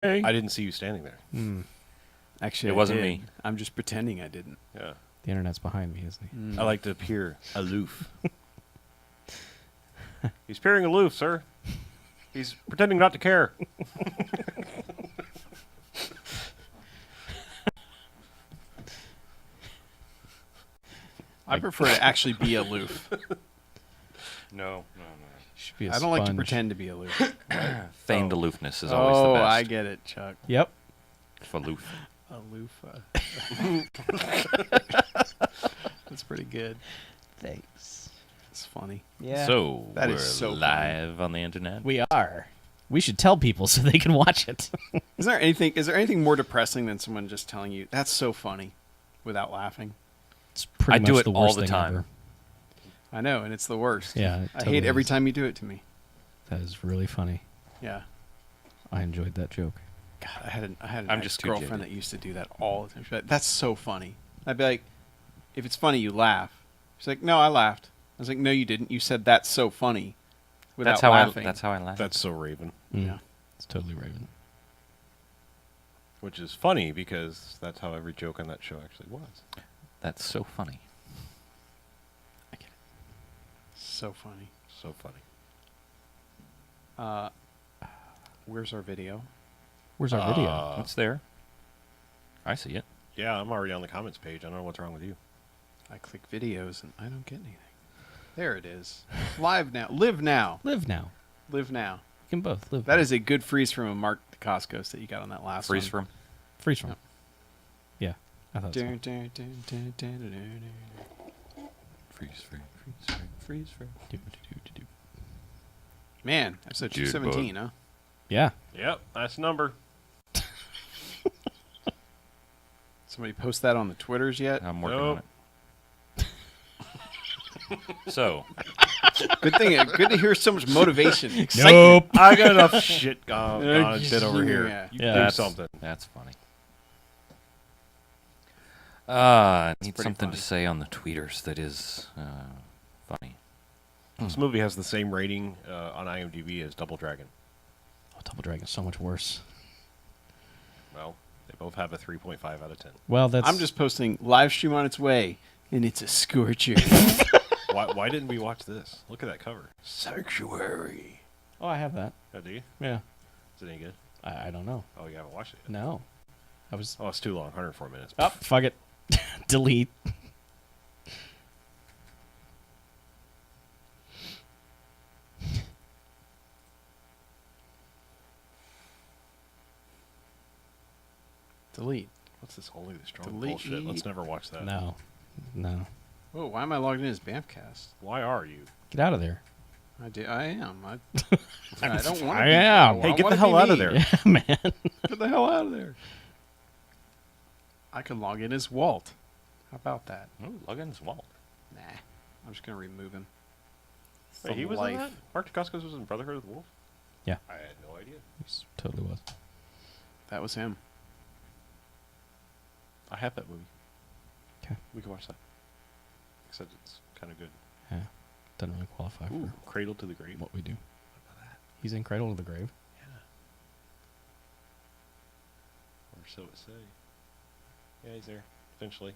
Hey. I didn't see you standing there. Actually, It wasn't I did. me. I'm just pretending I didn't. Yeah. The internet's behind me, isn't he? I like to appear aloof. He's peering aloof, sir. He's pretending not to care. I prefer to actually be aloof. No. Should be a I don't like to sponge. pretend to be aloof. Feigned aloofness is always the best. I get it, Chuck. Yep. Aloof. Aloof. That's pretty good. Thanks. It's funny. Yeah. So, That we're is so funny. live on the internet. we are. We should tell people so they can watch it. Is there anything more depressing than someone just telling you that's so funny without laughing? It's pretty I much do it the all worst the thing time. ever. I know, and it's the worst. Yeah, it I totally hate every is. time you do it to me. That is really funny. Yeah. I enjoyed that joke. God, I had an I'm just too ex-girlfriend jaded. that used to do that all the time. She'd be like, that's so funny. I'd be like, if it's funny, you laugh. She's like, no, I laughed. I was like, no, you didn't. You said that's so funny without That's how laughing. that's how I laugh. That's so Raven. Yeah. It's totally Raven. Which is funny because that's how every joke on that show actually was. That's so funny. I get it. So funny. So funny. Where's our video? Where's our video? It's there. I see it. Yeah, I'm already on the comments page. I don't know what's wrong with you. I click videos and I don't get anything. There it is. Live now. Live now. Live now. Live now. We can both live. That now. is a good freeze from a Mark Dacascos that you got on that last Freeze one. from. freeze from. Yep. Yeah, I thought so. Dun, dun, dun, dun, dun, dun, dun, dun. Freeze frame. Freeze frame. Freeze frame. Do-do-do-do-do. Man, episode Dude, 217, huh? Yeah. Yep, that's the number. Somebody post that on the Twitters yet? I'm working Nope. on it. So, Good thing. Good to hear so much motivation. Nope. I got enough shit gone shit over here. Yeah. You Yeah, do that's something. That's funny. I need pretty something funny. to say on the tweeters that is funny. This movie has the same rating on IMDb as Double Dragon. Oh, Double Dragon's so much worse. Well, they both have a 3.5 out of 10. Well, that's. I'm just posting live stream on its way, and it's a Scorcher. Why didn't we watch this? Look at that cover. Sanctuary. Oh, I have that. Oh, do you? Yeah. Is it any good? I don't know. Oh, you haven't watched it yet. No. I was. Oh, it's too long. 104 minutes. Oh, fuck it. Delete. Delete. What's this only the strong Delete. bullshit? Let's never watch that. No. No. Whoa, why am I logged in as BMFcast? Why are you? Get out of there. I am. I don't want to. I am. Hey, get the hell out of there. Yeah, man. Get the hell out of there. I can log in as Walt. How about that? Oh, log in as Walt. Nah. I'm just gonna remove him. Wait, he From was life. in that? Mark Dacascos was in Brotherhood of the Wolf? Yeah. I had no idea. He totally was. That was him. I have that movie. 'Kay. We can watch that. Except it's kind of good. Yeah. Doesn't really qualify Ooh, for Cradle to the Grave. what we do. How about that? He's in Cradle of the Grave. Yeah. Or so it say. Yeah, he's there. Eventually.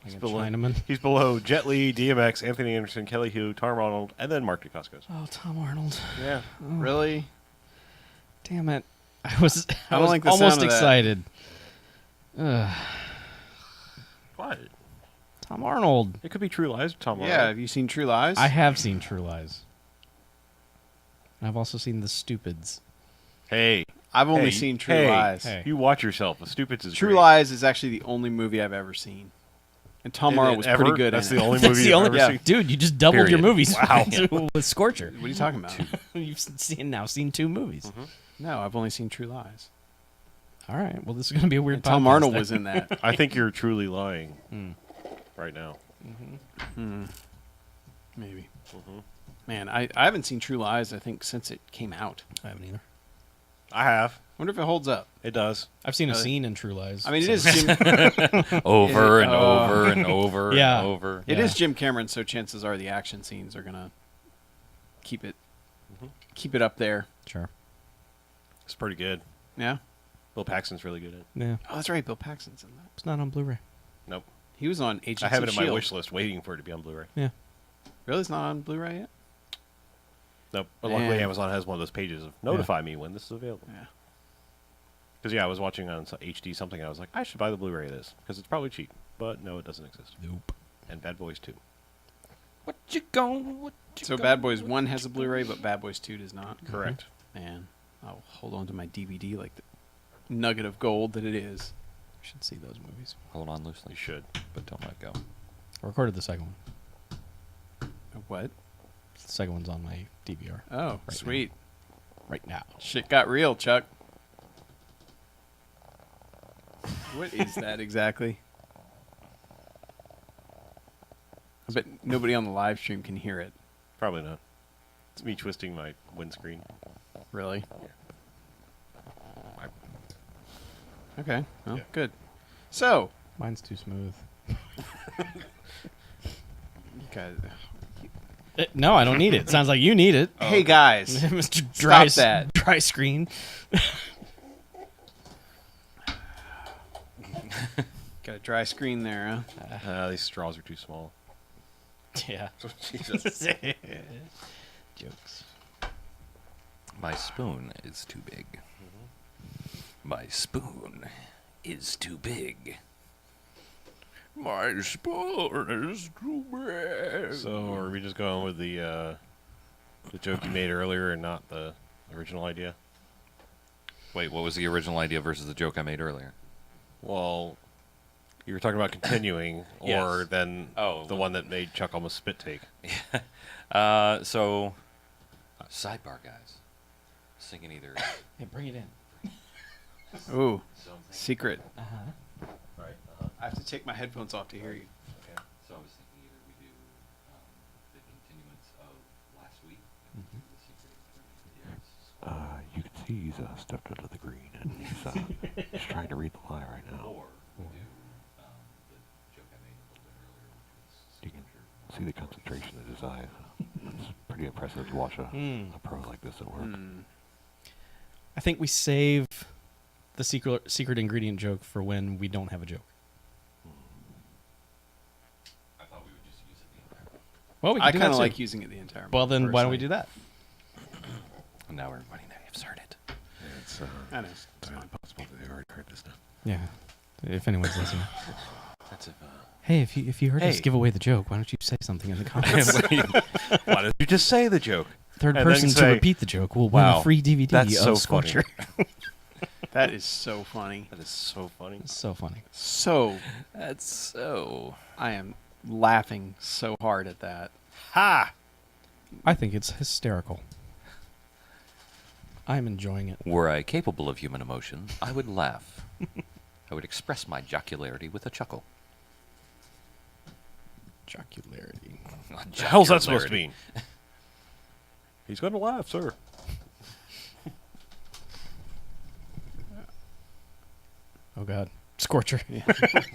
Playing a below- Chinaman. He's below Jet Li, DMX, Anthony Anderson, Kelly Hu, Tom Arnold, and then Mark Dacascos. Oh, Tom Arnold. Yeah. Really? Damn it. I was I don't was like the almost sound of that. excited. Ugh. What? Tom Arnold. It could be True Lies with Tom Arnold. Yeah. Have you seen True Lies? I have seen True Lies. And I've also seen The Stupids. Hey. I've only Hey, seen True hey, Lies. hey. You watch yourself. The Stupids is True great. Lies is actually the only movie I've ever seen, and Tom Is Arnold it was ever? pretty good. That's in the it. only That's movie the you've only ever yeah. seen. Dude, you just doubled your Period. movies Wow. with Scorcher. What are you talking about? You've now seen 2 movies. No, I've only seen True Lies. All right. Well, this is going to be a weird And Tom podcast Arnold then. was in that. I think you're truly lying Hmm. right now. Maybe. Mhm. Man, I haven't seen True Lies, I think, since it came out. I haven't either. I have. Wonder if it holds up. It does. I've seen a Really? scene in True Lies. I mean, it so- is Jim, Over and Oh. over and over Yeah. and over. it Yeah. is Jim Cameron, so chances are the action scenes are gonna keep it up there. Sure. It's pretty good. Yeah. Bill Paxton's really good at it. Yeah, Oh, that's right. Bill Paxton's in that. it's not on Blu-ray. Nope. He was on Agents I have of it in my S.H.I.E.L.D. wish list waiting for it to be on Blu-ray. Yeah. Really? It's not on Blu-ray yet? Nope. But luckily, Man. Amazon has one of those pages of notify me when this is available. Yeah. Because, I was watching on HD something, and I was like, I should buy the Blu-ray of this, because it's probably cheap. But no, it doesn't exist. Nope. And Bad Boys 2. So Bad Boys 1 has a Blu-ray, but Bad Boys 2 does not? Correct. Man, I'll hold on to my DVD like the nugget of gold that it is. You should see those movies. Hold on loosely. You should. But don't let go. I recorded the second one. What? The second one's on my DVR. Oh, Right sweet. Right now. Shit got real, Chuck. What is that exactly? I bet nobody on the live stream can hear it. Probably not. It's me twisting my windscreen. Really? Okay. Well, Yeah. good. So, Mine's too smooth. you guys, No, I don't need it. Sounds like you need it. hey guys, Mr. Dry, Stop that. dry screen. got a dry screen there, huh? These straws are too small. Yeah. Jesus. Jokes. My spoon is too big. My spoon is too big. My spoon is too big. So, are we just going with the joke you made earlier and not the original idea? Wait, what was the original idea versus the joke I made earlier? Well, you were talking about continuing, or Yes. then Oh, the one that made Chuck almost spit take. So, sidebar, guys. Singing either. Hey, bring it in. Ooh, something. secret. Uh-huh. Right. I have to take my headphones off to hear you. Okay. So I was thinking either we do the continuance of last week, and we do the secret ingredients, You can see he's stepped into the green and he's trying to read the lie right now. or we do the joke I made a little bit earlier, which was You can Scorcher. see the concentration in his eyes. It's pretty impressive to watch a pro like this at work. I think we save the secret ingredient joke for when we don't have a joke. I thought we would just use it the entire. Well, we can I do kind of that like too. using it the entire. Well, month, then why don't we personally. do that? And now everybody knows heard it. It's I know. it's not possible that they already heard this now. Yeah. If anyone's listening. That's if. Hey, if you heard us Hey. give away the joke, why don't you say something in the comments? Why don't you just say the joke? Third And then person to say, repeat the joke will win "Wow, a free DVD that's of so Scorcher. That is so funny. That is so funny. It's so funny. So That's so. I am laughing so hard at that. Ha! I think it's hysterical. I'm enjoying it. Were I capable of human emotion, I would laugh. I would express my jocularity with a chuckle. Jocularity. What the hell's that supposed to mean? He's going to laugh, sir. Oh God, Scorcher.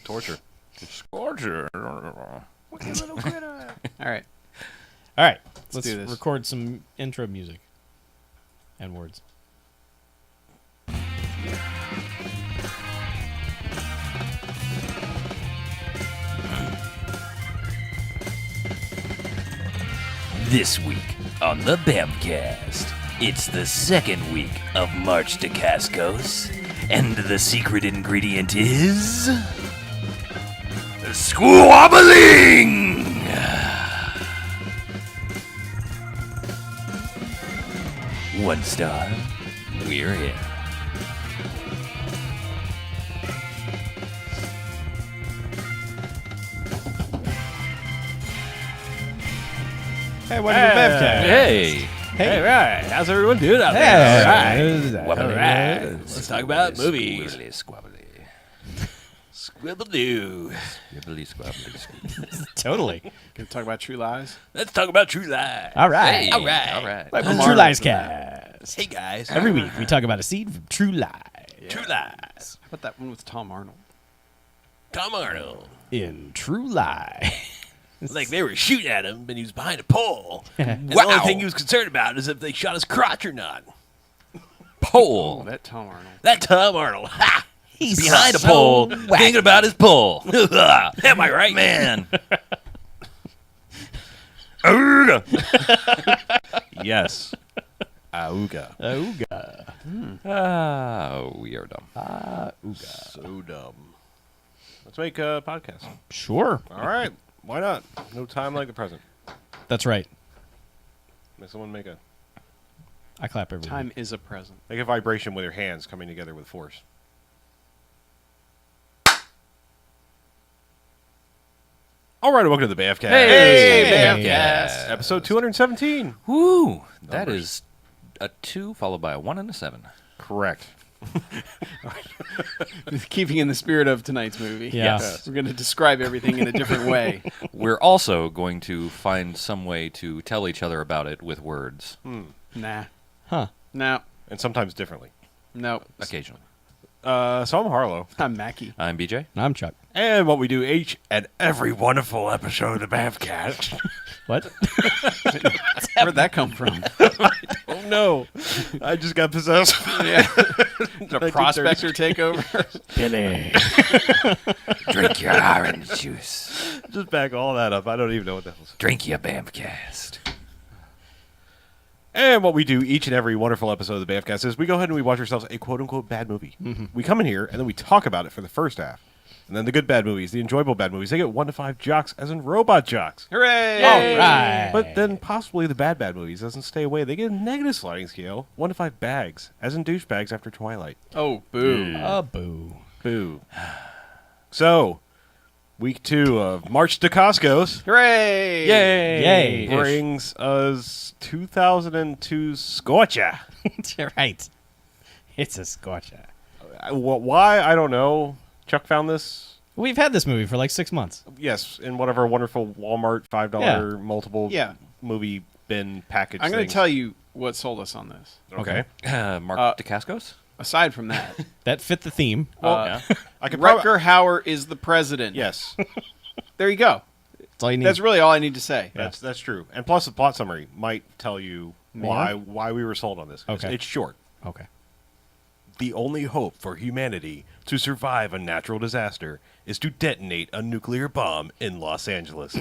Torture. Scorcher. All right. All right, let's do this. record some intro music and words. This week on the BMFcast, it's the second week of March to Cascos, and the secret ingredient is... squabbling! One star, we're in. Hey, welcome to BMFcast. Hey! Hey, right. How's everyone doing out Hey. there? All right. Let's talk about movies. Squibbly, squabbly. Squibble-doo. Squibbly, squabbly, squibbly. Totally. Gonna talk about True Lies. Let's talk about True Lies. All right. Hey, All right. All right. Welcome to Mark True Lies from that. Cast. Hey, guys. Every week we talk about a scene from True Lies. True Lies. How about that one with Tom Arnold? Tom Arnold. In True Lie. Like they were shooting at him, and he was behind a pole. And the Wow. only thing he was concerned about is if they shot his crotch or not. pole. That Tom Arnold. That Tom Arnold. Ha! He's behind a pole, thinking about his pole. Am I right, man? Yes. Auga. We are dumb. So dumb. Let's make a podcast. Sure. All right. Why not? No time like the present. That's right. Make someone make a I clap every Time is a present. vibration with your hands coming together with force. All right, welcome to the BMFcast. Hey, BMFcast. Episode 217. Woo! That Numbers. is a 2 followed by a 1 and a 7. Correct. Keeping in the spirit of tonight's movie. Yeah. Yes. We're going to describe everything in a different way. We're also going to find some way to tell each other about it with words, Nah. Huh. No. And sometimes differently. No. occasionally. So I'm Harlow. I'm Mackie. I'm BJ. And I'm Chuck. And what we do each and every wonderful episode of the BMFcast. What? Where'd that come from? Oh, no. I just got possessed. Yeah. Did a prospector take over? Billy. Drink your orange juice. Just back all that up. I don't even know what the hell's. Drink your BAMFcast. And what we do each and every wonderful episode of the BMFcast is we go ahead and we watch ourselves a quote-unquote bad movie. We come in here, and then we talk about it for the first half. And then the good bad movies, the enjoyable bad movies, they get 1 to 5 jocks, as in robot jocks. Hooray! All right. But then possibly the bad movies doesn't stay away. They get a negative sliding scale, 1 to 5 bags, as in douchebags after Twilight. Oh, boo. Boo. Boo. So, week 2 of March to Costco's Hooray! Yay. brings us 2002 Scorcher. Right. It's a Scorcher. Why? I don't know. Chuck found this. We've had this movie for like 6 months. Yes, in one of our wonderful Walmart $5 multiple movie bin package. I'm going things. to tell you what sold us on this. Okay. Mark DeCascos? Aside from that, That fit the theme. Yeah. I could Rutger Hauer is the president. Yes, There you go. That's all you need. That's really all I need to say. that's true. And plus, the plot summary might tell you why we were sold on this. Okay. It's short. Okay. The only hope for humanity to survive a natural disaster is to detonate a nuclear bomb in Los Angeles.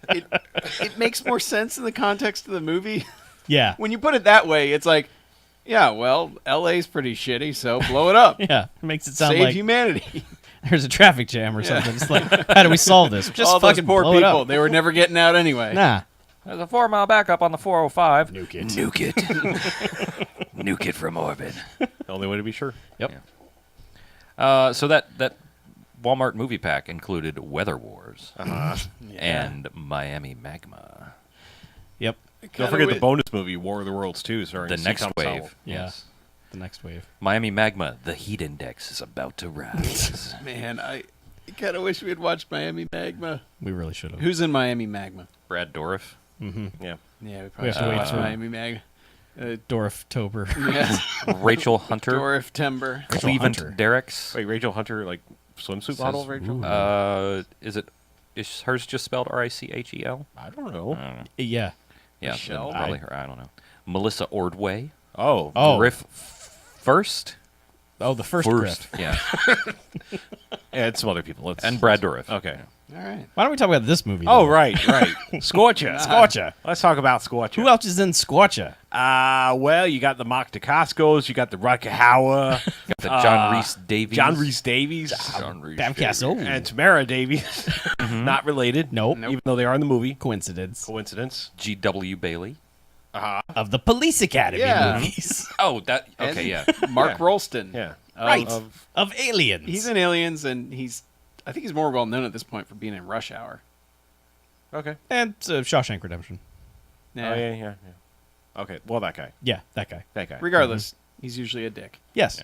It makes more sense in the context of the movie. Yeah. When you put it that way, it's like, yeah, well, LA's pretty shitty, so blow it up. Yeah. It makes it sound Save like humanity. there's a traffic jam or something. It's like, how do we solve this? Just All those fucking poor blow it people, up. they were never getting out anyway. Nah. There's a 4-mile backup on the 405. Nuke it. Nuke it. Nuke it from orbit. The only way to be sure. Yep. So that Walmart movie pack included Weather Wars and Miami Magma. Yep. Don't forget the bonus movie War of the Worlds too, starring The next C. Thomas Howell. wave. Yeah. Yes. The next wave. Miami Magma, the heat index is about to rise. Man, I kind of wish we had watched Miami Magma. We really should have. Who's in Miami Magma? Brad Dourif. Yeah. Yeah, we probably have to should wait watch for- Miami Magma. Dorf Tober. Yeah. Rachel Hunter. Dorif Timber. Cleveland Hunter. Derricks. Wait, Rachel Hunter, like swimsuit model, Rachel? Is hers just spelled Richel? I don't know. Yeah. Yeah, Michelle? probably her. I don't know. Melissa Ordway. Oh. Oh. Griff First. Oh, the first Griff. Yeah. And some other people. And Brad Dourif. Okay. All right. Why don't we talk about this movie? Oh, then? right. Scorcher. Scorcher. Let's talk about Scorcher. Who else is in Scorcher? Well, you got the Mark DeCascos, you got the Rutger Hauer, Got the John Rhys Davies. John Rhys Davies, John Rhys Bamcast. Davies. Oh. and Tamara Davies. Not related. Nope. Even though they are in the movie. Coincidence. Coincidence. G.W. Bailey. Of the Police Academy Yeah. movies. Oh, that. And Okay, yeah. Mark Rolston. Yeah. Right. Of- Of Aliens. He's in Aliens, and I think he's more well known at this point for being in Rush Hour. okay. And Shawshank Redemption. Yeah. Oh, yeah. Okay. Well, that guy. Yeah, that guy. That guy. Regardless, he's usually a dick. Yes.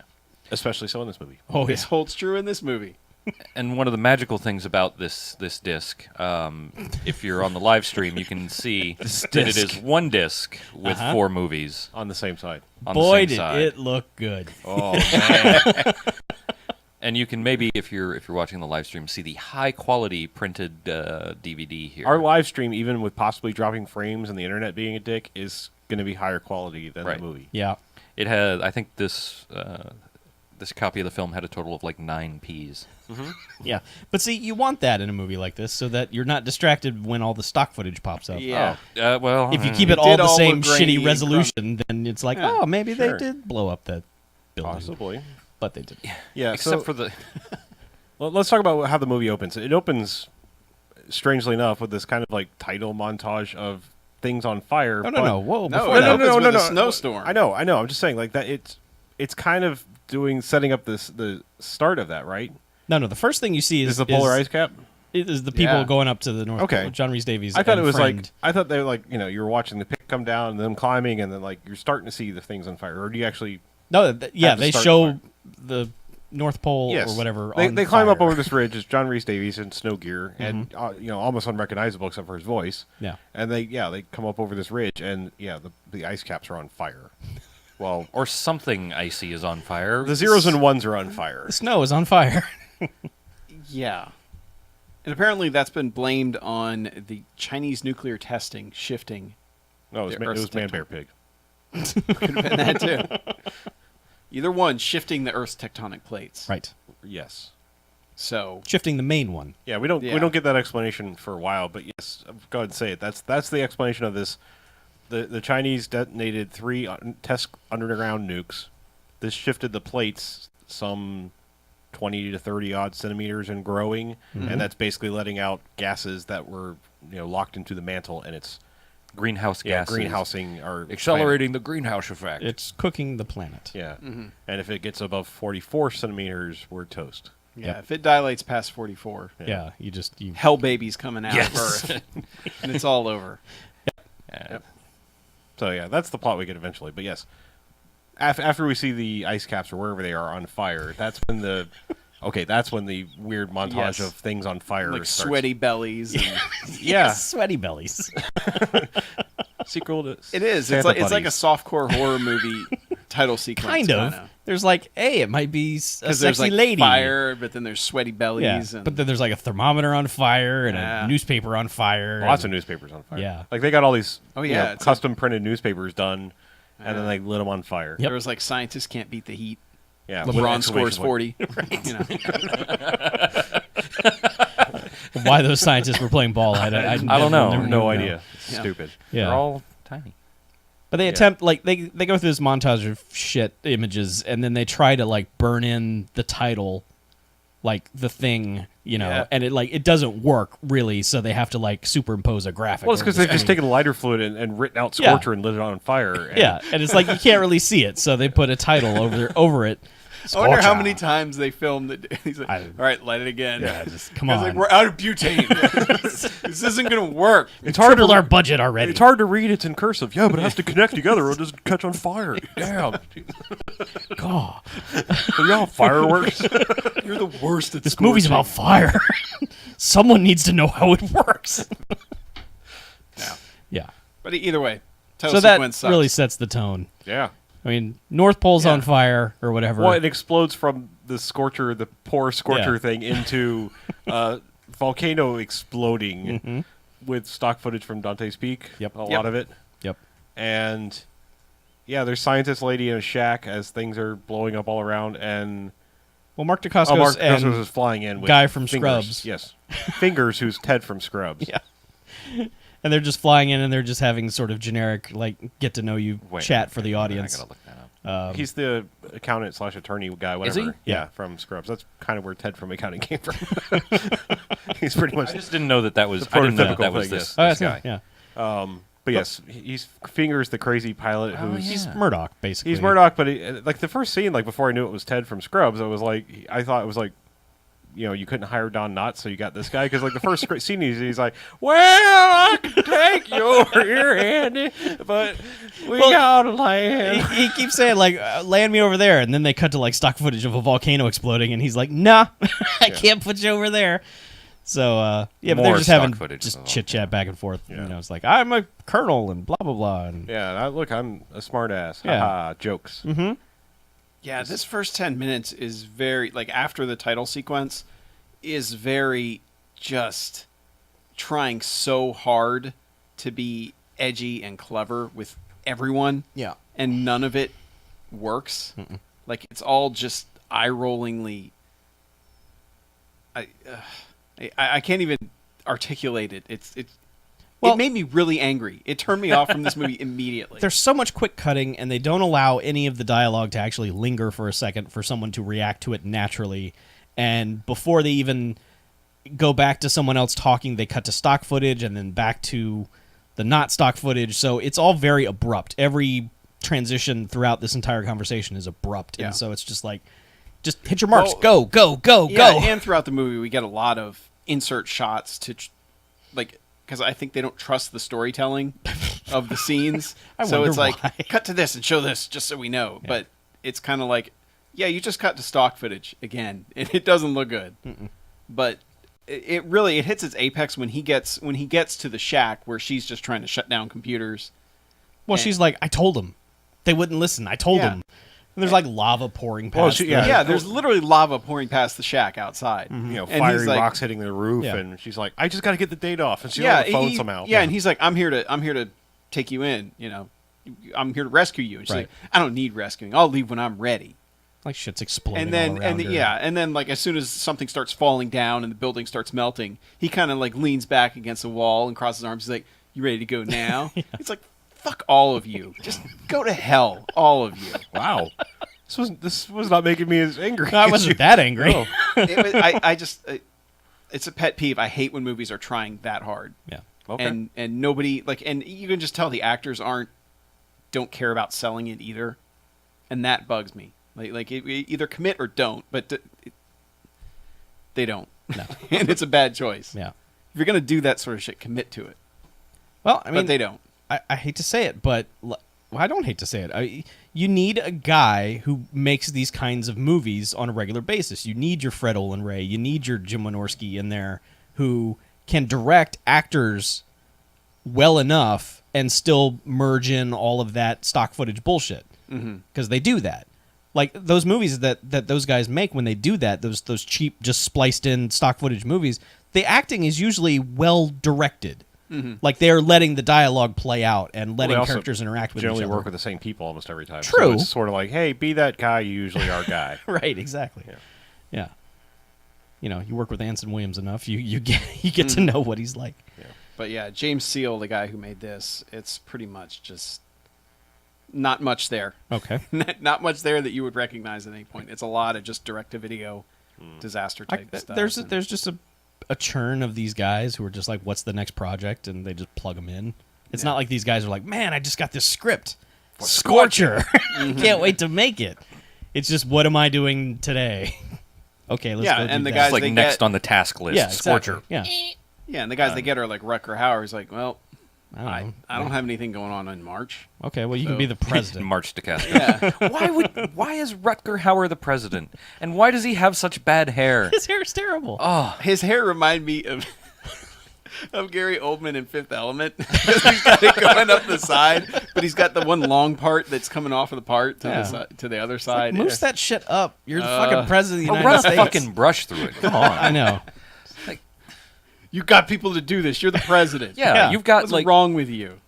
Especially so in this movie. Oh, This yeah. holds true in this movie. And one of the magical things about this disc, if you're on the live stream, you can see that it is one disc with 4 movies On the same side. on Boy, the did same side. it look good. Oh, man. And you can maybe, if you're watching the live stream, see the high quality printed DVD here. Our live stream, even with possibly dropping frames and the internet being a dick, is going to be higher quality than Right. the movie. Yeah. It had, I think this this copy of the film had a total of like 9 Ps. Yeah. But see, you want that in a movie like this so that you're not distracted when all the stock footage pops up. Yeah. Well, If you keep it It all did the all same look grainy shitty and resolution, then it's like, Yeah. oh, maybe Sure. they did blow up that building. Possibly. But they didn't. Yeah. except so, for the well, let's talk about how the movie opens. It opens, strangely enough, with this kind of like title montage of things on fire. No, no, no. Whoa. No, before it that- opens with a snowstorm. I know. I'm just saying, like that. It's kind of setting up the start of that, right? No, the first thing you see Is the polar ice cap? Is the people Yeah. going up to the North Okay. Pole. John Rhys Davies. I thought and it was friend. like I thought they were like you were watching the pick come down and them climbing and then like you're starting to see the things on fire, or do you actually? No, yeah, have to they start show the the North Pole Yes, or whatever. They on climb up fire. over this ridge. It's John Rhys Davies in snow gear and almost unrecognizable except for his voice. Yeah. And they come up over this ridge and the ice caps are on fire. Well, or something icy is on fire. the zeros and ones are on fire. The snow is on fire. Yeah. And apparently that's been blamed on the Chinese nuclear testing shifting. No, it was, The it Earth's was Man Bear Pig. Could have been that too. Either one shifting the Earth's tectonic plates. Right. Yes. So Shifting the main one. Yeah, we don't Yeah. get that explanation for a while, but yes, go ahead and say it. That's the explanation of this. The Chinese detonated 3 test underground nukes. This shifted the plates some 20 to 30 odd centimeters and growing, and that's basically letting out gases that were locked into the mantle, and it's greenhouse gases. greenhousing our accelerating the greenhouse effect. It's cooking the planet. planet. Yeah, and if it gets above 44 centimeters, we're toast. yeah, if it dilates past 44, Yeah, you hell baby's coming out Yes. of Earth, and it's all over. Yeah. So yeah, that's the plot we get eventually. But yes, after we see the ice caps or wherever they are on fire, that's when the weird montage Yes. of things on fire Like starts. sweaty bellies. And Yeah, sweaty bellies. sequel to it is. Santa It's like a Buddies. softcore horror movie title sequence. kind of. kinda. There's like, hey, it might be a Because sexy there's like lady. fire, but then there's sweaty bellies. Yeah, and but then there's like a thermometer on fire and Yeah. a newspaper on fire. lots of and- newspapers on fire. Yeah. like they got all these Oh, yeah, it's custom printed newspapers done, and then they lit them on fire. Yep. there was like scientists can't beat the heat. Yeah, with LeBron exclamation scores point. 40. You know. Why those scientists were playing ball, I don't know. never No know. idea. Yeah. Stupid. Yeah. They're all tiny. But they attempt they go through this montage of shit images and then they try to like burn in the title, like the thing, Yeah. and it doesn't work really, so they have to like superimpose a graphic. Well, it's over because the they've just screen. taken lighter fluid and written out Yeah. Scorcher and lit it on fire. And Yeah, and it's like you can't really see it, so they put a title over it. I wonder how Scorcher. many times they filmed it. He's like, I- all right, light it again. Yeah, just come He's on. like, we're out of butane. This isn't going to work. It's hard Tripled to our budget already. It's hard to read. It's in cursive. Yeah, but it has to connect together or it doesn't catch on fire. Damn. God, Are y'all fireworks? You're the worst at this movie's about fire. Someone needs to know how it works. Yeah. But either way, title So that sequence sucks. really sets the tone. Yeah. I mean, North Pole's Yeah. on fire or whatever. Well, it explodes from the Scorcher, the poor Scorcher Yeah. thing, into volcano exploding with stock footage from Dante's Peak. Yep. A Yep. lot of it. Yep. And yeah, there's scientist lady in a shack as things are blowing up all around, and Well, Mark Dacascos Mark and Dacascos is flying in with guy from Fingers. Scrubs. Yes, Fingers, who's Ted from Scrubs. Yeah. And they're just flying in and they're just having sort of generic, like, get to know you Wait, chat for the I audience. gotta look that up. He's the accountant / attorney guy, Is he? whatever. Yeah. From Scrubs. That's kind of where Ted from accounting came from. He's pretty much. I just didn't know that was. The I didn't know that, prototypical was thing, this, yes. Oh, this that's guy. yeah. But yes, he's Fingers, the crazy pilot who's He's Murdoch, basically. he's Murdoch. But like the first scene, like before I knew it was Ted from Scrubs, I thought it was like, you couldn't hire Don Knotts, so you got this guy because like the first scene he's like, well, I can take you over here, Andy, but we gotta land. He keeps saying, like, land me over there. And then they cut to, like, stock footage of a volcano exploding. And he's like, nah, I can't put you over there. So, yeah, but they're More just stock having footage just of the chit-chat back and forth. Yeah. It's like, I'm a colonel and blah, blah, blah. And Yeah, look, I'm a smart ass. Yeah. Haha, jokes. Yeah, this first 10 minutes is very, like, after the title sequence, is very just trying so hard to be edgy and clever with everyone. Yeah. And none of it works. Like, it's all just eye-rollingly... I can't even articulate it. It made me really angry. It turned me off from this movie immediately. There's so much quick cutting, and they don't allow any of the dialogue to actually linger for a second for someone to react to it naturally. And before they even go back to someone else talking, they cut to stock footage and then back to the not stock footage. So it's all very abrupt. Every transition throughout this entire conversation is abrupt. Yeah. And so it's just like, just hit your marks. Go. And throughout the movie, we get a lot of insert shots to, because I think they don't trust the storytelling of the scenes. So it's like, why. cut to this and show this just so we know. Yeah. But it's kind of like, yeah, you just cut to stock footage again, and it doesn't look good. But it really hits its apex when he gets to the shack where she's just trying to shut down computers. Well, she's like, I told them. They wouldn't listen. I told them. And there's like lava pouring past. There's literally lava pouring past the shack outside. Fiery rocks hitting the roof, and she's like, "I just got to get the date off," and she's on the phone somehow. Yeah, and he's like, "I'm here to take you in. I'm here to rescue you." And she's like, "I don't need rescuing. I'll leave when I'm ready." Like shit's exploding. And then all around her. and then like as soon as something starts falling down and the building starts melting, he kind of like leans back against the wall and crosses his arms. He's like, "You ready to go now?" It's like, fuck all of you. Just go to hell, all of you. Wow. This was not making me as angry. I wasn't that angry. No. It's a pet peeve. I hate when movies are trying that hard. Yeah. Okay. And nobody and you can just tell the actors don't care about selling it either, and that bugs me. Like either commit or don't, but they don't. No. And it's a bad choice. Yeah. If you're gonna do that sort of shit, commit to it. Well, I mean, but they don't. I hate to say it, but I don't hate to say it. You need a guy who makes these kinds of movies on a regular basis. You need your Fred Olen Ray. You need your Jim Wynorski in there who can direct actors well enough and still merge in all of that stock footage bullshit. Because they do that. Like those movies that those guys make, when they do that, those cheap, just spliced in stock footage movies, the acting is usually well directed. Like they're letting the dialogue play out and letting characters interact with each other. Generally work with the same people almost every time. True. So it's sort of like, hey, be that guy you usually are guy. Right, exactly. Yeah. You work with Anson Williams enough, you get to know what he's like. Yeah. But yeah, James Seal, the guy who made this, it's pretty much just not much there. Okay. Not much there that you would recognize at any point. It's a lot of just direct-to-video disaster type stuff. There's just a churn of these guys who are just like, what's the next project? And they just plug them in. It's not like these guys are like, man, I just got this script. Scorcher. Can't wait to make it. It's just, what am I doing today? Okay, let's go do and the that. guys It's like they next get, on the task list. Yeah, exactly. Scorcher. Yeah. Yeah, and the guys they get are like Rutger Hauer. He's like, well, I I don't have anything going on in March. Okay, well, you So- can be the president. March to cast. Yeah. Why is Rutger Hauer the president? And why does he have such bad hair? His hair is terrible. Oh, His hair reminded me of Gary Oldman in Fifth Element. Because he's got it going up the side, but he's got the one long part that's coming off of the part to, to the other side. Moose that shit up. You're the fucking president of the run United a States. fucking brush through it. Come on. I know. You got people to do this. You're the president. Yeah, you've got What's wrong with you?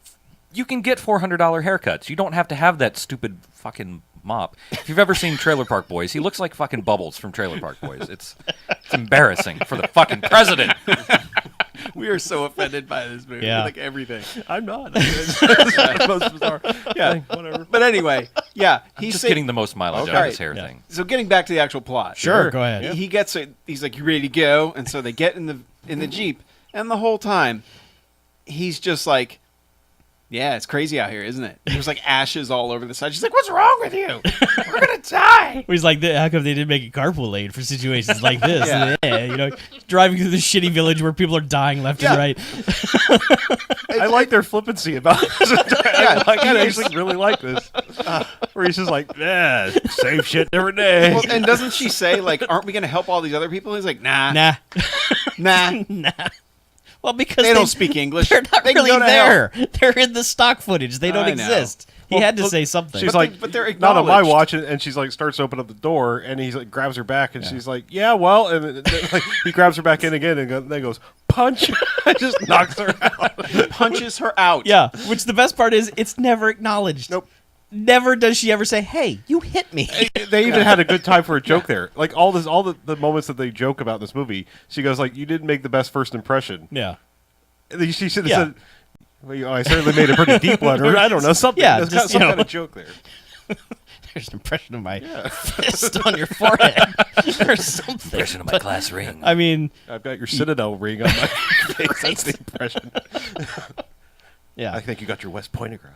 You can get $400 haircuts. You don't have to have that stupid fucking mop. If you've ever seen Trailer Park Boys, he looks like fucking Bubbles from Trailer Park Boys. It's embarrassing for the fucking president. We are so offended by this movie. Yeah. Like everything. I'm not. It's the most bizarre. Yeah. Whatever. But anyway, yeah. He's Just getting the most mileage out of his hair Yeah. thing. So getting back to the actual plot. Sure, go ahead. He gets it. He's like, "You ready to go?" And so they get in the Jeep, and the whole time, he's just like, "Yeah, it's crazy out here, isn't it?" There's like ashes all over the side. She's like, "What's wrong with you? We're gonna die." He's like, how come they didn't make a carpool lane for situations like this? Yeah. Driving through the shitty village where people are dying left and right. I like their flippancy about this. I actually really like this. Where he's just like, yeah, same shit every day. Well, and doesn't she say like, "Aren't we gonna help all these other people?" He's like, "Nah, Nah. nah." Well, because They don't speak English. They're not They can really go to there. They're in the stock footage. They don't I know. exist. He had to Well, say something. She's But like, but they're not on my acknowledged. watch, and she's like, starts to open up the door, and he's like, grabs her back, and she's like, yeah, well, and then, like, he grabs her back in again, and then goes, punch, and just knocks her out. Punches her out. Yeah, which the best part is it's never acknowledged. Nope. Never does she ever say, "Hey, you hit me." They even had a good time for a joke there. Like all the moments that they joke about in this movie, she goes like, "You didn't make the best first impression." Yeah. And then she should have Yeah. said, well, "I certainly made a pretty deep one," or I don't know, something. Yeah, There's just, some you know. kind of joke there. There's an impression of my fist on your forehead or something. Impression of my class ring. I mean, I've got your Citadel ring on my face. That's the impression. yeah. I think you got your West Point across.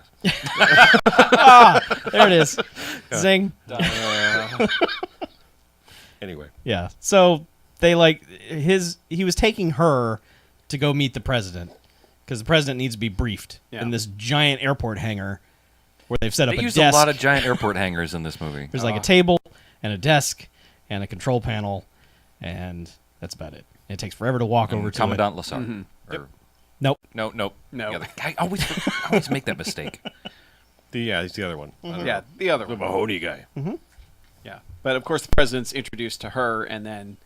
There it is. Zing. Anyway, Yeah. So they he was taking her to go meet the president because the president needs to be briefed Yeah. in this giant airport hangar where they've set up They a used desk. a lot of giant airport hangars in this movie. There's like a table and a desk and a control panel, and that's about it. And it takes forever to walk over to Commandant it. Lassard. Or- Nope. No. No. Yeah, I always make that mistake. he's the other one. I don't Yeah, know. the other The one. Mahoney guy. Yeah. But of course, the president's introduced to her, and then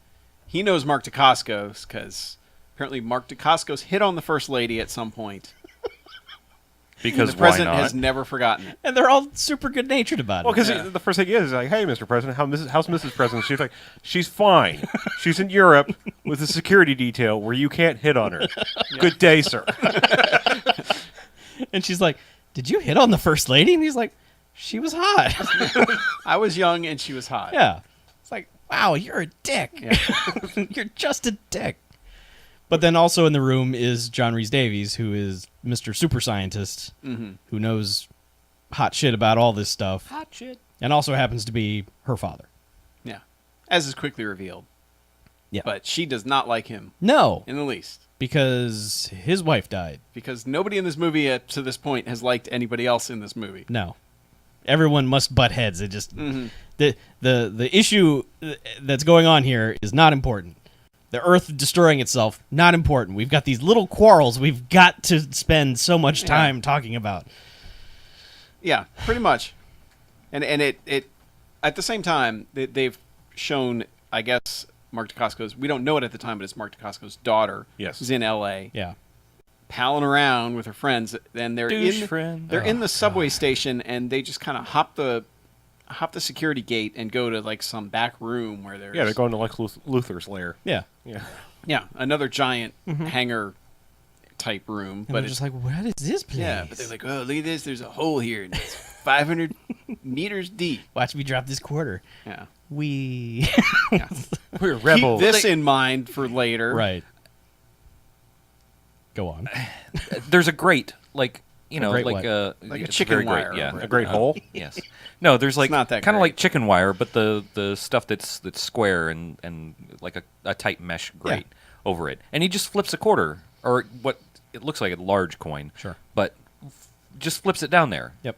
he knows Mark Dacascos because apparently Mark Dacascos hit on the first lady at some point. Because The why president not? has never forgotten it. And they're all super good natured about Well, it. because the first thing is like, "Hey, Mr. President, how's Mrs. President?" She's like, "She's fine. She's in Europe with a security detail where you can't hit on her. Good day, sir." And she's like, "Did you hit on the first lady?" And he's like, "She was hot." I was young and she was hot. Yeah. It's like, wow, you're a dick. You're just a dick. But then also in the room is John Rhys Davies, who is Mr. Super Scientist, who knows hot shit about all this stuff, Hot shit. and also happens to be her father. Yeah. As is quickly revealed. Yeah. But she does not like him No, in the least. because his wife died. Because nobody in this movie up to this point has liked anybody else in this movie. No. Everyone must butt heads. It just the issue that's going on here is not important. The Earth destroying itself, not important. We've got these little quarrels we've got to spend so much time talking about. Yeah, pretty much. And it at the same time they've shown, I guess, Mark Dacascos. We don't know it at the time, but it's Mark Dacascos' daughter. Yes. Who's in L.A. Yeah. palling around with her friends. And they're Douche in friend. they're in the subway station, and they just kind of hop the security gate and go to like some back room where there's Yeah, they're going to Lex Luthor's lair. Yeah. Yeah. another giant hangar type room. And But they're it's just like, what is this place? yeah, but they're like, oh, look at this. There's a hole here. And it's 500 meters deep. watch me drop this quarter. Yeah. We We're rebels. Keep this in mind for later. right. Go on. There's a grate, like grate like what? Like a it's chicken very great, wire yeah, over it. A great hole. Yes. No, there's like not that kind of great. like chicken wire, but the stuff that's square and like a tight mesh grate over it, and he just flips a quarter or what it looks like a large coin. Sure. But just flips it down there. Yep.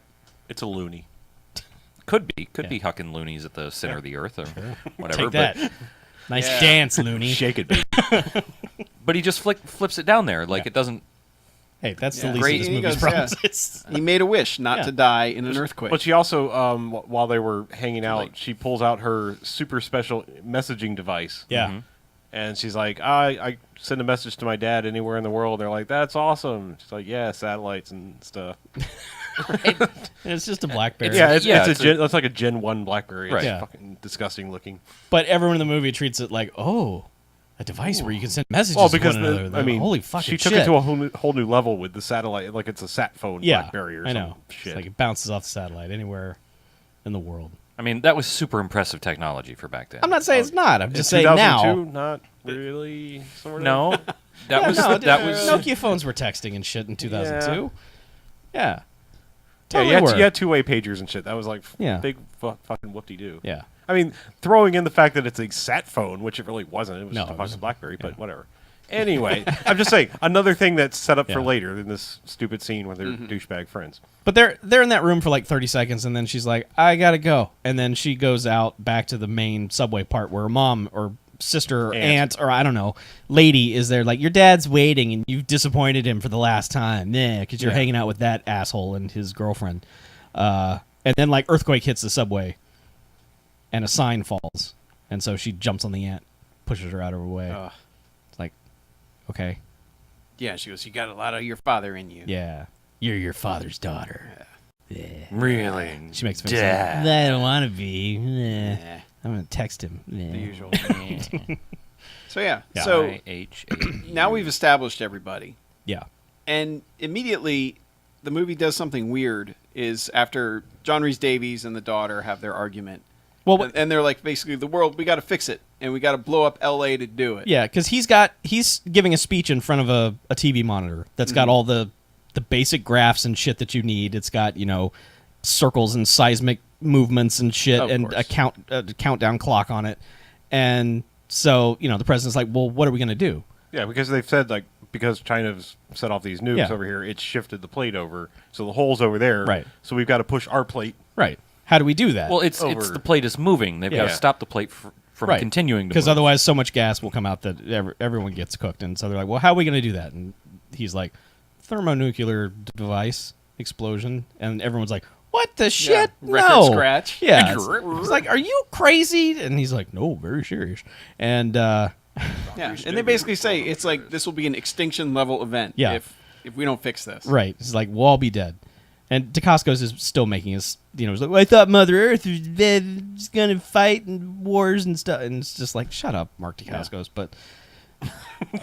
It's a loony. Could be Yeah. hucking loonies at the center of the earth or whatever. Take that. Nice dance, Looney. Shake it, baby. But he just flips it down there like Yeah. it doesn't. Hey, that's the Yeah. least Great. of this He movie's goes, yeah. problems. He made a wish not Yeah. to die in an earthquake. But she also, while they were hanging out, Like- she pulls out her super special messaging device. Yeah. And she's like, I send a message to my dad anywhere in the world. They're like, that's awesome. She's like, yeah, satellites and stuff. It's just a BlackBerry. It's like a Gen 1 BlackBerry. Right. It's Yeah. fucking disgusting looking. But everyone in the movie treats it like, oh, a device where you can send messages Well, to because one another. I mean, holy fucking she took shit. it to a whole new level with the satellite. Like it's a sat phone yeah, BlackBerry or I some know. shit. It's like it bounces off the satellite anywhere in the world. I mean, that was super impressive technology for back then. I'm not saying it's not. I'm In just saying now. 2002, not really. Sort of. No, that was no, that was Nokia phones were texting and shit in 2002. Yeah. Yeah, Totally you had, were. you had two-way pagers and shit. That was like Yeah. big fucking whoop-de-doo. Yeah. I mean, throwing in the fact that it's a sat phone, which it really wasn't. It was No, just a it fucking wasn't. BlackBerry, Yeah. but whatever. Anyway, I'm just saying, another thing that's set up for Yeah. later in this stupid scene with their douchebag friends. But they're in that room for like 30 seconds, and then she's like, I gotta go. And then she goes out back to the main subway part where her mom or sister or aunt or I don't know, lady is there like, your dad's waiting and you've disappointed him for the last time. Yeah, because you're hanging out with that asshole and his girlfriend. And then like earthquake hits the subway, and a sign falls, and so she jumps on the ant, pushes her out of her way. Ugh. It's like, okay, Yeah, she goes, you got a lot of your father in you. yeah, you're your father's daughter. Yeah. Really? She makes a face. Dad. Like, I don't want to be. Yeah, I'm gonna text him. the Yeah. usual. So yeah, Yeah. so IHA. now we've established everybody. Yeah. And immediately, the movie does something weird. Is after John Rhys Davies and the daughter have their argument, Well, and they're like, basically, the world, we got to fix it, and we got to blow up L.A. to do it. yeah, because he's giving a speech in front of a TV monitor that's got all the basic graphs and shit that you need. It's got circles and seismic movements and shit, Of and course. a countdown clock on it. And so the president's like, well, what are we gonna do? Yeah, because they've said like because China's set off these nukes Yeah. over here, it's shifted the plate over, so the hole's over there. Right. So we've got to push our plate. Right? How do we do that? Well, it's Over. the plate is moving. They've got Yeah. to stop the plate from right. continuing to because move. otherwise so much gas will come out that everyone gets cooked. And so they're like, well, how are we gonna do that? And he's like, thermonuclear device explosion, and everyone's like, what the shit? record No. scratch. Yeah. It's like, are you crazy? And he's like, no, very serious. And Yeah, and they basically say it's like this will be an extinction level event. Yeah. If we don't fix this. right, it's like we'll all be dead. And Dacascos is still making his, he's like, well, I thought Mother Earth was dead, was gonna fight and wars and stuff. And it's just like, shut up, Mark Dacascos. But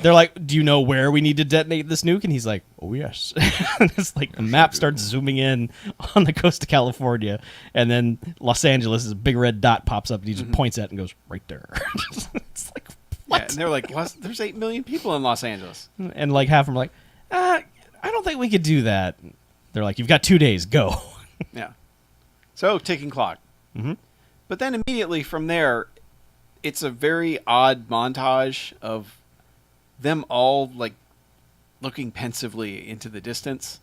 they're like, do you know where we need to detonate this nuke? And he's like, oh yes. And it's like the map starts zooming in on the coast of California, and then Los Angeles is a big red dot pops up, and he just points at it and goes right there. It's like, what? Yeah, and they're like, there's 8 million people in Los Angeles. And like half of them are like, I don't think we could do that. They're like, you've got 2 days, go. Yeah. So ticking clock. Mm-hmm. But then immediately from there, it's a very odd montage of them all like looking pensively into the distance.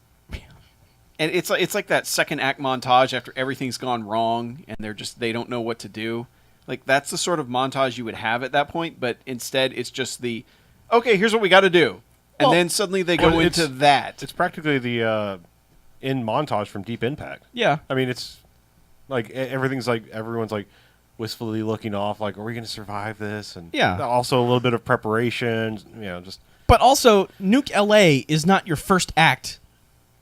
And it's like that second act montage after everything's gone wrong and they don't know what to do. Like that's the sort of montage you would have at that point, but instead it's just okay, here's what we got to do. And Well- then suddenly they go Well, into that. It's practically the in montage from Deep Impact. Yeah. I mean, it's like everything's like everyone's like wistfully looking off, like, are we going to survive this? And Yeah. also a little bit of preparation, just But also, Nuke LA is not your first act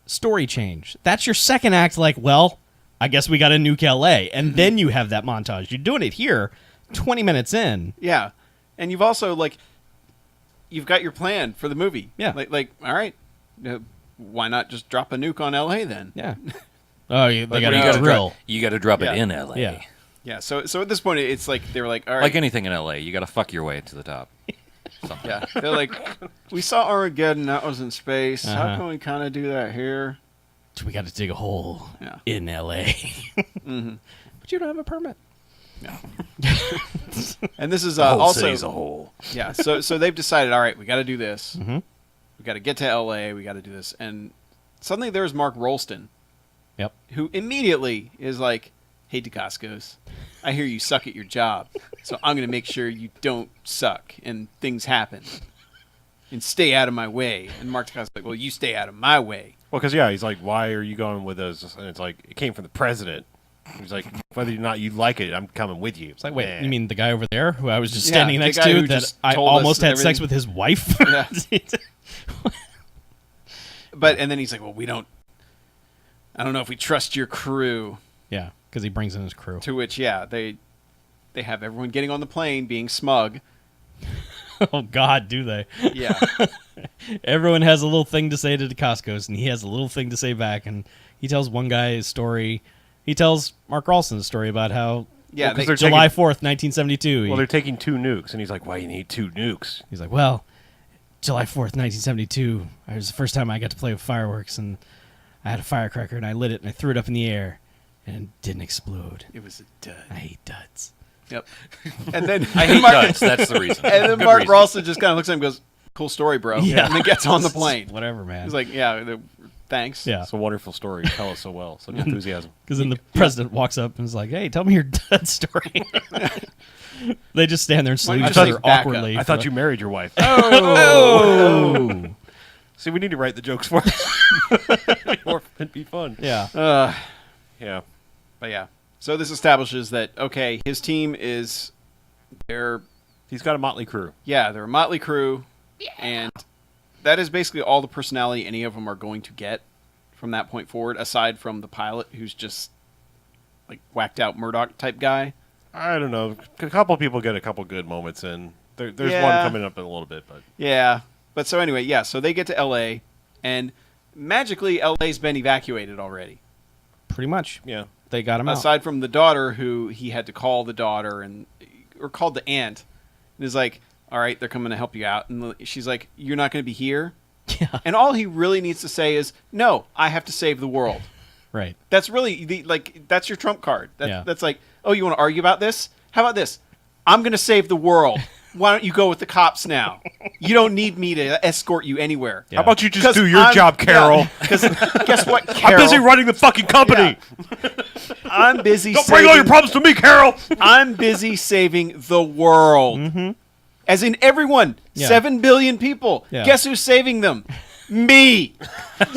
story change. That's your second act, like, well, I guess we got to nuke LA. And then you have that montage. You're doing it here 20 minutes in. Yeah, and you've also you've got your plan for the movie. Yeah. like all right, why not just drop a nuke on L.A. then? Yeah. Oh, they got you to gotta drill. you got to drop Yeah. it in L.A. Yeah. Yeah. So at this point, it's like they were like, all right, Like anything in L.A., you got to fuck your way to the top. Something. yeah. They're like, we saw Armageddon, that was in space. Uh-huh. How can we kind of do that here? We got to dig a hole Yeah. in LA. Mm-hmm. But you don't have a permit. And this is The whole also city's a hole. yeah. So they've decided, all right, we got to do this. Mm-hmm. We got to get to L.A. We got to do this, and suddenly there's Mark Rolston, Yep. who immediately is like, hey, Dacascos, I hear you suck at your job, so I'm going to make sure you don't suck and things happen. And stay out of my way. And Mark Dacascos is like, well, you stay out of my way. well, because he's like, why are you going with us? And it's like it came from the president. He's like, whether or not you like it, I'm coming with you. It's like, wait, you mean the guy over there who I was just Yeah, standing the next guy to who that just I told us almost had sex everything? with his wife? Yeah. But, and then he's like, well, I don't know if we trust your crew. Yeah, because he brings in his crew. To which, yeah, they have everyone getting on the plane being smug. Oh, God, do they? Yeah. Everyone has a little thing to say to Dacascos, and he has a little thing to say back. And he tells one guy his story. He tells Mark Rolston a story about how Yeah, Well, 'cause they- they're July taking- 4th, 1972. Well, they're taking 2 nukes, and he's like, why you need 2 nukes? He's like, well, July 4th, 1972, it was the first time I got to play with fireworks, and I had a firecracker, and I lit it, and I threw it up in the air, and it didn't explode. it was a dud. I hate duds. Yep. And then I hate duds. That's the reason. And then Good Mark reason. Rolston just kind of looks at him and goes, cool story, bro. Yeah. And then gets on the plane. Whatever, man. He's like, yeah, thanks. yeah. It's a wonderful story. Tell us so well. Such enthusiasm. Because then the president walks up and is like, hey, tell me your dud story. They just stand there and Why don't salute you each just other say back up? awkwardly. I thought you married your wife. Oh! See, we need to write the jokes for us. It'd be fun. Yeah. Yeah. But yeah. So this establishes that, okay, his team is, He's got a motley crew. they're a motley crew. And that is basically all the personality any of them are going to get from that point forward, aside from the pilot, who's just like whacked out Murdoch type guy. I don't know. A couple people get a couple good moments in. There's one Yeah. coming up in a little bit, but Yeah. But so anyway, yeah, so they get to L.A., and magically L.A.'s been evacuated already. Pretty much. yeah. They got him out. Aside from the daughter, who he had to call the daughter, or called the aunt, and is like, all right, they're coming to help you out. And she's like, you're not going to be here? Yeah. And all he really needs to say is, no, I have to save the world. Right. That's really, that's your trump card. Yeah. That's like, oh, you want to argue about this? How about this? I'm going to save the world. Why don't you go with the cops now? You don't need me to escort you anywhere. Yeah. How about you just 'Cause do your I'm- job, Carol? Because guess what, I'm Carol? busy running the fucking company. I'm busy Don't bring all your problems to me, Carol. I'm busy saving the world. As in everyone. Yeah. 7 billion people. Yeah. Guess who's saving them? Me.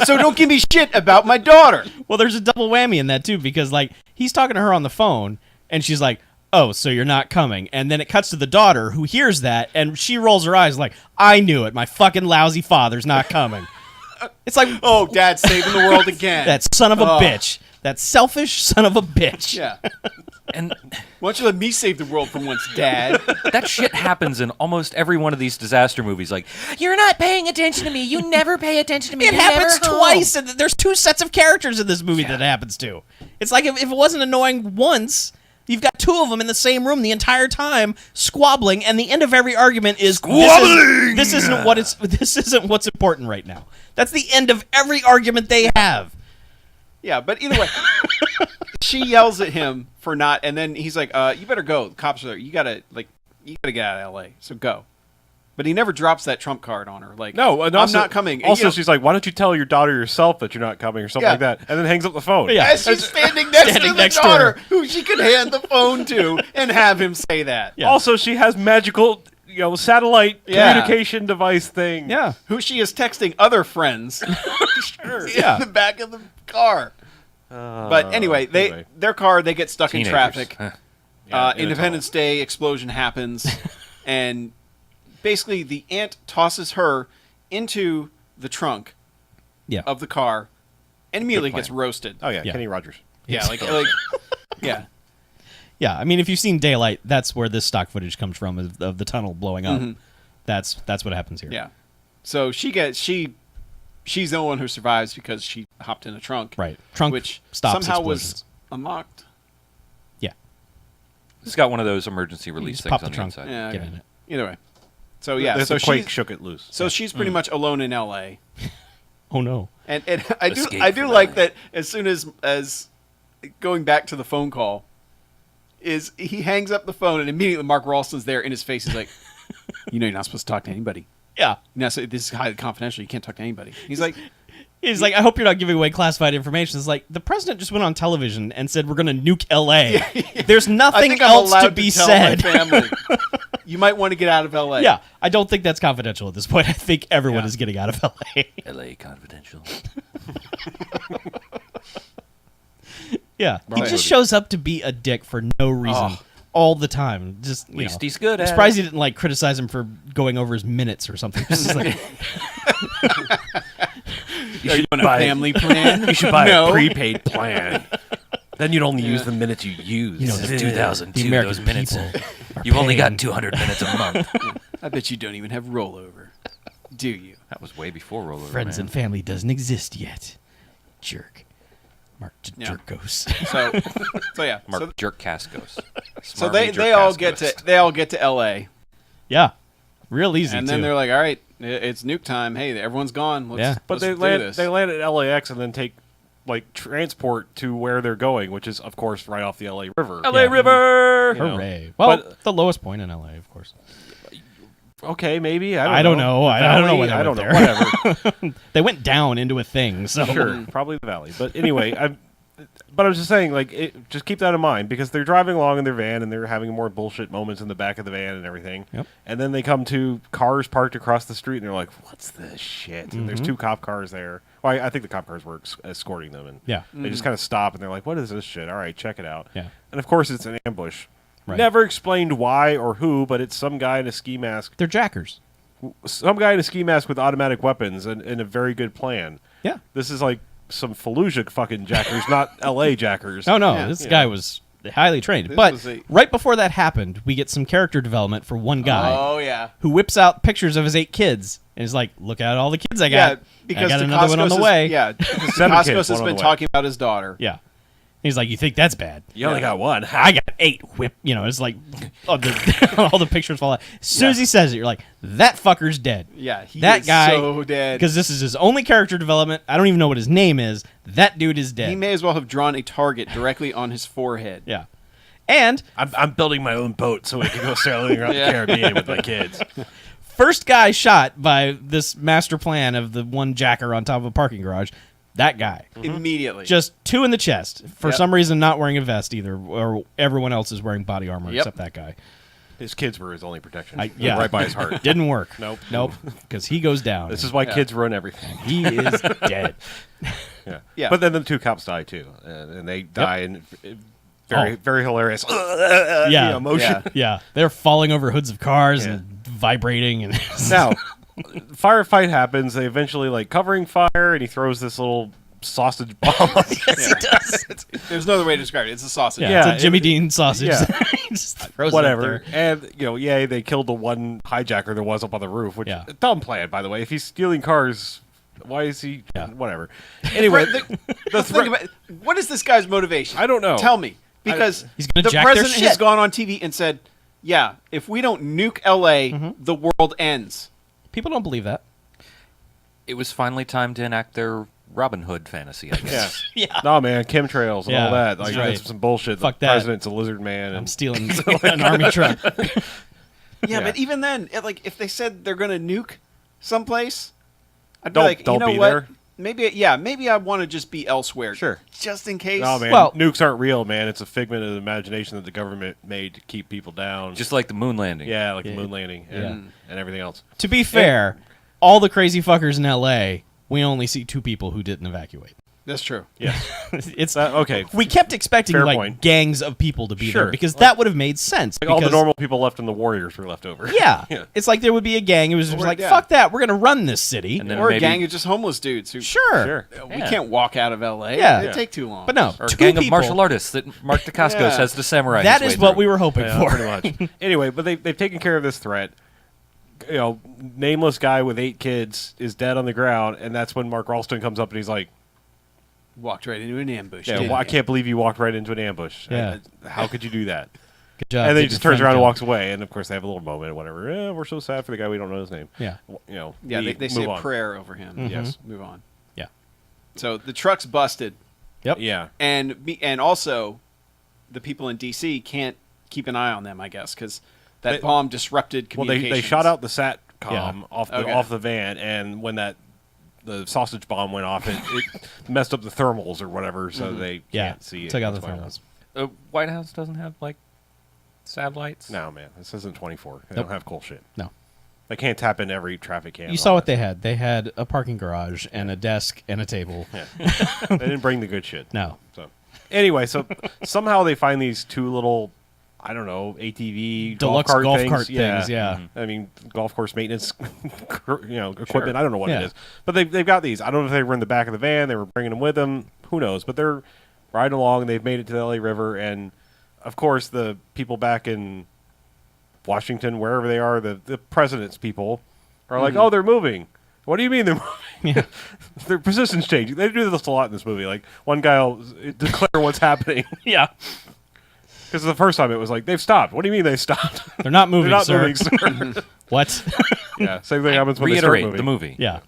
So don't give me shit about my daughter. Well, there's a double whammy in that too, because like he's talking to her on the phone, and she's like, "Oh, so you're not coming?" And then it cuts to the daughter, who hears that, and she rolls her eyes like, "I knew it. My fucking lousy father's not coming." It's like, Oh, Dad's saving the world again. that son of a Oh. bitch, that selfish son of a bitch. Yeah. And Why don't you let me save the world for once, Dad? that shit happens in almost every one of these disaster movies. Like, You're not paying attention to me. You never pay attention to me. It You're happens never home." twice, and there's two sets of characters in this movie that it happens to. It's like if it wasn't annoying once, you've got two of them in the same room the entire time squabbling, and the end of every argument is Squabbling! This isn't what's important right now. That's the end of every argument they have. Yeah, but either way, she yells at him for not, and then he's like, "You better go. The cops are there. You gotta get out of L.A. So go." But he never drops that trump card on her. Like, No, and I'm also- not coming. And, Also, you know, she's like, "Why don't you tell your daughter yourself that you're not coming, or something Yeah. like that?" And then hangs up the phone. Yeah. as she's standing next Standing to the next to daughter, her. who she could hand the phone to and have him say that. Yeah. Also, she has magical, satellite Yeah. communication device thing. Yeah. Who she is texting other friends Sure. in the back of the car. But anyway, their car, they get stuck teenagers. in traffic. Huh. Yeah, in a Independence Day explosion happens, and basically the aunt tosses her into the trunk Yeah. of the car, and immediately plan. gets roasted. Oh yeah, Yeah. Kenny Rogers. Yeah, like yeah, Yeah, I mean, if you've seen Daylight, that's where this stock footage comes from of the tunnel blowing up. That's what happens here. yeah. So she's the only one who survives because she hopped in a trunk, Right. Trunk which stops somehow explosions. was unlocked. Yeah. It's got one of those emergency release just things pop the on the trunk. inside. Yeah, Get okay. in it. Either way. So yeah, the so quake she's shook it loose. she's pretty much alone in L.A. Oh no. And I do Escape I do from like LA. that as soon as going back to the phone call is he hangs up the phone and immediately Mark Ralston's there in his face. He's like, you know, you're not supposed to talk to anybody. Yeah. No, so this is highly confidential. You can't talk to anybody. He's like, He's like, I hope you're not giving away classified information. It's like the president just went on television and said we're going to nuke L.A. There's I nothing think I'm else allowed to be tell said. my family. You might want to get out of L.A. Yeah, I don't think that's confidential at this point. I think everyone Yeah. is getting out of L.A. LA Confidential. Yeah, he Right. just shows up to be a dick for no reason Oh. all the time. Just At least he's good I'm at surprised it. he didn't like criticize him for going over his minutes or something. Just like, Are you on a family plan? You should buy No. a prepaid plan. Then you'd only use the minutes you use. you know, Since the 2002, American those minutes. people are You've only paying- got 200 minutes a month. I bet you don't even have rollover. Do you? That was way before rollover. friends man. and family doesn't exist yet. Jerk. Mark Yeah. Jerkos. So yeah. Mark Jerk Cascos. So they all get to L.A. Yeah, real easy. and too. then they're like, all right, it's nuke time. Hey, everyone's gone. Let's, But let's they do land this. they land at LAX and then take like transport to where they're going, which is of course right off the LA River. LA Yeah. River. You know. hooray. Well, But- the lowest point in LA, of course. Okay, maybe I don't know. I don't know when they I went don't know. there. Whatever. They went down into a thing. So Sure, probably the valley. But anyway, but I was just saying, like, just keep that in mind because they're driving along in their van and they're having more bullshit moments in the back of the van and everything. Yep. And then they come to cars parked across the street and they're like, "What's this shit?" And there's Mm-hmm. two cop cars there, Well, I think the cop cars were escorting them, and Yeah. they just kind of stop and they're like, "What is this shit? All right, check it out." Yeah. And of course, it's an ambush. Right. Never explained why or who, but it's some guy in a ski mask. They're jackers. Some guy in a ski mask with automatic weapons and a very good plan. Yeah. This is like some Fallujah fucking jackers, not L.A. jackers. Oh no, Yeah. this guy was highly trained. This But was a- right before that happened, we get some character development for one guy Oh yeah. who whips out pictures of his 8 kids and is like, "Look at all the kids I got. Yeah, because I got another one on the Dacascos way." Yeah, because 7 Dacascos kids, has one on been the way. talking about his daughter. Yeah. He's like, "You think that's bad? You only got one. I got 8 whip." You know, it's like all the pictures fall out. As soon as he says it, you're like, "That fucker's dead." Yeah, he that is guy so dead. because this is his only character development. I don't even know what his name is. That dude is dead. He may as well have drawn a target directly on his forehead. Yeah. And I'm building my own boat so we can go sailing around Yeah. the Caribbean with my kids. first guy shot by this master plan of the one jacker on top of a parking garage, that guy. Immediately. Just 2 in the chest. For Yep. some reason, not wearing a vest either, or everyone else is wearing body armor Yep. except that guy. His kids were his only protection. Yeah. Right by his heart. Didn't work. Nope. Because he goes down. This is why Yeah. kids ruin everything. He is dead. Yeah. Yeah. But then the 2 cops die too, and they die in very Oh. very hilarious Yeah. emotion. Yeah. Yeah, they're falling over hoods of cars Yeah. and vibrating and Now, firefight happens. They eventually like covering fire, and he throws this little sausage bomb. yes, he does. There's no other way to describe it. It's a sausage. Yeah, Yeah, it's a Jimmy Dean sausage. yeah. He just throws it up Whatever. there. And yay, they killed the one hijacker there was up on the roof, which Yeah. dumb plan, by the way. If he's stealing cars, why is he? Yeah. Whatever. Anyway, the Think threat. about, what is this guy's motivation? I don't know. Tell me. Because He's gonna the jack their president has shit. gone on TV and said, yeah, if we don't nuke L.A., Mm-hmm. the world ends. People don't believe that. It was finally time to enact their Robin Hood fantasy, I Yeah. guess. Yeah. No, man, chemtrails and Yeah, all that. that's Like right. that's some bullshit. Fuck the that. president's a lizard man. I'm And stealing an army truck. Yeah, Yeah. but even then, if they said they're going to nuke someplace, I'd be Don't- like, don't you know be what? there. Maybe I want to just be elsewhere. Sure. Just in case. no, man, Well- nukes aren't real, man. It's a figment of the imagination that the government made to keep people down. Just like the moon landing. yeah, like Yeah. the moon landing and everything else. To be fair, all the crazy fuckers in L.A., we only see 2 people who didn't evacuate. That's true. Yes. It's Okay. we kept expecting Fair like point. gangs of people to be Sure. there because that would have made sense. Like all the because- normal people left and the warriors were left over. Yeah. Yeah. It's like there would be a gang. It was just Or- like, yeah. fuck that. We're going to run this city. And then Or a maybe- gang of just homeless dudes who Sure. Sure. we Yeah. can't walk out of L.A. Yeah. It'd Yeah. take too long. But no, Or a 2 gang people, of martial artists that Mark Dacascos Yeah. has to samurai. That his is way what through. we were hoping Yeah, for. pretty much. Anyway, but they've taken care of this threat. Nameless guy with 8 kids is dead on the ground, and that's when Mark Ralston comes up and he's like, walked right into an ambush. "Yeah, didn't well, I you? can't believe you walked right into an ambush. Yeah. How could you do that?" Good job. And then he Take just your turns friend around and down. walks away. And of course, they have a little moment or whatever. We're so sad for the guy we don't know his name. Yeah. Yeah, we they say move a on. prayer over him. Yes. Move on. Yeah. So the truck's busted, Yep. Yeah. and also the people in D.C. can't keep an eye on them, I guess, because that They- bomb disrupted Well, communications. they shot out the SATCOM Yeah. Okay. off the van, and when the sausage bomb went off, it messed up the thermals or whatever, so they Yeah. can't see it. Took out the That's why. thermals. White House doesn't have, like, satellites? No, man, this isn't 24. They Nope. don't have cool shit. No. They can't tap into every traffic cam. You and saw all what that they had. They had a parking garage and a desk and a table. stuff. Yeah. They didn't bring the good shit. No. So anyway, so somehow they find these 2 little, I don't know, ATV Deluxe golf golf cart cart things, yeah. I mean, golf course maintenance, equipment. Sure. I don't know what Yeah. it is, but they've got these. I don't know if they were in the back of the van. They were bringing them with them. Who knows? But they're riding along. And they've made it to the LA River, and of course, the people back in Washington, wherever they are, the president's people are like, "Oh, they're moving." What do you mean they're moving? Yeah. Their position's changing. They do this a lot in this movie. Like one guy will declare what's happening. Yeah. Because the first time it was like, they've stopped. What do you mean they stopped? They're not moving, They're not sir. moving, sir. What? Yeah, same thing happens when they start Reiterate moving. the movie. yeah.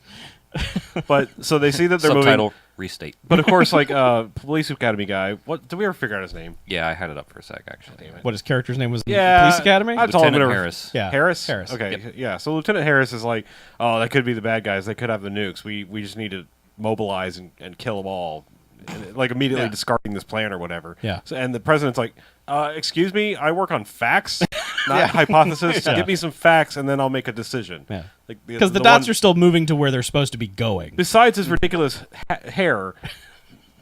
But so they see that they're Subtitle, moving. restate. But of course, like police academy guy. What did we ever figure out his name? Yeah, I had it up for a sec, actually. What his character's name was in Yeah, Police Academy? I told him Lieutenant whatever. Harris. Yeah. Harris. Harris. Okay. Yeah. So Lieutenant Harris is like, oh, that could be the bad guys. They could have the nukes. We just need to mobilize and kill them all. And, like immediately Yeah. discarding this plan or whatever. Yeah. So, and the president's like, excuse me, I work on facts. not hypothesis. Yeah. Give me some facts, and then I'll make a decision. Yeah. Like Because the dots are still moving to where they're supposed to be going. Besides his ridiculous hair,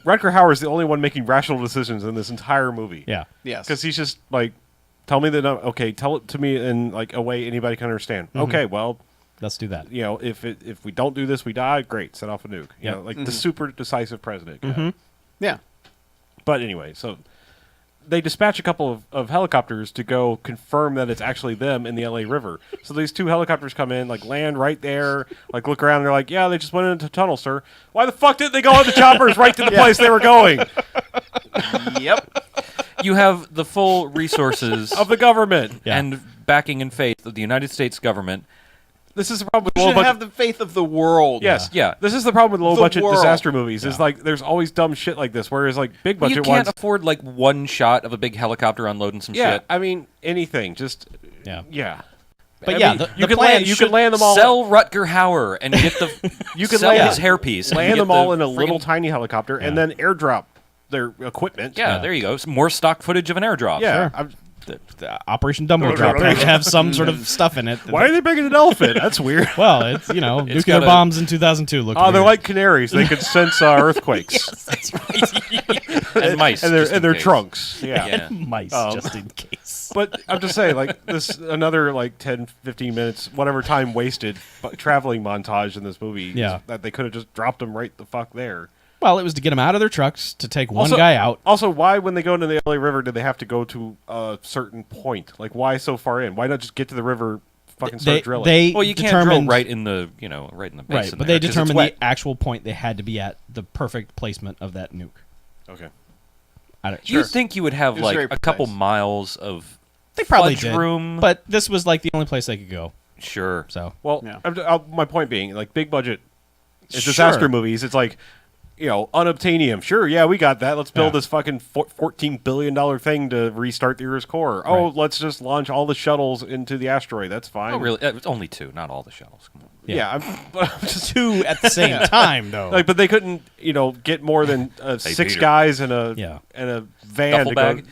Rutger Hauer is the only one making rational decisions in this entire movie. Yeah. Yes. Because he's just like, tell me that. Okay, tell it to me in like a way anybody can understand. Okay, well, Let's do that. you know, if we don't do this, we die. Great, set off a nuke. You Yep. know, like the super decisive president. guy. Mm-hmm. Yeah. But anyway, so they dispatch a couple of helicopters to go confirm that it's actually them in the LA River. So these two helicopters come in, like land right there, like look around, and they're like, yeah, they just went into a tunnel, sir. Why the fuck didn't they go on the choppers right to the place they were going? Yep. You have the full resources Of the government. Yeah. and backing and faith of the United States government. This is the problem with You low should budget. have the faith of the world. Yes, Yeah. This is the problem with low The budget world. disaster movies. Is Yeah. like there's always dumb shit like this, whereas like big budget You can't ones. afford like one shot of a big helicopter unloading some Yeah, shit. I mean anything. Just Yeah. yeah. But I yeah, mean, the you can plan land. You should can land them all. Sell Rutger Hauer and get the You can sell land his hairpiece. and land get them all the in a little friggin- tiny helicopter and Yeah. then airdrop their equipment. Yeah, there you go. Some more stock footage of an airdrop. Yeah. Sure. The Operation Dumbo Drop has to have some sort of stuff in it. Why are they bringing an elephant? That's weird. Well, it's nuclear got a- bombs in 2002. Look. Oh, they're weird. like canaries. They could sense earthquakes. And mice. and just in their case. trunks. Yeah. Yeah. mice, just in case. But I'm just saying, like, this another, like, 10, 15 minutes, whatever time wasted traveling montage in this movie. Yeah. That they could have just dropped them right the fuck there. Well, it was to get them out of their trucks to take one Also- guy out. Also, why, when they go into the LA River, do they have to go to a certain point? Like, why so far in? Why not just get to the river, fucking start drilling? They Well, you can't drill determined right in the right in the basin. right, but there, they 'cause it's determined wet. the actual point they had to be at, the perfect placement of that nuke. Okay. I don't, You'd think you would have It was like very a couple precise. miles of they probably fudge did, room, but this was like the only place they could go. sure. So Well, Yeah. my point being, like, big budget disaster Sure. movies, it's like, you know, unobtainium. Sure, yeah, we got that. Let's build Yeah. this fucking $14 billion thing to restart the Earth's core. Oh, Right. let's just launch all the shuttles into the asteroid. That's fine. Oh, really? It's only two, not all the shuttles. Come on. Yeah, but I'm just two at the same time, though. like, but they couldn't, you know, get more than six Peter. guys in a Yeah. van Duffel to bag?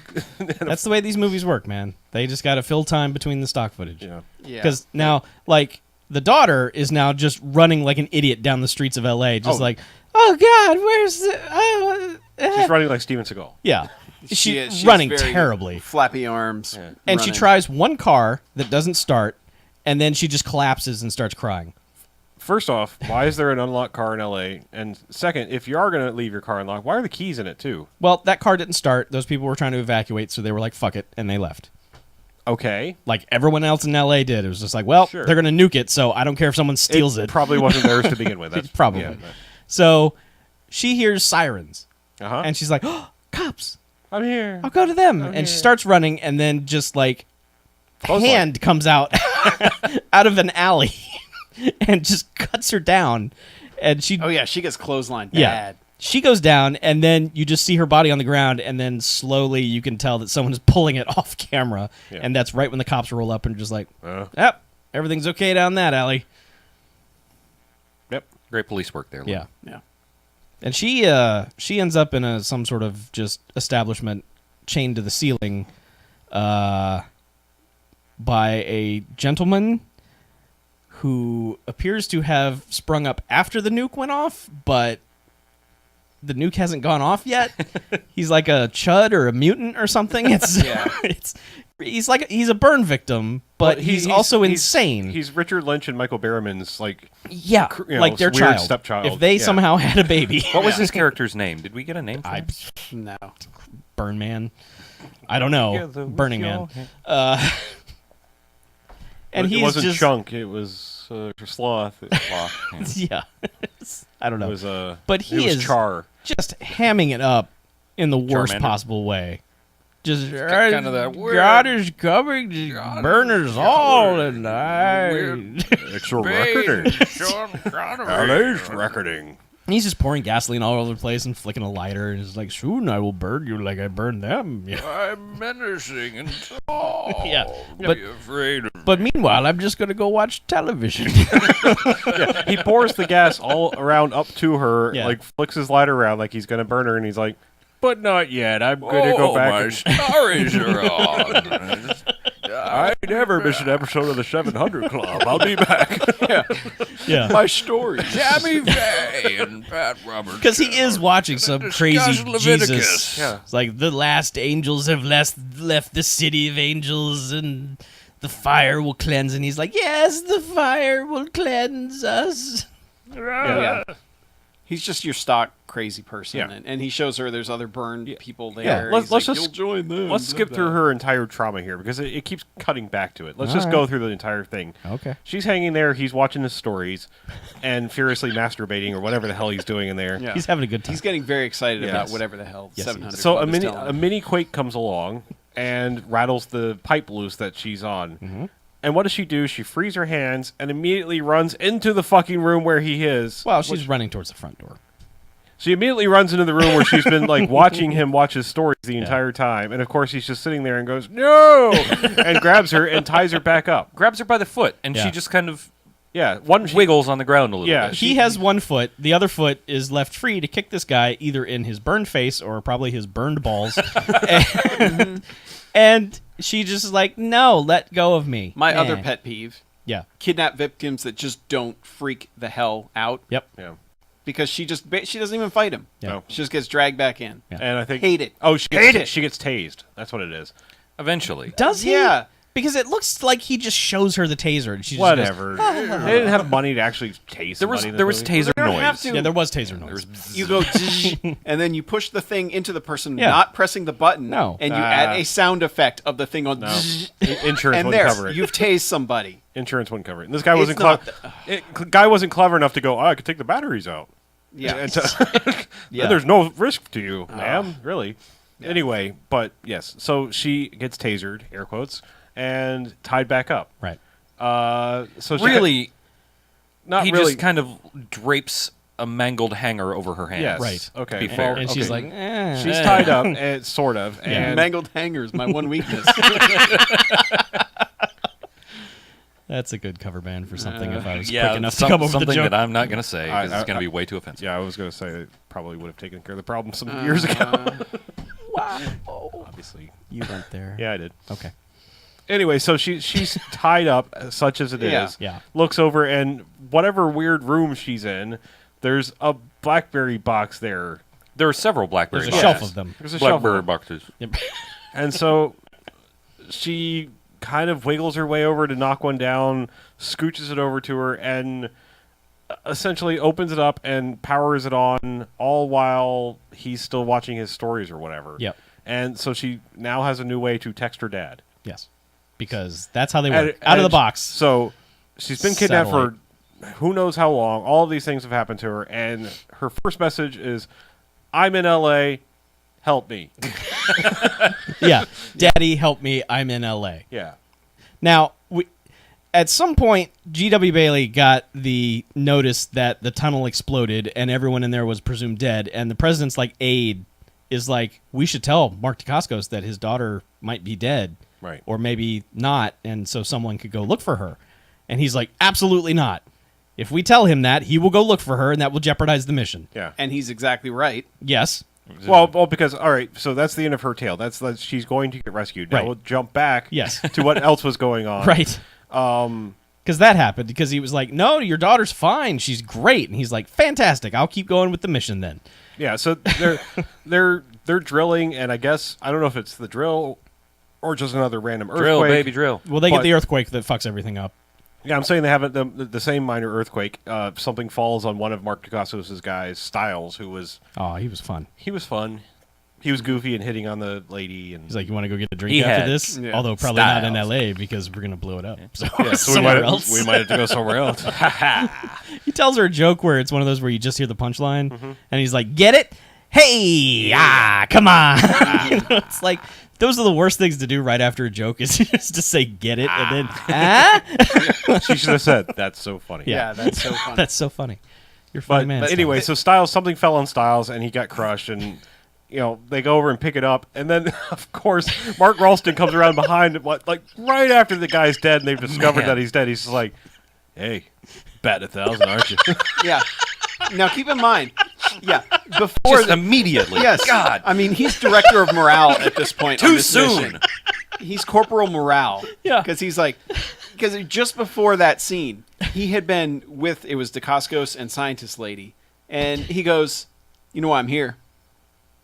go. That's the way these movies work, man. They just got to fill time between the stock footage. Yeah. Yeah. Because now, like, the daughter is now just running like an idiot down the streets of L.A., just Oh. like, oh, God, where's the... She's running like Steven Seagal. Yeah. She's She's running very terribly. Flappy arms. And she running. tries one car that doesn't start, and then she just collapses and starts crying. First off, why is there an unlocked car in LA? And second, if you are going to leave your car unlocked, why are the keys in it too? Well, that car didn't start. Those people were trying to evacuate, so they were like, fuck it, and they left. Okay. Like everyone else in L.A. did. It was just like, well, Sure. they're going to nuke it, so I don't care if someone steals it. Probably wasn't theirs to begin with. That's Probably. Yeah, So she hears sirens, uh-huh. and she's like, oh, cops. I'm here. I'll go to them. And she starts running, and then just like Clothesline. hand comes out out of an alley and just cuts her down. And she Oh yeah, she gets clotheslined yeah. bad. She goes down, and then you just see her body on the ground, and then slowly you can tell that someone is pulling it off camera. Yeah. And that's right when the cops roll up and just like, Uh, yep, everything's okay down that alley. yep. Great police work there. Lou. Yeah. Yeah. And she ends up in some sort of just establishment chained to the ceiling by a gentleman who appears to have sprung up after the nuke went off, but the nuke hasn't gone off yet. He's like a chud or a mutant or something. It's Yeah. he's a burn victim, but Well, he's also insane. He's Richard Lynch and Michael Berryman's like. yeah, you know, like their weird child. stepchild. If they Yeah. somehow had a baby, What was his character's name? Did we get a name for him? No. Burn Man. I don't know. Together with Burning your Man. hand. And it he's wasn't just Chunk. It was Sloth. Sloth, yeah. yeah. I don't It know. was But it he was is Char. just hamming it up in the worst Charmander. possible way. Just kind of that weird- God is coming to burn us all tonight. It's a recording. LA's recording. He's just pouring gasoline all over the place and flicking a lighter, and he's like, "Soon I will burn you like I burned them." Yeah. I'm menacing and tall. Yeah. Be But afraid of but meanwhile, I'm just gonna go watch television. He pours the gas all around up to her, Yeah. like flicks his lighter around like he's gonna burn her, and he's like, "But not yet. I'm gonna go back." My stories are on. I never miss an episode of the 700 Club. I'll be back. Yeah. My story. Tammy Faye and Pat Roberts. Because he is watching some crazy Jesus. Yeah. It's like the last angels have left the city of angels and the fire will cleanse. And he's like, yes, the fire will cleanse us. Yeah. He's just your stock crazy person, Yeah. and he shows her there's other burned people there. let's He's like, just- "You'll join them." Let's skip through her entire trauma here because it keeps cutting back to it. Let's just go through the entire thing. Okay. She's hanging there. He's watching his stories and furiously masturbating or whatever the hell he's doing in there. Yeah. He's having a good time. He's getting very excited about Yes. whatever the hell Yes, he 700. is. So Club a is mini telling a him. mini quake comes along and rattles the pipe loose that she's on. And what does she do? She frees her hands and immediately runs into the fucking room where he is. Well, she's running towards the front door. She immediately runs into the room where she's been like watching him watch his stories the entire time. And of course he's just sitting there and goes, "No!" and grabs her and ties her back up. Grabs her by the foot, and Yeah. she just kind of Yeah, one wiggles on the ground a little Yeah, bit. He has one foot. The other foot is left free to kick this guy either in his burned face or probably his burned balls. and she just is like, no, let go of me. My other Eh. pet peeve: Yeah. kidnap victims that just don't freak the hell out Yep. Yeah. because she doesn't even fight him. Yeah. No. She just gets dragged back in. Yeah. And I think Hate it. Oh, she Hate gets, it. she gets tased. That's what it is. Eventually. Does he? Yeah. Because it looks like he just shows her the taser and she just Whatever. They didn't have money to actually tase. There was somebody in there the was movie. taser They don't have noise. to. goes, yeah, there was taser noise. You go, and then you push the thing into the person, Yeah. not pressing the button. No. And you add a sound effect of the thing on. No. Insurance And wouldn't there, cover it. you've tased somebody. Insurance wouldn't cover it. And this guy It's wasn't not clever. Guy wasn't clever enough to go, "Oh, I could take the batteries out." Yeah. And Yeah. then there's no risk to you, ma'am. Really. Anyway, but yes. So she gets tasered, air quotes, and tied back up. Right. So she Really, not he really. just kind of drapes a mangled hanger over her hand. Yes. Right. Okay. Be fair. And she's okay. like, eh. She's tied up, sort of. Yeah. And Mangled hangers, my one weakness. That's a good cover band for something if I was quick Yeah, enough to come over the something joke. that I'm not going to say because I- it's going I- to be way too offensive. yeah, I was going to say it probably would have taken care of the problem some years ago. Wow. Obviously. You went there. Yeah, I did. Okay. Anyway, so she's tied up, such as it is. Yeah. Yeah. Looks over, and whatever weird room she's in, there's a BlackBerry box there. There are several BlackBerry There's a boxes. shelf of them. There's a shelf. BlackBerry boxes. Yep. And so she kind of wiggles her way over to knock one down, scooches it over to her, and essentially opens it up and powers it on, all while he's still watching his stories or whatever. Yep. And so she now has a new way to text her dad. Yes. Because that's how they And- work. Out of the and box. So she's been kidnapped Satellite. for who knows how long. All of these things have happened to her, and her first message is, "I'm in LA, help me." Yeah. Daddy, help me. I'm in LA. Yeah. Now, at some point, G.W. Bailey got the notice that the tunnel exploded and everyone in there was presumed dead. And the president's aide is like, we should tell Mark Dacascos that his daughter might be dead. Right. Or maybe not. And so someone could go look for her. And he's like, absolutely not. If we tell him that, he will go look for her and that will jeopardize the mission. Yeah. And he's exactly right. Yes. Well, because all right, so that's the end of her tale. That's she's going to get rescued. Now Right. we'll jump back Yes. to what else was going on. Right. Because that happened. Because he was like, no, your daughter's fine. She's great. And he's like, fantastic. I'll keep going with the mission then. Yeah, so they're drilling, and I guess I don't know if it's the drill or just another random earthquake. Drill, baby, drill. Well, they get But- the earthquake that fucks everything up. Yeah, I'm saying they have the same minor earthquake. Something falls on one of Mark Dacascos' guys, Styles, who was Oh, he was fun. fun. He was goofy and hitting on the lady, and He's like, you want to go get a drink He after had this? Yeah. Although probably not in Styles. L.A. because we're going to blow it up. So, so we somewhere might else. we might have to go somewhere else. He tells her a joke where it's one of those where you just hear the punchline, Mm-hmm. and he's like, "Get it? Hey, come on!" You know, it's like those are the worst things to do right after a joke is just to say "get it" and then She should have said, "That's so funny." Yeah. Yeah, that's so funny. That's so funny. You're a funny But man. anyway, so Styles, something fell on Styles, and he got crushed, and they go over and pick it up, and then of course Mark Ralston comes around behind, right after the guy's dead, and they've discovered that he's dead. He's just like, "Hey, batting 1,000, aren't you?" Yeah. Now keep in mind, before Just immediately. yes, God. I mean, he's director of morale at this point. on Too this soon. mission. he's Corporal Morale. Yeah. Because he's like, because just before that scene, he had been with, it was Dacascos and Scientist Lady. And he goes, you know why I'm here?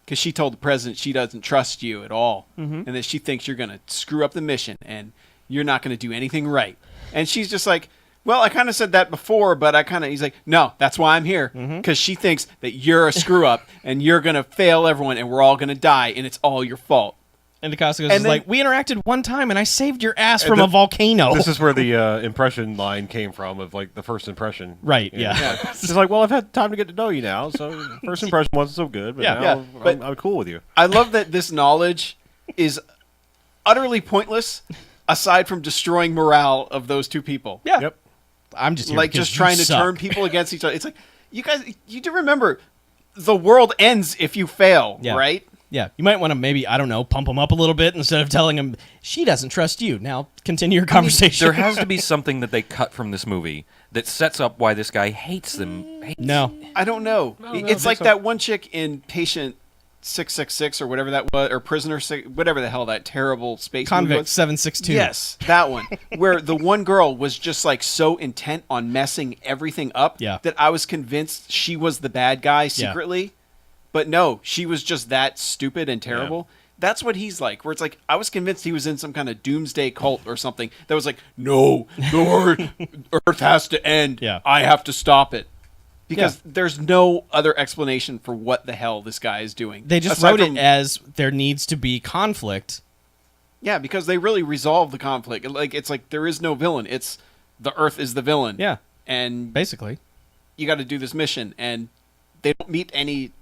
Because she told the president she doesn't trust you at all. And that she thinks you're going to screw up the mission and you're not going to do anything right. And she's just like, well, I kind of said that before, but he's like, no, that's why I'm here. Because she thinks that you're a screw up and you're going to fail everyone and we're all going to die and it's all your fault. And Dacascos is then- like, we interacted one time and I saved your ass from a volcano. This is where the impression line came from, of like the first impression. Right, yeah. She's like, well, I've had time to get to know you now, so first impression wasn't so good, but Yeah. now But- I'm cool with you. I love that this knowledge is utterly pointless aside from destroying morale of those two people. Yeah. Yep. I'm just here Like because just trying you to suck. turn people against each other. It's like, you guys, you do remember the world ends if you fail, Yeah. right? Yeah, you might want to maybe, I don't know, pump him up a little bit instead of telling him, she doesn't trust you. Now, continue your conversation. There has to be something that they cut from this movie that sets up why this guy hates them. No. I don't know. no, It's I like think so. that one chick in Patient 666 or whatever that was, or Prisoner, whatever the hell that terrible space movie Convict was. 762. Yes, that one. Where the one girl was just like so intent on messing everything up Yeah. that I was convinced she was the bad guy secretly. But no, she was just that stupid and terrible. That's what he's like, where it's like, I was convinced he was in some kind of doomsday cult or something that was like, no, the Earth has to end. Yeah. I have to stop it. Because there's no other explanation for what the hell this guy is doing. They just Aside wrote from- it as there needs to be conflict. Yeah, because they really resolve the conflict. Like, it's like there is no villain. It's the Earth is the villain. Yeah, And basically. you got to do this mission. And they don't meet any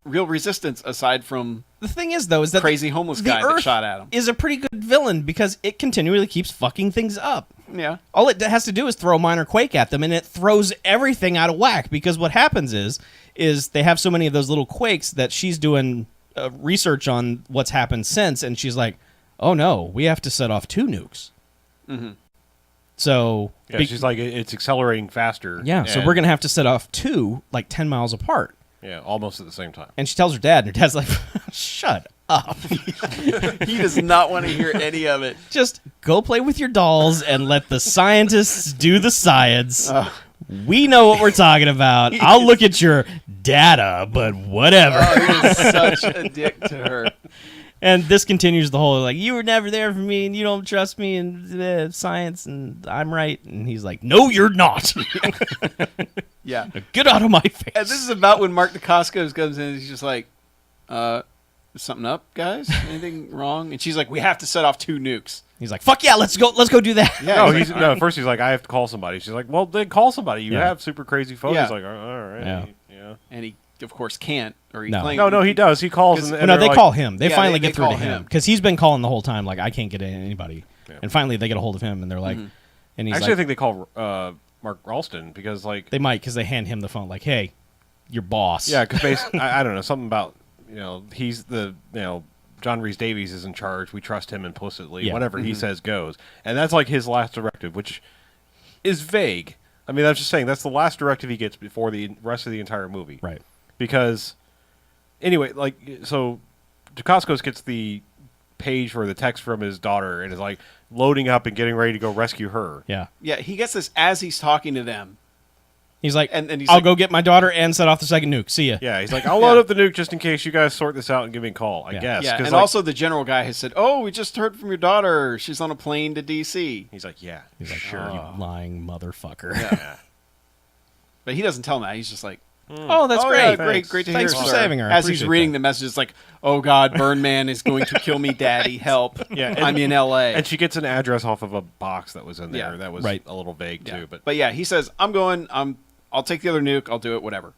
real resistance aside from The thing is, though, is that crazy homeless the guy that Earth shot at him. is a pretty good villain because it continually keeps fucking things up. Yeah. All it has to do is throw a minor quake at them, and it throws everything out of whack. Because what happens is they have so many of those little quakes that she's doing research on what's happened since, and she's like, "Oh no, we have to set off 2 nukes." So Yeah, she's like, it's accelerating faster. yeah, so and- we're gonna have to set off 2 like 10 miles apart. Yeah, almost at the same time. And she tells her dad, and her dad's like, "Shut up." He does not want to hear any of it. Just go play with your dolls and let the scientists do the science. We know what we're talking about. I'll look at your data, but whatever. He is such a dick to her. And this continues the whole, like, you were never there for me, and you don't trust me in science, and I'm right. And he's like, no, you're not. Yeah. Get out of my face. And this is about when Mark Dacascos comes in and he's just like, is something up, guys? Anything wrong? And she's like, we have to set off 2 nukes. He's like, fuck yeah, let's go do that. Yeah, No, he's at first he's like, I have to call somebody. She's like, well, then call somebody. You Yeah. have super crazy photos. Yeah. He's like, all right. Yeah. Yeah. And he, of course, can't. Or he No. claims. No, he does. He calls. And Well, no, they're they like- call him. They Yeah, finally they get through to call him. him. Because he's been calling the whole time, like, I can't get anybody. Yeah. And finally they get a hold of him, and they're like, and he's Actually, like, I think they call Mark Ralston because, like, they might, because they hand him the phone, like, hey, your boss. yeah, because I don't know, something about, he's the, John Rhys Davies is in charge. We trust him implicitly. Yeah. Whatever he says goes. And that's like his last directive, which is vague. I mean, I'm just saying that's the last directive he gets before the rest of the entire movie. Right. Because, anyway, like, so Dacascos gets the page for the text from his daughter and is like loading up and getting ready to go rescue her. Yeah. Yeah, he gets this as he's talking to them. He's like, And he's I'll like- go get my daughter and set off the second nuke. See ya. Yeah, he's like, I'll load up the nuke just in case you guys sort this out and give me a call, I Yeah. guess. Yeah, 'Cause, and like, also the general guy has said, "Oh, we just heard from your daughter. She's on a plane to D.C." he's like, yeah, He's like, sure. you lying motherfucker. Yeah. But he doesn't tell him that. He's just like, Oh, that's "Oh, great. yeah, great to hear." Thanks for sir." saving her. I As he's appreciate reading that. the message, it's like, "Oh God, Birdman is going to kill me, Daddy. Help! Yeah, and- I'm in L.A." And she gets an address off of a box that was in there. Yeah. That was Right. a little vague Yeah. too. But yeah, he says, "I'm going. I'll take the other nuke. I'll do it. Whatever."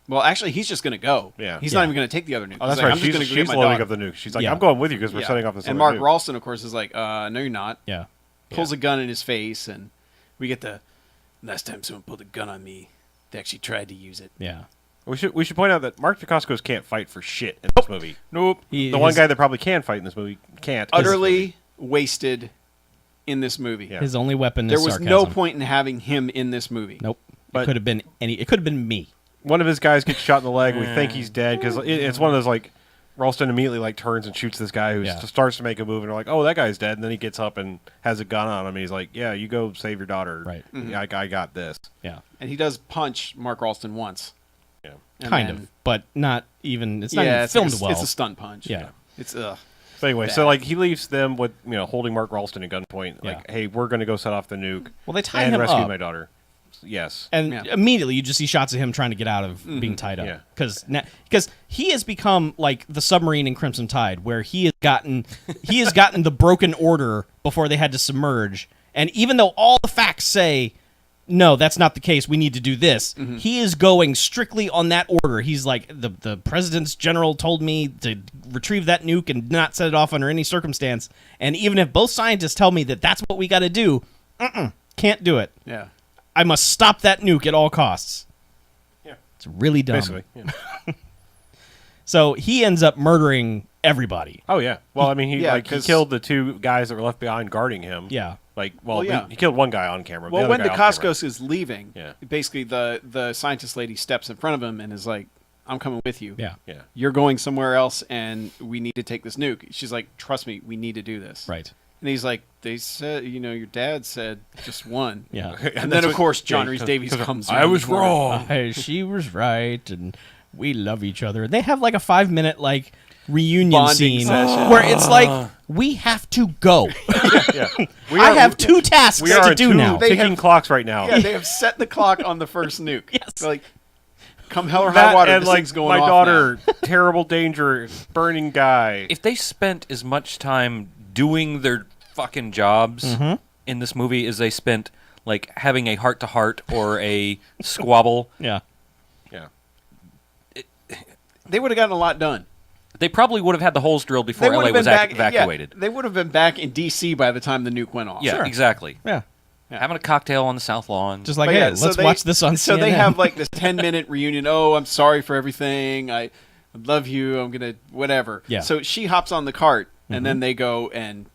Well, actually, he's just going to go. Yeah. He's Yeah. not even going to take the other nuke. oh, that's He's like, right. I'm just going to She's get my loading daughter. up the nuke. She's like, Yeah. I'm going with you because we're Yeah. setting off this. And other Mark nuke. Ralston, of course, is like, "No, you're not." Yeah. Pulls a gun in his face, and we get the last time someone pulled a gun on me, they actually tried to use it. Yeah. We should point out that Mark Dacascos can't fight for shit in this movie. Nope. He- The one his- guy that probably can fight in this movie can't. in this movie. Utterly wasted in this movie. Yeah. His only weapon There is was sarcasm. no point in having him in this movie. Nope. But- it could have been me. One of his guys gets shot in the leg. We think he's dead because it's one of those like Ralston immediately like turns and shoots this guy who starts to make a move, and they're like, "Oh, that guy's dead." And then he gets up and has a gun on him, and he's like, "Yeah, you go save your daughter. Right. I got this." Yeah. And he does punch Mark Ralston once. Yeah. And Kind then- of, but not even. It's not even it's filmed like well. It's a stunt punch. Yeah. It's So anyway, so like he leaves them with holding Mark Ralston at gunpoint, like, Yeah. "Hey, we're going to go set off the nuke. Well, they tie and him rescue up. my daughter." Yes. And Yeah. immediately you just see shots of him trying to get out of being tied up. Yeah. Because he has become like the submarine in Crimson Tide, where he has gotten the broken order before they had to submerge. And even though all the facts say, no, that's not the case, we need to do this, he is going strictly on that order. He's like, the president's general told me to retrieve that nuke and not set it off under any circumstance. And even if both scientists tell me that that's what we got to do, can't do it. Yeah. I must stop that nuke at all costs. Yeah. It's really dumb. Basically. Yeah. So he ends up murdering everybody. Oh yeah. Well, I mean, he Yeah, he 'cause- killed the two guys that were left behind guarding him. Yeah. Like, Well, yeah. he killed one guy on camera. Well, the when other guy off camera. Dacascos is leaving, Yeah. basically the scientist lady steps in front of him and is like, "I'm coming with you. Yeah. Yeah. You're going somewhere else, and we need to take this nuke." She's like, "Trust me, we need to do this." Right. And he's like, "They said, your dad said just one." Yeah. And then, of course, John yeah, Rhys 'cause- Davies 'cause comes. I around was the corner. wrong. She was right, and we love each other. They have like a 5-minute like reunion Bonding scene session. where it's like, we have to go. Yeah. I have 2 tasks We are to on do 2 now. ticking clocks right now. Yeah, they have set the clock on the first nuke. Yes. They're like, come hell or That high water, and this like thing's going my off daughter, terrible danger, burning guy. If they spent as much time doing their fucking jobs in this movie as they spent like having a heart-to-heart or a squabble, Yeah. Yeah. now. They would have gotten a lot done. they probably would have had the holes drilled They before would LA have been was back, evacuated. Yeah, they would have been back in D.C. by the time the nuke went off. Yeah, Sure. exactly. Yeah. Having a cocktail on the South Lawn. Just like, But hey, yeah, so let's they- watch this on So CNN. they have like this 10-minute reunion. Oh, I'm sorry for everything. I love you. I'm gonna whatever. Yeah. So she hops on the cart, and then they go and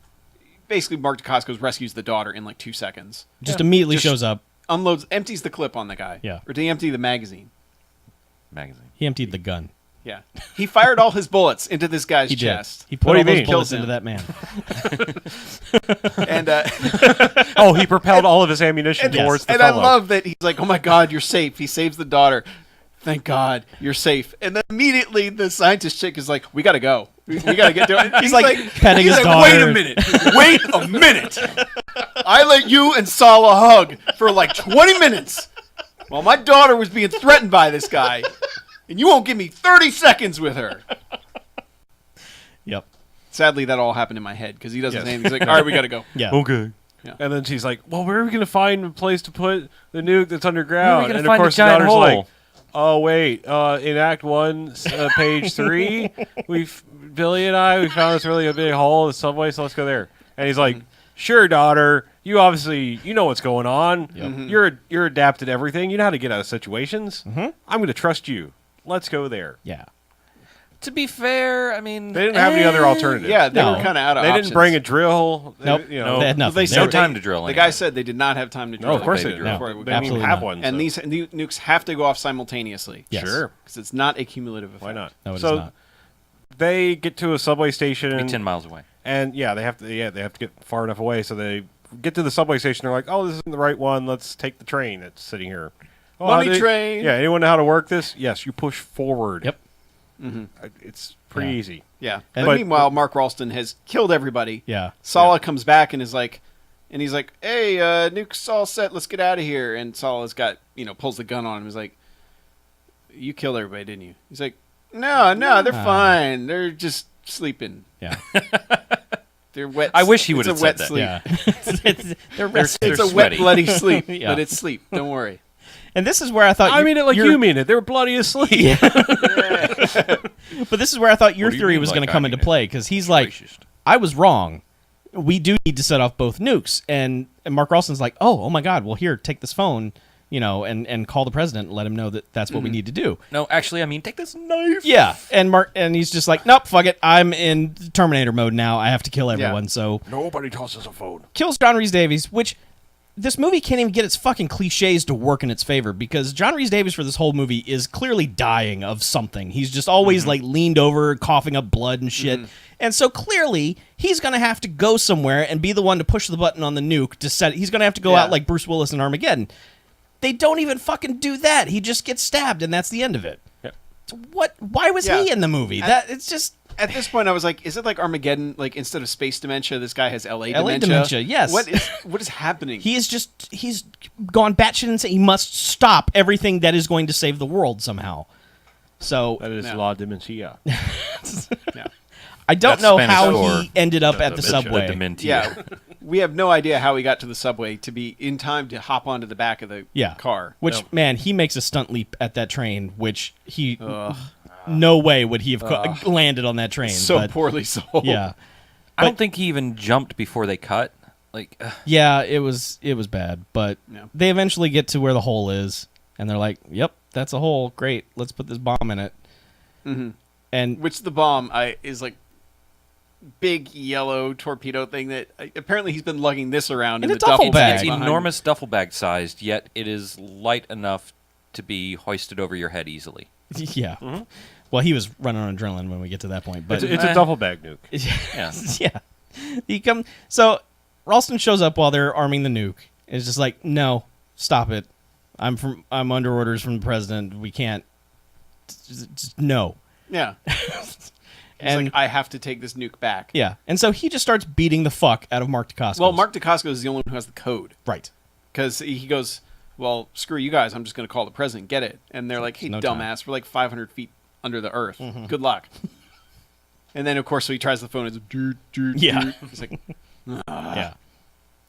basically Mark Dacascos rescues the daughter in like 2 seconds. just immediately Just- shows up. Unloads, empties the clip on the guy. Yeah. Or did he empty the magazine? magazine. He emptied the gun. Yeah. He fired all his bullets into this guy's He chest. did. He What put do all you those mean? bullets Kills into him. that man. And Oh, he propelled all of his ammunition and, towards the and I fellow. love that he's like, "Oh my God, you're safe." He saves the daughter. Thank God, you're safe. And then immediately the scientist chick is like, "We gotta go. We gotta get to it." He's like petting he's his like, Wait daughter. a minute. Wait a minute. I let you and Salah hug for like 20 minutes while my daughter was being threatened by this guy, and you won't give me 30 seconds with her. Yep. Sadly, that all happened in my head because he doesn't Yes. say anything. He's like, "All right, we gotta go." Yeah. Okay. Yeah. And then she's like, "Well, where are we going to find a place to put the nuke that's underground?" gonna And find of a course, the giant daughter's hole? like, "Oh wait, in Act 1, page 3, Billy and I found this really a big hole in the subway, so let's go there." And he's like, "Sure, daughter. You obviously know what's going on. You're adapted to everything. You know how to get out of situations. I'm going to trust you. Let's go there." Yeah. To be fair, I mean, They didn't have any other alternative. Yeah, they No. were kind of out of They options. didn't bring a drill. They, Nope. You know, They had Well, nothing. they They said no were- time to drill The anyway. guy said they did not have time to drill. No, of course They they did. did. No. Before it would They go. didn't even Absolutely have not. one. And so- these nukes have to go off simultaneously. Yes. Sure. Because it's not a cumulative effect. Why not? No, it is so not. they get to a subway station. Be 10 miles away. And yeah, they have to get far enough away. So they get to the subway station. They're like, "Oh, this isn't the right one. Let's take the train that's sitting here." Oh, Money how do you- train. Yeah, anyone know how to work this? Yes, you push forward. Yep. It's pretty Yeah. easy. Yeah. And- But meanwhile, Mark Ralston has killed everybody. Yeah. Sala comes back and is like, and he's like, "Hey, nuke's all set. Let's get out of here." And Sala's got, pulls the gun on him. He's like, "You killed everybody, didn't you?" He's like, No, they're fine. They're just sleeping. Yeah. They're wet. I wish he it's would a have wet said that. sleep. Yeah. They're resting. It's They're a sweaty. wet, bloody sleep, Yeah. but it's sleep. Don't worry. And this is where I thought I mean it like your- you mean it. They were bloody asleep. But this is where I thought your What do you theory mean was like going to I come mean into it? play because he's like, Racist. I was wrong. We do need to set off both nukes. And Mark Ralston's like, oh my God. Well, here, take this phone, and call the president and let him know that that's what we need to do. No, actually, I mean, take this knife. Yeah. And he's just like, nope, fuck it. I'm in Terminator mode now. I have to kill everyone. So Nobody tosses a phone. kills John Rhys Davies, which this movie can't even get its fucking cliches to work in its favor because John Rhys Davies for this whole movie is clearly dying of something. He's just always like leaned over, coughing up blood and shit. And so clearly he's going to have to go somewhere and be the one to push the button on the nuke to set it. He's going to have to go out like Bruce Willis in Armageddon. They don't even fucking do that. He just gets stabbed and that's the end of it. Yep. So why was he in the movie? That it's just At this point, I was like, is it like Armageddon? Like, instead of space dementia, this guy has LA dementia? LA dementia, yes. What is happening? he's gone batshit insane. He must stop everything that is going to save the world somehow. So That is No. La Demencia. I don't That's know Spanish how for he ended up at the dementia. subway. Dementia. yeah. We have no idea how he got to the subway to be in time to hop onto the back of the car. Which, No. man, he makes a stunt leap at that train, which he... No way would he have landed on that train. So but, poorly sold. Yeah. I don't think he even jumped before they cut. Like, Yeah, it was bad. But Yeah. they eventually get to where the hole is, and they're like, yep, that's a hole. Great, let's put this bomb in it. Mm-hmm. And Which the bomb is like big yellow torpedo thing that apparently he's been lugging this around In in a the duffel bag. it's behind. enormous duffel bag sized, yet it is light enough to be hoisted over your head easily. yeah. Well, he was running on adrenaline when we get to that point. But It's a duffel bag nuke. Yeah. yeah. So Ralston shows up while they're arming the nuke. It's just like, no, stop it. I'm under orders from the president. We can't. Just no. Yeah. He's And like, I have to take this nuke back. yeah, and so he just starts beating the fuck out of Mark DeCosco. Well, Mark DeCosco is the only one who has the code. right? Because he goes, well, screw you guys. I'm just going to call the president. Get it. And they're like, hey, No dumbass, we're like 500 feet under the earth. Mm-hmm. Good luck. And then, of course, so he tries the phone. It's doot, doot, Yeah. doot. He's like, Yeah,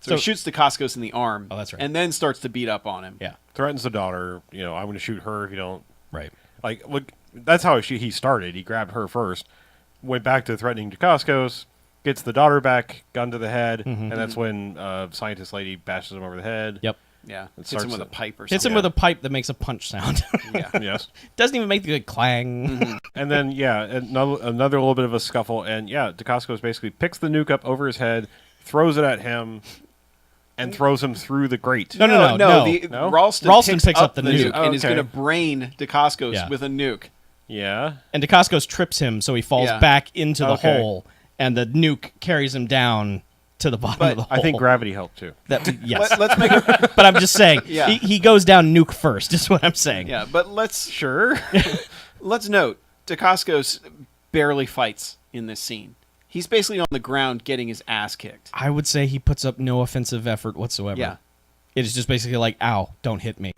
so he shoots DeCoscos in the arm. Oh, that's right. And then starts to beat up on him. yeah, Threatens the daughter. I'm going to shoot her if you don't. right. Like, look, that's how he started. He grabbed her first, went back to threatening DeCoscos, gets the daughter back, gun to the head, and that's when scientist lady bashes him over the head. Yep. Yeah. It Hits starts him with a to- pipe or something. Hits him with a pipe that makes a punch sound. Yeah. Yes. Doesn't even make the good clang. And then, another little bit of a scuffle, and DeCoscos basically picks the nuke up over his head, throws it at him, and throws him through the grate. No. No? Ralston picks up the nuke. and is Okay. going to brain DeCoscos Yeah. with a nuke. Yeah. And DeCoscos trips him, so he falls Yeah. back into the Okay. hole, and the nuke carries him down to the bottom of the hole. I think gravity helped too. Yes. Let's make it. But I'm just saying, Yeah. he goes down nuke first, is what I'm saying. Yeah, but let's Sure. let's note DeCoscos barely fights in this scene. He's basically on the ground getting his ass kicked. I would say he puts up no offensive effort whatsoever. Yeah. It is just basically like, ow, don't hit me.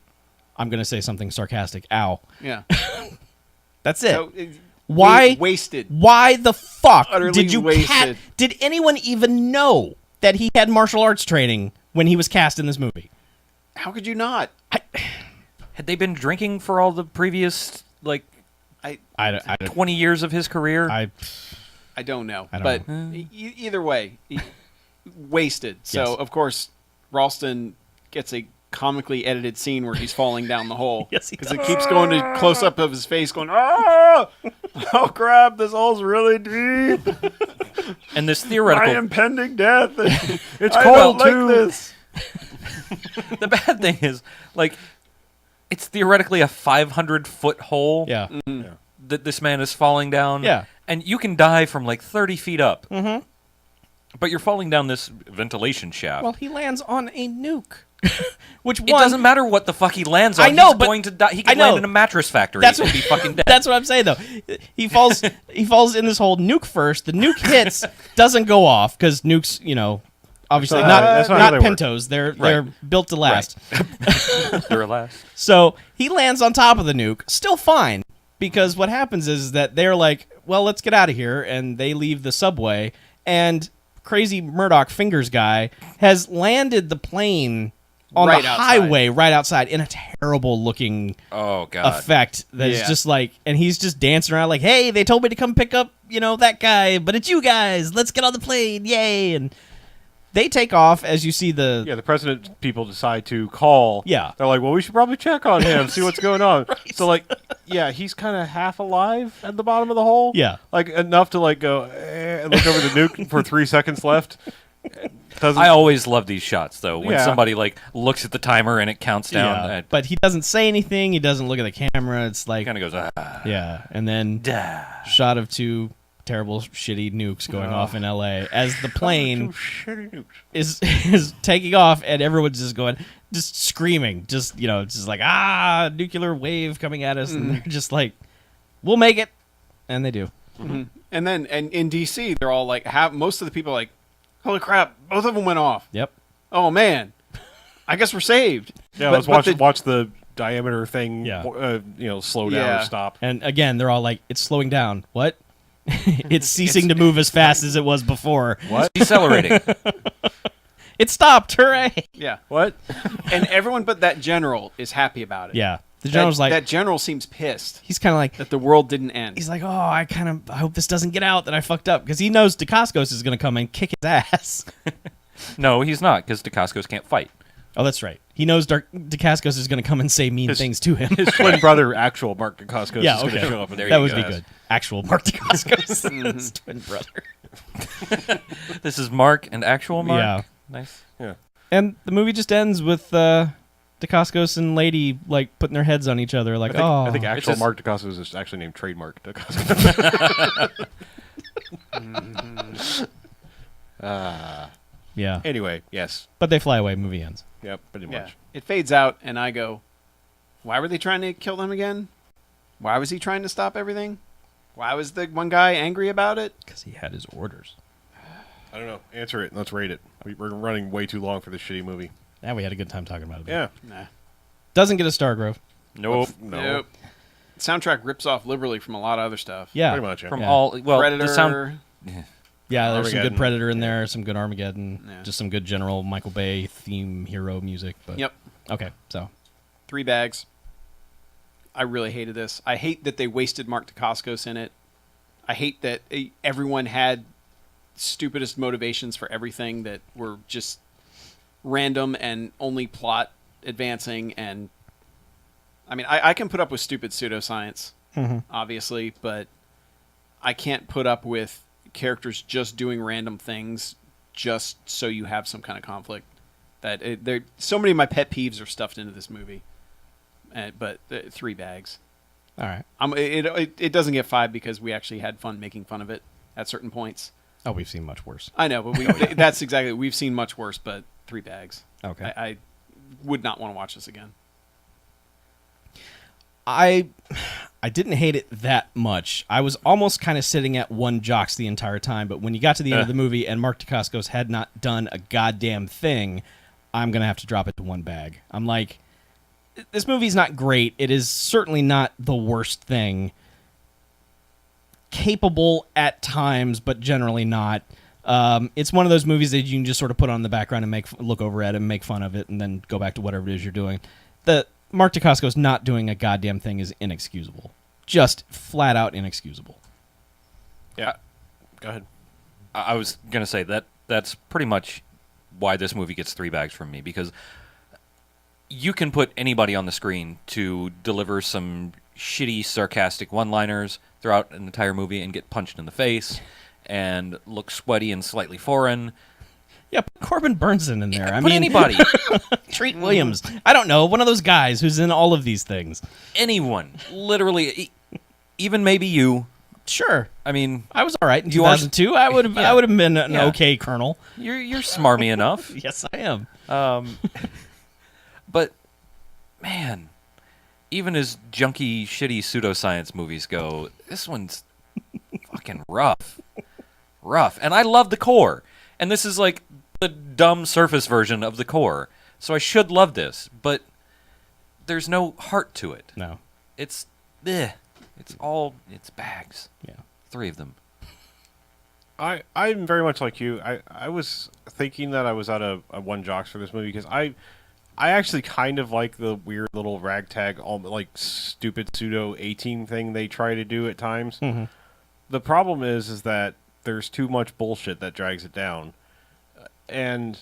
I'm going to say something sarcastic. Ow. Yeah. That's it. So, Why? wasted? Why the fuck Utterly did you wasted. Did anyone even know that he had martial arts training when he was cast in this movie? How could you not? Had they been drinking for all the previous, like, I 20 years of his career? I don't know. I don't but know. Either way, wasted. So Yes. of course Ralston gets a comically edited scene where he's falling down the hole. Yes, he because it does. keeps going to close up of his face, going, "Ah! Oh crap! This hole's really deep. and this theoretical... My impending death. It's I cold don't too. like this." The bad thing is, like, it's theoretically a 500-foot hole yeah. that this man is falling down. Yeah. And you can die from, like, 30 feet up. Mm-hmm. But you're falling down this ventilation shaft. Well, he lands on a nuke. Which it doesn't matter what the fuck he lands on. I know, He's but- going to die. He I could know. land in a mattress factory That's and what- be fucking dead. That's what I'm saying, though. He falls in this hole, nuke first. The nuke hits, doesn't go off, because nukes, obviously That's not how not they work. Pintos. They're built to last. You're last. So he lands on top of the nuke, still fine, because what happens is that they're like, well, let's get out of here, and they leave the subway, and crazy Murdoch Fingers guy has landed the plane on Right the outside. highway right outside in a terrible looking Oh, God. effect that is Yeah. just like, and he's just dancing around like, hey, they told me to come pick up, that guy, but it's you guys. Let's get on the plane. Yay. And they take off as you see the... Yeah, the president people decide to call. Yeah. They're like, well, we should probably check on him, see what's going on. So, like, yeah, he's kind of half alive at the bottom of the hole. Yeah. Like, enough to, like, go and look over the nuke for 3 seconds left. I always love these shots though. When Yeah. somebody like looks at the timer and it counts down, Yeah, it but he doesn't say anything. He doesn't look at the camera. It's like, kind of goes, ah. yeah, and then shot of two terrible, shitty nukes going off in L.A. as the plane is taking off, and everyone's just screaming, just like nuclear wave coming at us, and they're just like, we'll make it, and they do. And then and in DC, they're all like, most of the people are like, holy crap, both of them went off. Yep. Oh man, I guess we're saved. Yeah, But let's the- watch the diameter thing. Yeah. Slow down Yeah. or stop. And again, they're all like, it's slowing down. What? It's ceasing to move as fast as it was before. What? Decelerating. It stopped. Hooray! Yeah, What? and everyone but that general is happy about it. Yeah. The general's like, that general seems pissed he's kind of like, that the world didn't end. he's like, oh, I hope this doesn't get out that I fucked up, because he knows Dacascos is going to come and kick his ass. No, he's not, because Dacascos can't fight. Oh, that's right. He knows Dacascos is going to come and say mean things to him. His twin brother, actual Mark Dacascos, Yeah, is going to okay. show up. There That you would go. be good. Actual Mark Dacascos, his twin brother. This is Mark and actual Mark. Yeah. Nice. Yeah. And the movie just ends with Dacascos and Lady like putting their heads on each other, like, I think oh, actual just- Mark Dacascos is actually named Trademark Dacascos. yeah. Anyway, yes. But they fly away. Movie ends. Yep, pretty Yeah, much. it fades out, and I go, why were they trying to kill them again? Why was he trying to stop everything? Why was the one guy angry about it? Because he had his orders. I don't know. Answer it and let's rate it. We're running way too long for this shitty movie. Yeah, we had a good time talking about it. Yeah. Nah. Doesn't get a Star Grove. Nope. No. Nope. Soundtrack rips off liberally from a lot of other stuff. Yeah. Pretty much. Yeah. From Yeah. all well, Predator. the sound. Yeah, there's some good Armageddon. Predator in there, some good Armageddon, Yeah. just some good general Michael Bay theme hero music. But Yep. Okay, so 3 bags. I really hated this. I hate that they wasted Mark Dacascos in it. I hate that everyone had stupidest motivations for everything that were just random and only plot advancing. And I mean, I can put up with stupid pseudoscience, obviously, but I can't put up with characters just doing random things just so you have some kind of conflict. So many of my pet peeves are stuffed into this movie. But 3 bags. all right. It doesn't get 5 because we actually had fun making fun of it at certain points. Oh, we've seen much worse. I know, but that's exactly, we've seen much worse, but 3 bags. Okay. I would not want to watch this again. I didn't hate it that much. I was almost kind of sitting at 1 jocks the entire time, but when you got to the end of the movie and Mark Dacascos had not done a goddamn thing, I'm going to have to drop it to 1 bag. I'm like, this movie's not great. It is certainly not the worst thing. Capable at times, but generally not. It's one of those movies that you can just sort of put on in the background and look over at it and make fun of it and then go back to whatever it is you're doing. The Mark Dacascos not doing a goddamn thing is inexcusable. Just flat out inexcusable. Yeah. Go ahead. I was gonna say that's pretty much why this movie gets 3 bags from me, because you can put anybody on the screen to deliver some shitty, sarcastic one-liners throughout an entire movie and get punched in the face and look sweaty and slightly foreign. Yeah, put Corbin Burnson in there. I Put mean, anybody, Treat Williams. I don't know, one of those guys who's in all of these things. anyone, literally, even maybe you. Sure, I mean, I was all right in You are- 2002. I would have. Yeah. I would have been an Yeah. okay colonel. you're smarmy enough. Yes, I am. But, man, even as junky, shitty pseudoscience movies go, this one's fucking rough. Rough. And I love the core. And this is like the dumb surface version of the core. So I should love this. But there's no heart to it. No. It's bags. Yeah. 3 of them. I'm very much like you. I was thinking that I was out of 1 jocks for this movie because I actually kind of like the weird little ragtag, like stupid pseudo A-team thing they try to do at times. Mm-hmm. The problem is that there's too much bullshit that drags it down, and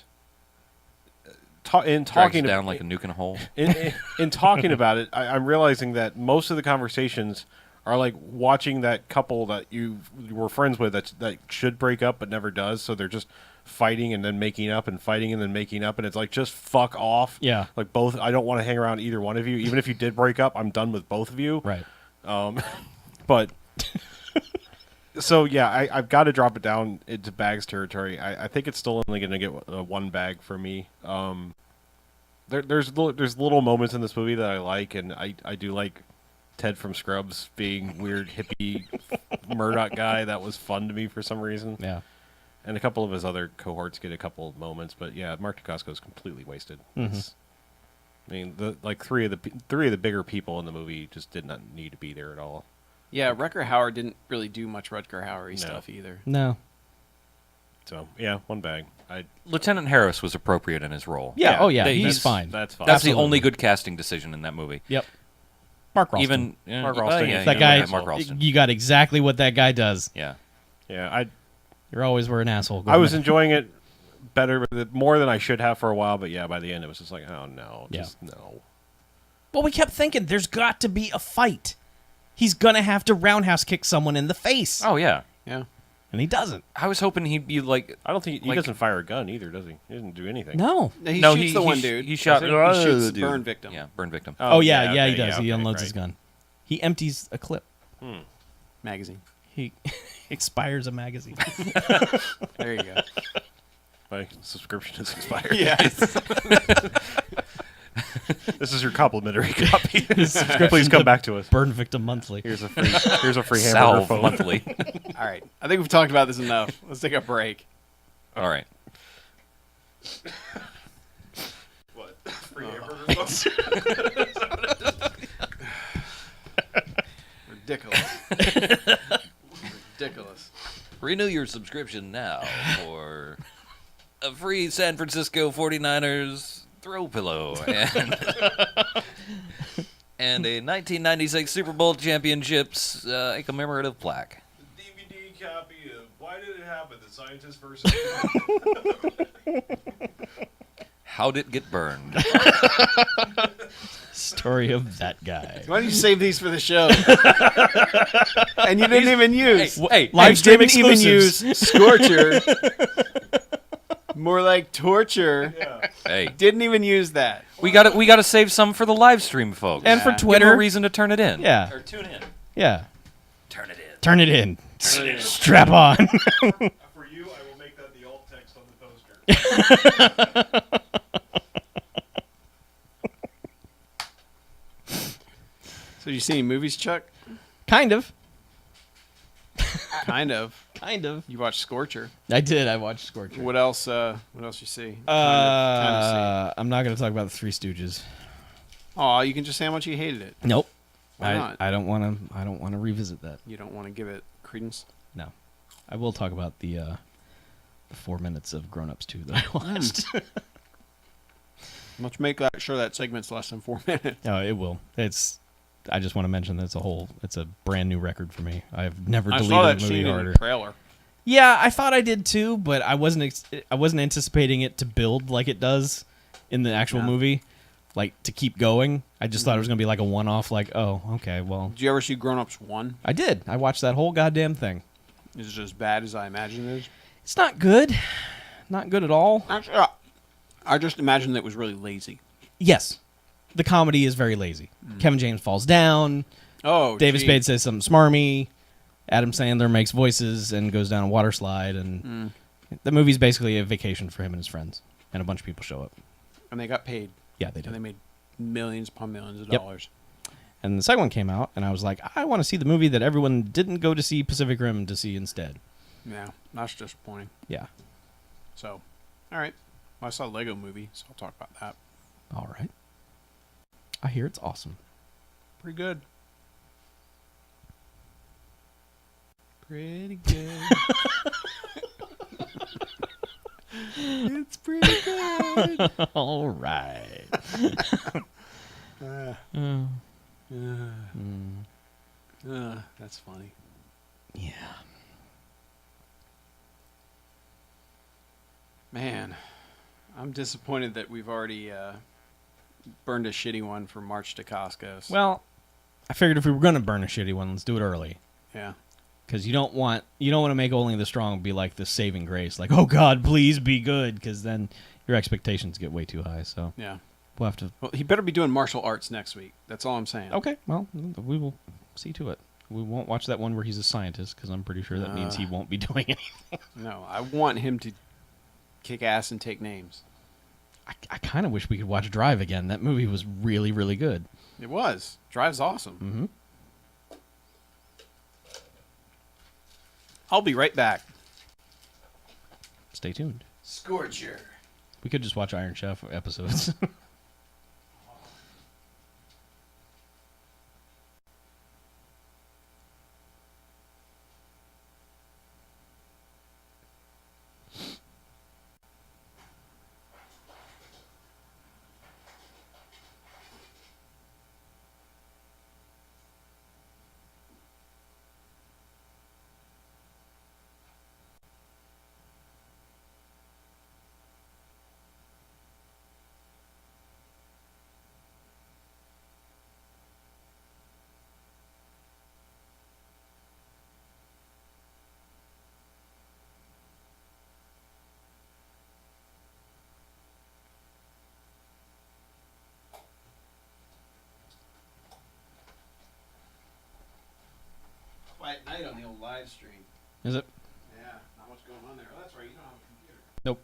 in Drags talking it down like a nuke in a hole. in talking about it, I'm realizing that most of the conversations are like watching that couple that you were friends with that should break up but never does. So they're just fighting and then making up and fighting and then making up, and it's like, just fuck off. Yeah. Like, both. I don't want to hang around either one of you. Even if you did break up, I'm done with both of you. Right. But so yeah, I've got to drop it down into bags territory. I think it's still only going to get one bag for me. There's little moments in this movie that I like, and I do like Ted from Scrubs being weird hippie Murdoch guy. That was fun to me for some reason. Yeah. And a couple of his other cohorts get a couple of moments, but yeah, Mark Dacascos is completely wasted. I mean, three of the bigger people in the movie just did not need to be there at all. Yeah, Rutger Hauer didn't really do much Rutger Hauer-y stuff either. No. So yeah, one bag. Lieutenant Harris was appropriate in his role. Yeah. Oh yeah. He's He's fine. That's fine. That's Absolutely. the only good casting decision in that movie. Yep. Mark Ralston. Even Mark Ralston. yeah, that yeah, guy. Mark Ralston. You got exactly what that guy does. Yeah. Yeah, You're always were an asshole. I was enjoying it more than I should have for a while, but yeah, by the end it was just like, oh no, just no. Well, we kept thinking there's got to be a fight. He's gonna have to roundhouse kick someone in the face. Oh yeah. Yeah. And he doesn't. I was hoping he'd be like. I don't think he Like- doesn't fire a gun either, does he? He doesn't do anything. No. He No, shoots he- the he one sh- dude. he shot- He the shoots dude. burn victim. Yeah, burn victim. Oh yeah, okay, he does. yeah, He okay, unloads right. his gun. He empties a clip. Magazine. He expires a magazine. There you go. My subscription is expired. Yeah. This is your complimentary copy. subscription Please come back to us. Burn Victim Monthly. Here's a free hamburger Salve phone. monthly. All right. I think we've talked about this enough. Let's take a break. All right. What? Free hamburger phone? Ridiculous. Ridiculous. Renew your subscription now for a free San Francisco 49ers throw pillow and a 1996 Super Bowl championships a commemorative plaque. The DVD copy of Why Did It Happen? The Scientist versus. How'd it get burned? Story of that guy. Why don't you save these for the show? And you didn't even use. Hey, Live You stream didn't even exclusives. use Scorcher. More like torture. hey, Didn't even use that. we got to save some for the live stream folks. And for Yeah. Give them Twitter. a reason to turn it in. Yeah. Or tune in. Yeah. Turn it in. Turn it in. Strap on. For you, I will make that the alt text on the poster. So you see any movies, Chuck? kind of. Kind of. Kind of. You watched Scorcher. I did. I watched Scorcher. What else? What else you see? Kind I'm not going to talk about the Three Stooges. Oh, you can just say how much you hated it. Nope. Why not? I don't want to. I don't want to revisit that. You don't want to give it credence. No. I will talk about the 4 minutes of Grown Ups 2 that I watched. Let's make sure that segment's less than 4 minutes. No, it will. I just want to mention that it's a brand new record for me. I've never I deleted saw that a movie scene in harder. the trailer. Yeah, I thought I did too, but I wasn't anticipating it to build like it does in the actual Yeah. movie, like to keep going. I just thought it was gonna be like a one-off. Like, oh, okay, well, Did you ever see Grown Ups 1? I did. I watched that whole goddamn thing. Is it as bad as I imagine it is? It's not good. Not good at all. Actually, I just imagined that it was really lazy. Yes, the comedy is very lazy. Kevin James falls down. Oh, David gee. Spade says something smarmy. Adam Sandler makes voices and goes down a water slide, and the movie's basically a vacation for him and his friends, and a bunch of people show up. And they got paid. Yeah, they And they did. made millions upon millions of Yep. dollars. And the second one came out, and I was like, I want to see the movie that everyone didn't go to see Pacific Rim to see instead. Yeah, that's disappointing. Yeah. So, all right. Well, I saw Lego Movie, so I'll talk about that. All right. I hear it's awesome. Pretty good. Pretty good. It's pretty good. All right. That's funny. Yeah. Man, I'm disappointed that we've already burned a shitty one for March to Costco's. Well, I figured if we were going to burn a shitty one, let's do it early. Yeah. Because you don't want to make Only the Strong be like the saving grace. Like, oh, God, please be good. Because then your expectations get way too high. So Yeah. we'll have to... Well, he better be doing martial arts next week. That's all I'm saying. Okay, well, we will see to it. We won't watch that one where he's a scientist, because I'm pretty sure that means he won't be doing anything. No, I want him to kick ass and take names. I kind of wish we could watch Drive again. That movie was really, really good. It was. Drive's awesome. Mm-hmm. I'll be right back. Stay tuned. Scorcher. We could just watch Iron Chef episodes. Quiet night on the old live stream. Is it? Yeah, not much going on there. Oh, that's right. You don't have a computer. Nope.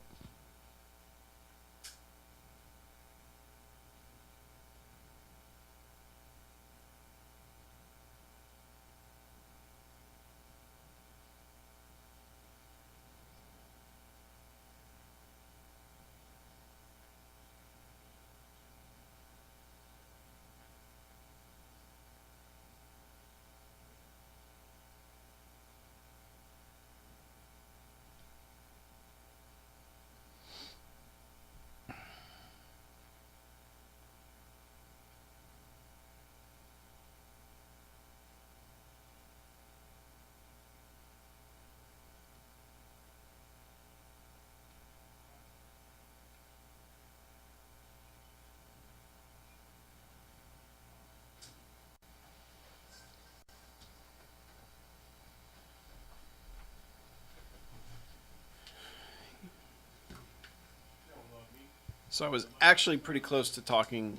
So I was actually pretty close to talking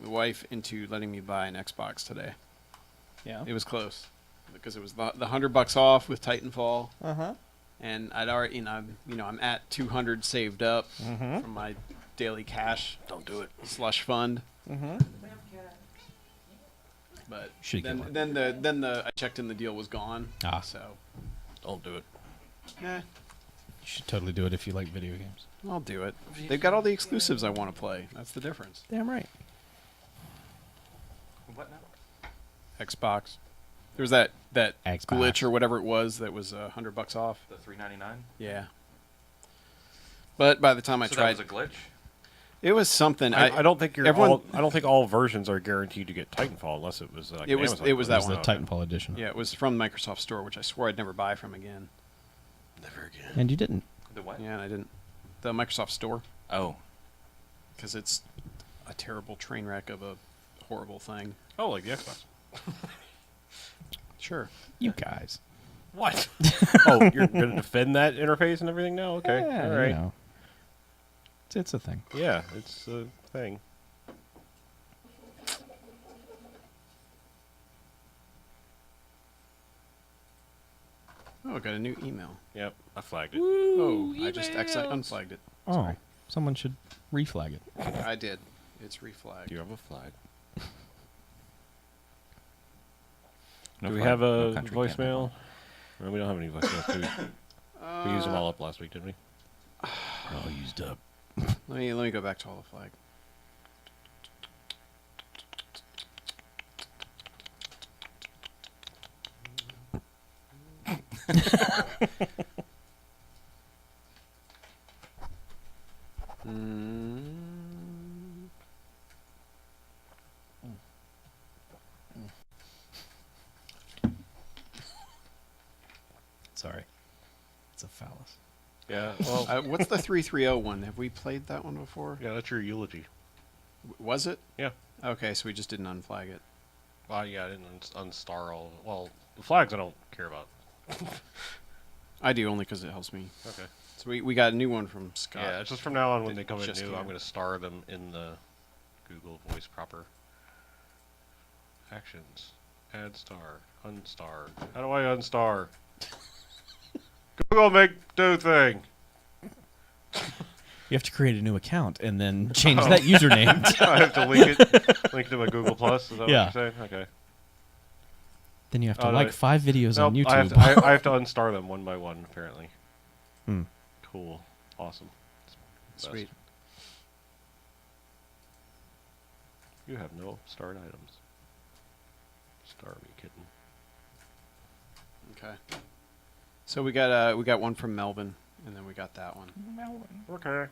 the wife into letting me buy an Xbox today. Yeah. It was close because it was the $100 off with Titanfall, Uh-huh. and I'd already, I'm at 200 saved up Mm-hmm. from my daily cash Don't do it. slush fund. Mm-hmm. But Should get one. then the I checked in, the deal was gone. Ah. So Don't do it. eh, You should totally do it if you like video games. I'll do it. They've got all the exclusives I want to play. That's the difference. Damn right. What now? Xbox. There was that Xbox. glitch or whatever it was that was $100 off. The $3.99. Yeah. But by the time I So tried, that was a glitch. it was something. I don't think everyone- I don't think all versions are guaranteed to get Titanfall unless it was like It was- Amazon it was That that was one. the Titanfall edition. Yeah, it was from the Microsoft Store, which I swore I'd never buy from again. Never again. And you didn't. The what? Yeah, and I didn't. The Microsoft Store, Oh. because it's a terrible train wreck of a horrible thing. Oh, like the Xbox. Sure. You guys. What? Oh, you're going to defend that interface and everything now? Okay. Yeah, All right. you know. It's a thing. Yeah, it's a thing. Oh, I got a new email. Yep, I flagged it. Oh, I just accidentally unflagged it. Oh, Sorry. someone should reflag it. I did. It's reflagged. Do you have a flag? No Do we flag, have no a country, can't have voicemail? one. No, we don't have any voicemails. Do we used them all up last week, didn't we? All used up. Let me go back to all the flag. Mm. Sorry. It's a phallus. Yeah, well, What's the 330 one? Have we played that one before? yeah, that's your eulogy. Was it? Yeah. Okay, so we just didn't unflag it. Yeah, I didn't unstar all. Well, the flags I don't care about. I do only because it helps me. Okay. So we got a new one from Scott. Yeah, it's just from now on when Did they come in just new, came I'm in. going to star them in the Google Voice proper. Actions. Add star. Unstar. How do I unstar? Google make do thing. You have to create a new account and then change that username. I have to link it to my Google Plus. Is that Yeah. what you're saying? Okay. Then you have to Oh, like no. 5 videos on Nope, YouTube. I have to unstar them one by one, apparently. Hmm. Cool. Awesome. Best. Sweet. You have no starred items. Star me, kitten. Okay. So we got one from Melvin, and then we got that one. Okay.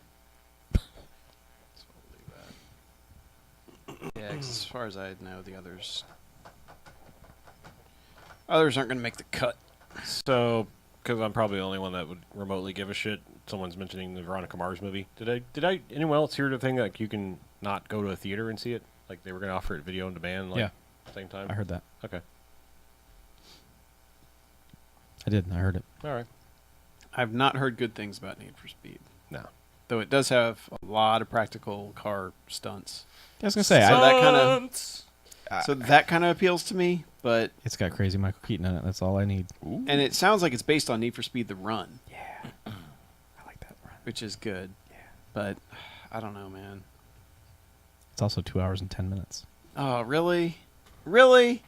So we'll leave that. Yeah, 'cause as far as I know, the others aren't going to make the cut. So, because I'm probably the only one that would remotely give a shit, someone's mentioning the Veronica Mars movie. Did anyone else hear the thing like you can not go to a theater and see it? Like they were going to offer it video on demand, like Yeah. same time. I heard that. Okay. I did. I heard it. All right. I've not heard good things about Need for Speed, No. though it does have a lot of practical car stunts. I was gonna say So I, that kind of so that kind of appeals to me, but it's got crazy Michael Keaton in it. That's all I need. and it sounds like it's based on Need for Speed: The Run, Yeah, I like that run. which is good. Yeah. But I don't know, man. It's also 2 hours and 10 minutes. Oh, really? Really?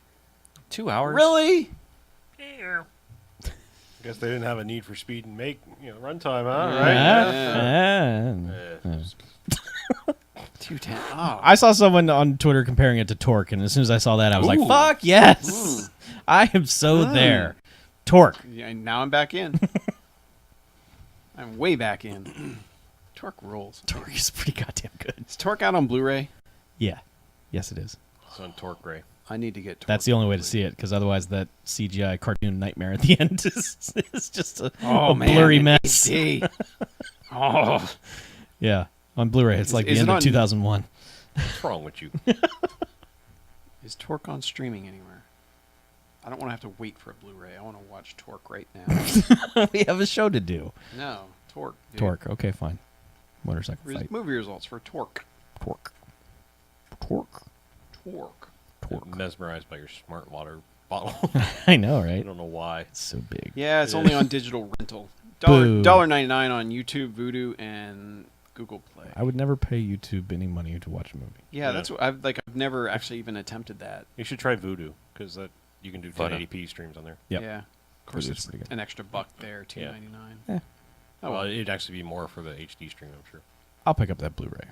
2 hours. Really? I guess they didn't have a Need for Speed and make runtime, huh? Yeah. Right? Yeah. 210. Oh, I saw someone on Twitter comparing it to Torque, and as soon as I saw that, I was like, Ooh. "Fuck yes!" I am so there. Torque. yeah, now I'm back in. I'm way back in. Torque rules. Torque is pretty goddamn good. Is Torque out on Blu-ray? Yeah. Yes, it is. It's on Torque Gray. I need to get Torque. That's the only way to see it, because otherwise that CGI cartoon nightmare at the end is just a blurry mess. HD. Oh. Yeah. On Blu-ray, it's like the is end it of on- 2001. What's wrong with you? Is Torque on streaming anywhere? I don't want to have to wait for a Blu-ray. I want to watch Torque right now. We have a show to do. No, Torque. Dude. Torque. Okay, fine. Motorcycle fight. Movie results for Torque. Torque. Torque. Torque. Torque. Mesmerized by your smart water bottle. I know, I right? don't know why. It's so big. Yeah, it's It only is. on digital rental. Boo. $1.99 on YouTube, Vudu, and Google Play. I would never pay YouTube any money to watch a movie. Yeah, Yeah. that's what I've never actually even attempted that. You should try Voodoo because that you can do Voodoo. 1080p streams on there. Yep. Yeah. Of course, Voodoo's it's pretty good. an extra $1 there, Yeah. $2.99. Eh. Oh, well, well. it'd actually be more for the HD stream, I'm sure. I'll pick up that Blu-ray.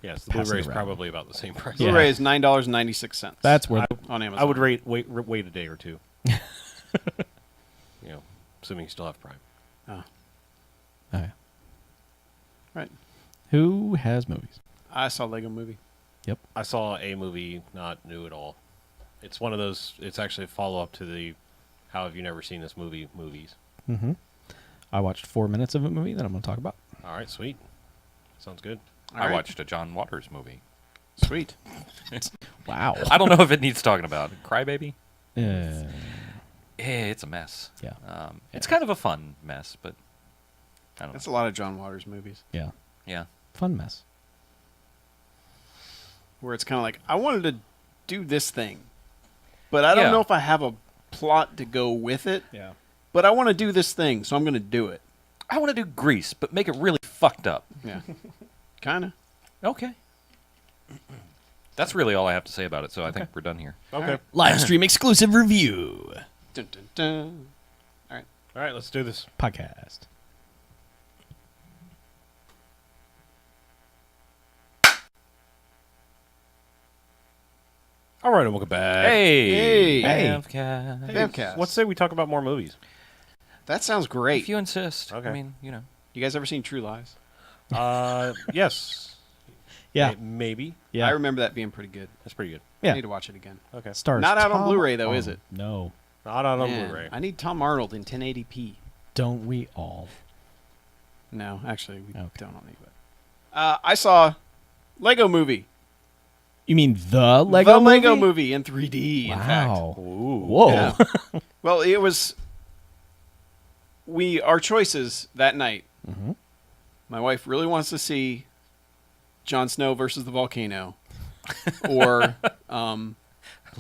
Yes, the Pass it Blu-ray is around. probably about the same price. Yeah. Blu-ray is $9.96. That's worth on Amazon. I would wait a day or two. Assuming you still have Prime. Oh, Oh, yeah. right. Who has movies? I saw Lego Movie. I saw a movie, not new at all. It's one of those. It's actually a follow-up to the "How have you never seen this movie?" movies. Mm-hmm. I watched 4 minutes of a movie that I'm going to talk about. All right, sweet. Sounds good. All I right. watched a John Waters movie. Sweet. Wow. I don't know if it needs talking about. Crybaby? Uh, It's a mess. Yeah. It's kind of a fun mess, but I don't That's know. a lot of John Waters movies yeah. Yeah. Fun mess. where it's kind of like, I wanted to do this thing, but I don't Yeah. know if I have a plot to go with it. Yeah. But I want to do this thing, so I'm going to do it. I want to do Grease, but make it really fucked up. Yeah. kind of. Okay. That's really all I have to say about it, so I think we're done here. Okay. right. Live stream exclusive review Dun, dun, dun. All right. All right, let's do this. podcast. All right, and welcome back. Hey! Hey. BMFcast. BMFcast. Let's say we talk about more movies. That sounds great. If you insist. Okay. I mean, you know. You guys ever seen True Lies? Yes. Yeah. Maybe. Yeah. I remember that being pretty good. That's pretty good. Yeah. I need to watch it again. Okay. Stars Not out on Tom Blu-ray, though, is Arnold. it? No. Not on Man, Blu-ray. I need Tom Arnold in 1080p. Don't we all? No, actually, we Okay. don't need it. I saw Lego Movie. You mean the Lego the movie? Lego movie in 3D. In fact. Wow. Ooh. Whoa. Yeah. Well, it was our choices that night. Mhm. My wife really wants to see Jon Snow versus the volcano, or I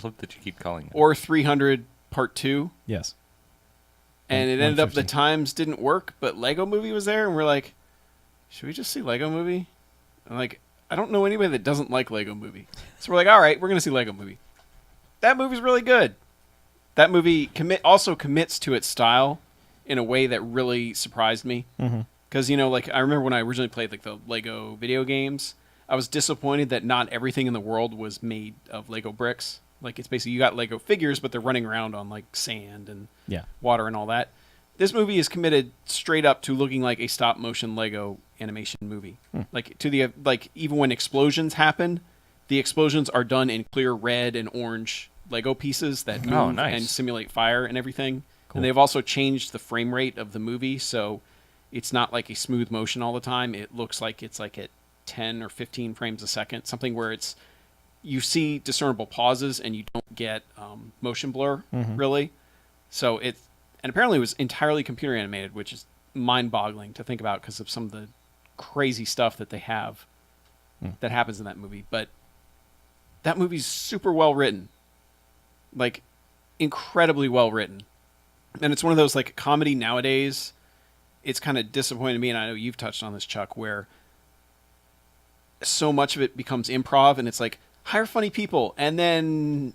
love that you keep calling it. or 300 Part 2. Yes. And it ended up the 150. times didn't work, but Lego Movie was there, and we're like, should we just see Lego Movie? I'm like, I don't know anybody that doesn't like Lego Movie. So we're like, all right, we're going to see Lego Movie. That movie's really good. That movie also commits to its style in a way that really surprised me. Mhm. Because, like, I remember when I originally played, like, the Lego video games, I was disappointed that not everything in the world was made of Lego bricks. Like, it's basically, you got Lego figures, but they're running around on, like, sand and Yeah. water and all that. This movie is committed straight up to looking like a stop motion Lego animation movie. Like even when explosions happen, the explosions are done in clear red and orange Lego pieces that move Oh, nice. and simulate fire and everything. Cool. And they've also changed the frame rate of the movie, so it's not like a smooth motion all the time. It looks like it's like at 10 or 15 frames a second, something where you see discernible pauses and you don't get motion blur really. So and apparently it was entirely computer animated, which is mind-boggling to think about because of some of the crazy stuff that they have that happens in that movie. But that movie's super well written, like incredibly well written, and it's one of those like comedy nowadays. It's kind of disappointed me, and I know you've touched on this, Chuck, where so much of it becomes improv, and it's like hire funny people and then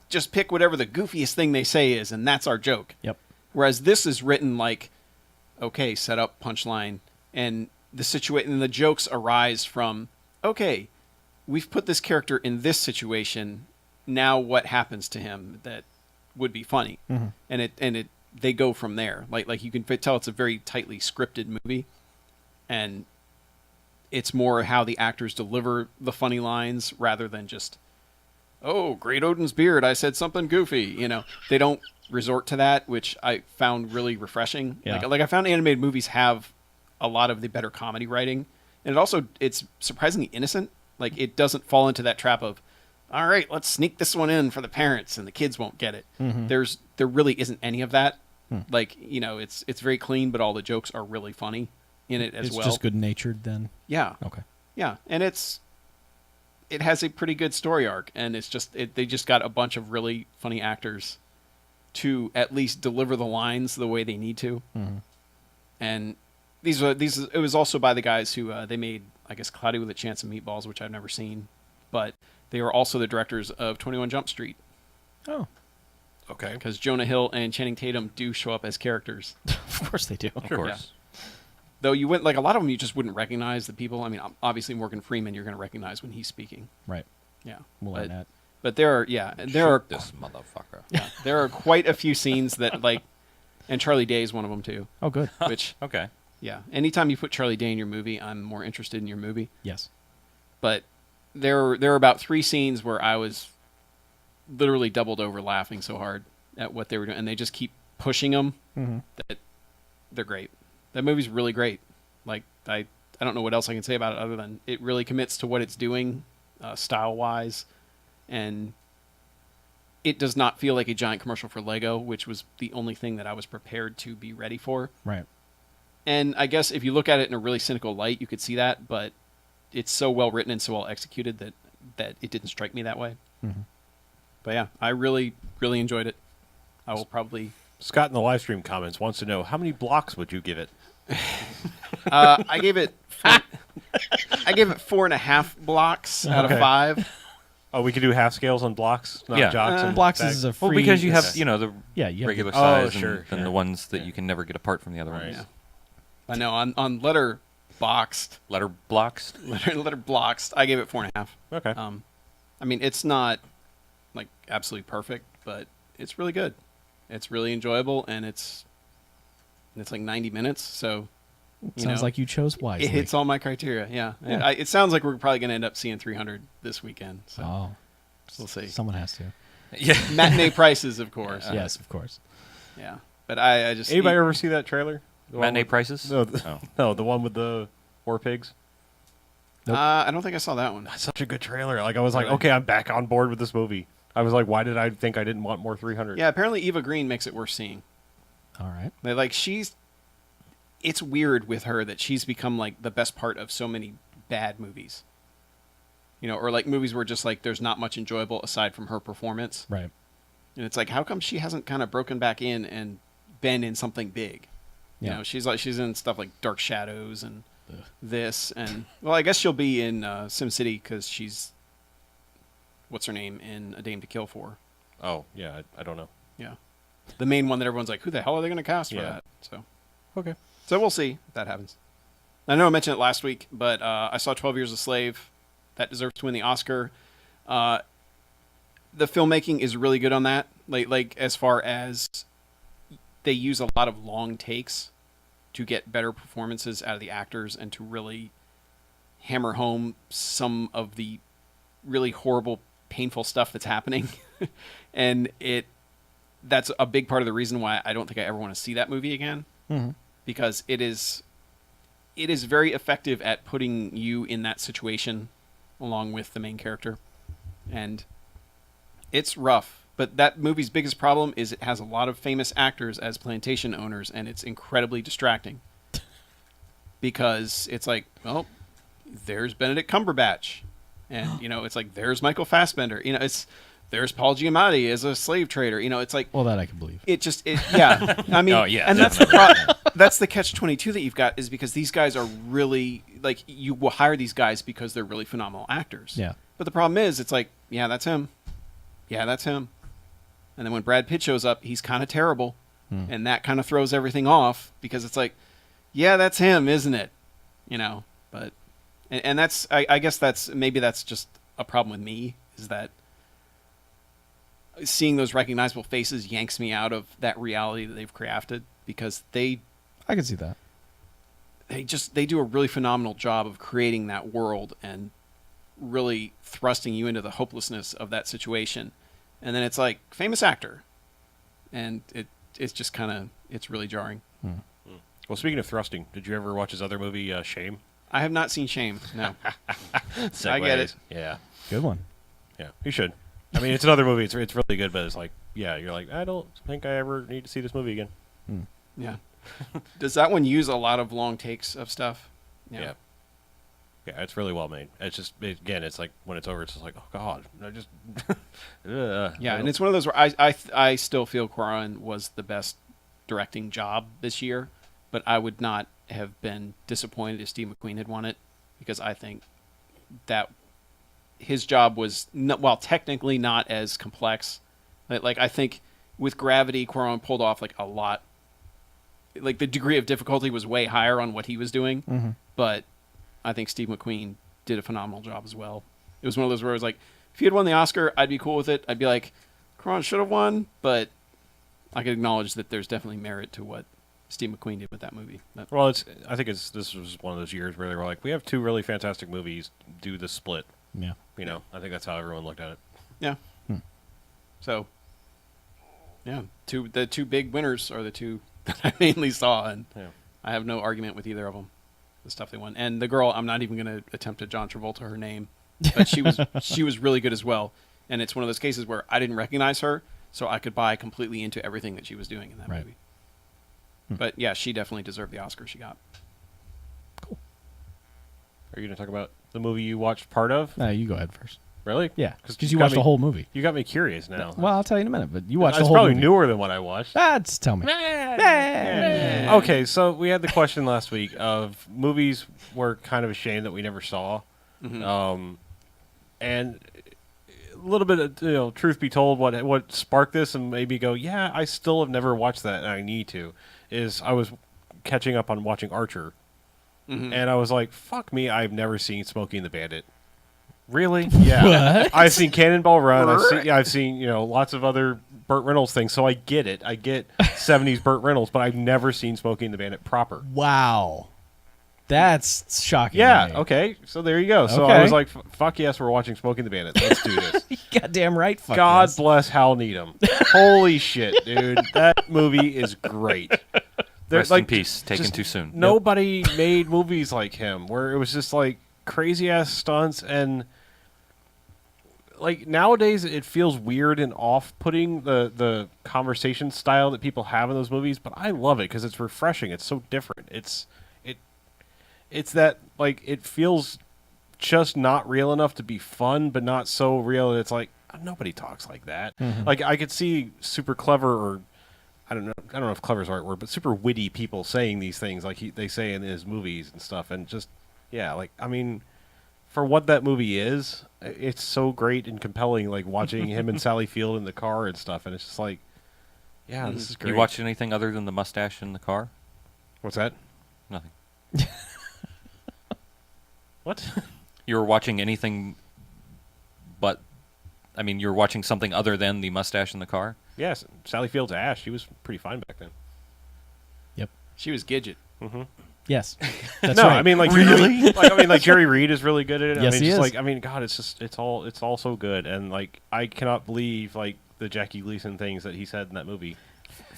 just pick whatever the goofiest thing they say is, and that's our joke. Yep. Whereas this is written like, okay, set up, punchline, and the jokes arise from, okay, we've put this character in this situation. Now what happens to him that would be funny? And they go from there. Like you can tell it's a very tightly scripted movie, and it's more how the actors deliver the funny lines rather than just, oh, Great Odin's beard, I said something goofy. They don't resort to that, which I found really refreshing. Yeah. Like I found animated movies have a lot of the better comedy writing, and it's surprisingly innocent. Like it doesn't fall into that trap of, all right, let's sneak this one in for the parents and the kids won't get it. There really isn't any of that. Like it's very clean, but all the jokes are really funny in it as It's well. just good natured then. Yeah. Okay. Yeah, and it has a pretty good story arc, and they just got a bunch of really funny actors to at least deliver the lines the way they need to. And it was also by the guys who they made, I guess, Cloudy with a Chance of Meatballs, which I've never seen, but they were also the directors of 21 Jump Street, Oh, Okay. because Jonah Hill and Channing Tatum do show up as characters. of course they do. Of course. Though you wouldn't, like a lot of them, you just wouldn't recognize the people. I mean, obviously Morgan Freeman, you're going to recognize when he's speaking. Right. Yeah, We'll learn that. but there are This motherfucker. there are quite a few scenes that like, and Charlie Day is one of them too. Oh, good. Which Okay. yeah, anytime you put Charlie Day in your movie, I'm more interested in your movie. Yes. But there are about 3 scenes where I was literally doubled over laughing so hard at what they were doing, and they just keep pushing them. That they're great. That movie's really great. Like I don't know what else I can say about it other than it really commits to what it's doing, style wise, and it does not feel like a giant commercial for Lego, which was the only thing that I was prepared to be ready for. Right. And I guess if you look at it in a really cynical light, you could see that, but it's so well written and so well executed that it didn't strike me that way. But yeah, I really, really enjoyed it. I will probably... Scott in the live stream comments wants to know, how many blocks would you give it? I gave it 4.5 blocks out of Okay. 5. Oh, we could do half scales on blocks, not Yeah. jocks. and Blocks bags? is a free. Well, because you have, Okay. the Yeah, you have regular the- size sure, and sure. the ones that you can never get apart from the other Right. ones. I know on letter boxed, Letter blocks. letter blocks, I gave it 4.5. Okay. I mean, it's not like absolutely perfect, but it's really good. It's really enjoyable, and it's like 90 minutes, so Sounds like you chose wisely. it hits all my criteria. Yeah, it sounds like we're probably going to end up seeing 300 this weekend. So Oh, we'll see. someone has to. Yeah. Matinee prices, of course. Yes, of course. Yeah, but I just Anybody ever see that trailer? The one Matinee with- prices? No, Oh. no, the one with the war pigs. I don't think I saw that one. That's such a good trailer. Like I was like, okay, I'm back on board with this movie. I was like, why did I think I didn't want more 300? Yeah, apparently Eva Green makes it worth seeing. All right. Like it's weird with her that she's become like the best part of so many bad movies. You know, or like movies where just like there's not much enjoyable aside from her performance. Right. And it's like, how come she hasn't kind of broken back in and been in something big? You Yeah. know, she's in stuff like Dark Shadows and this, and well, I guess she'll be in SimCity because she's what's her name in A Dame to Kill For. Oh, yeah, I don't know. Yeah, the main one that everyone's like, who the hell are they going to cast for Yeah. that? So Okay. so we'll see if that happens. I know I mentioned it last week, but I saw 12 Years a Slave. That deserves to win the Oscar. The filmmaking is really good on that. Like as far as they use a lot of long takes to get better performances out of the actors and to really hammer home some of the really horrible, painful stuff that's happening. And that's a big part of the reason why I don't think I ever want to see that movie again. Mm-hmm. Because it is very effective at putting you in that situation along with the main character. And it's rough. But that movie's biggest problem is it has a lot of famous actors as plantation owners, and it's incredibly distracting. Because it's like, oh, there's Benedict Cumberbatch. And, you know, it's like, there's Michael Fassbender. You know, there's Paul Giamatti as a slave trader. You know, it's like... Well, that I can believe. Yeah. I mean, Oh, yeah, and that's the that's the catch-22 that you've got, is because these guys are really... Like, you will hire these guys because they're really phenomenal actors. Yeah. But the problem is, it's like, yeah, that's him. Yeah, that's him. And then when Brad Pitt shows up, he's kind of terrible. And that kind of throws everything off, because it's like, yeah, that's him, isn't it? You know, but... And that's... I guess maybe that's just a problem with me, is that seeing those recognizable faces yanks me out of that reality that they've crafted, because I can see that. they do a really phenomenal job of creating that world and really thrusting you into the hopelessness of that situation. And then it's like, famous actor. And it's just kind of, it's really jarring. Well, speaking of thrusting, did you ever watch his other movie, Shame? I have not seen Shame, no. Segues. I get it. Yeah. Good one. Yeah, you should. I mean, it's another movie. It's really good, but it's like, yeah, you're like, I don't think I ever need to see this movie again. Yeah. Does that one use a lot of long takes of stuff? Yeah. Yeah, it's really well made. It's just, again, it's like, when it's over, it's just like, oh, God. I just... Yeah, and it's one of those where I still feel Cuarón was the best directing job this year, but I would not have been disappointed if Steve McQueen had won it, because I think that his job was, while technically not as complex, like I think with Gravity, Cuarón pulled off like a lot. Like the degree of difficulty was way higher on what he was doing, but I think Steve McQueen did a phenomenal job as well. It was one of those where I was like, if he had won the Oscar, I'd be cool with it. I'd be like, Cuarón should have won, but I could acknowledge that there's definitely merit to what Steve McQueen did with that movie. Well, I think this was one of those years where they were like, we have two really fantastic movies, do the split. Yeah. You know, I think that's how everyone looked at it. Yeah. So, yeah, the two big winners are the two that I mainly saw, and I have no argument with either of them. The stuff they won, and the girl, I'm not even going to attempt to John Travolta her name, but she was really good as well. And it's one of those cases where I didn't recognize her, so I could buy completely into everything that she was doing in that movie. But yeah, she definitely deserved the Oscar she got. Cool. Are you going to talk about the movie you watched part of? No, you go ahead first. Really? Yeah, because you watched the whole movie. You got me curious now. Well, I'll tell you in a minute, but you watched the It's whole probably movie. newer than what I watched. Just tell me. Okay, so we had the question last week of movies we're kind of ashamed that we never saw. And a little bit of, truth be told, what sparked this and made me go, yeah, I still have never watched that and I need to, is I was catching up on watching Archer. And I was like, fuck me, I've never seen Smokey and the Bandit. Really? Yeah. What? I've seen Cannonball Run. I've seen lots of other Burt Reynolds things, so I get it. I get 70s Burt Reynolds, but I've never seen Smokey and the Bandit proper. Wow. That's shocking. Yeah, to me. okay. So there you go. So Okay. I was like, fuck yes, we're watching Smokey and the Bandit. Let's do this. Goddamn right. Fuck God yes. bless Hal Needham. Holy shit, dude. That movie is great. Rest in peace. Taken just too soon. Nobody made movies like him, where it was just like, crazy ass stunts, and like nowadays it feels weird and off-putting the conversation style that people have in those movies, but I love it because it's refreshing. It's so different. It's that like it feels just not real enough to be fun, but not so real that it's like nobody talks like that. Like I could see super clever, or I don't know if clever is the right word, but super witty people saying these things like they say in his movies and stuff, and just like I mean, for what that movie is, it's so great and compelling. Like watching him and Sally Field in the car and stuff, and it's just like, yeah, this is great. You watch anything other than the mustache in the car? What's that? Nothing. What? You were watching anything but, I mean, you're watching something other than the mustache in the car? Yes, Sally Field's Ash. She was pretty fine back then. Yep. She was Gidget. Yes. That's No, right. I mean like really. Like Jerry Reed is really good at it. Yes, I mean, he just is. like I mean, God, it's all so good, and like I cannot believe like the Jackie Gleason things that he said in that movie.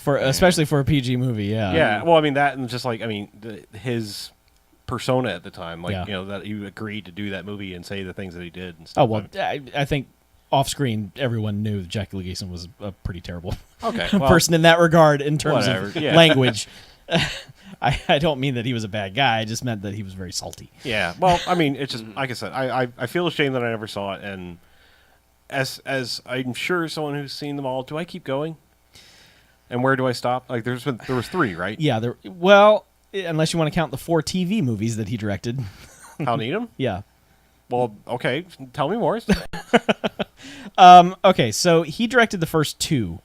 Especially for a PG movie, yeah. Yeah, well, I mean that, and just like I mean his persona at the time, like Yeah. that he agreed to do that movie and say the things that he did and Oh stuff. well, I think off screen everyone knew that Jackie Gleason was a pretty terrible Okay, well, person in that regard in terms whatever, of yeah. language. I don't mean that he was a bad guy. I just meant that he was very salty. Yeah, well, I mean, it's just like I said, I feel ashamed that I never saw it, and as I'm sure someone who's seen them all, do I keep going? And where do I stop? Like there was 3, right? Yeah. Well, unless you want to count the 4 TV movies that he directed. Hal Needham? Yeah. Well, okay, tell me more. Okay, so he directed the first 2,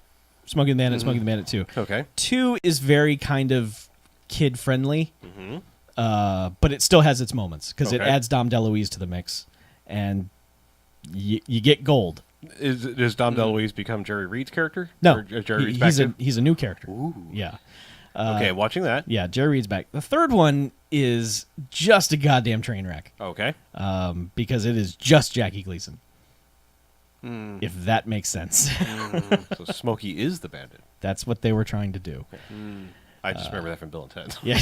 Smokey the Bandit, Smokey the Bandit 2. Okay. 2 is very kind of kid friendly, but it still has its moments because it Okay. adds Dom DeLuise to the mix, and you get gold. Does Dom DeLuise become Jerry Reed's character? No, Or Jerry Reed's back he's a new character. Yeah. okay, watching that. Yeah, Jerry Reed's back. The third one is just a goddamn train wreck Okay. because it is just Jackie Gleason. If that makes sense. So Smokey is the bandit. That's what they were trying to do. I just remember that from Bill and Ted. Yeah.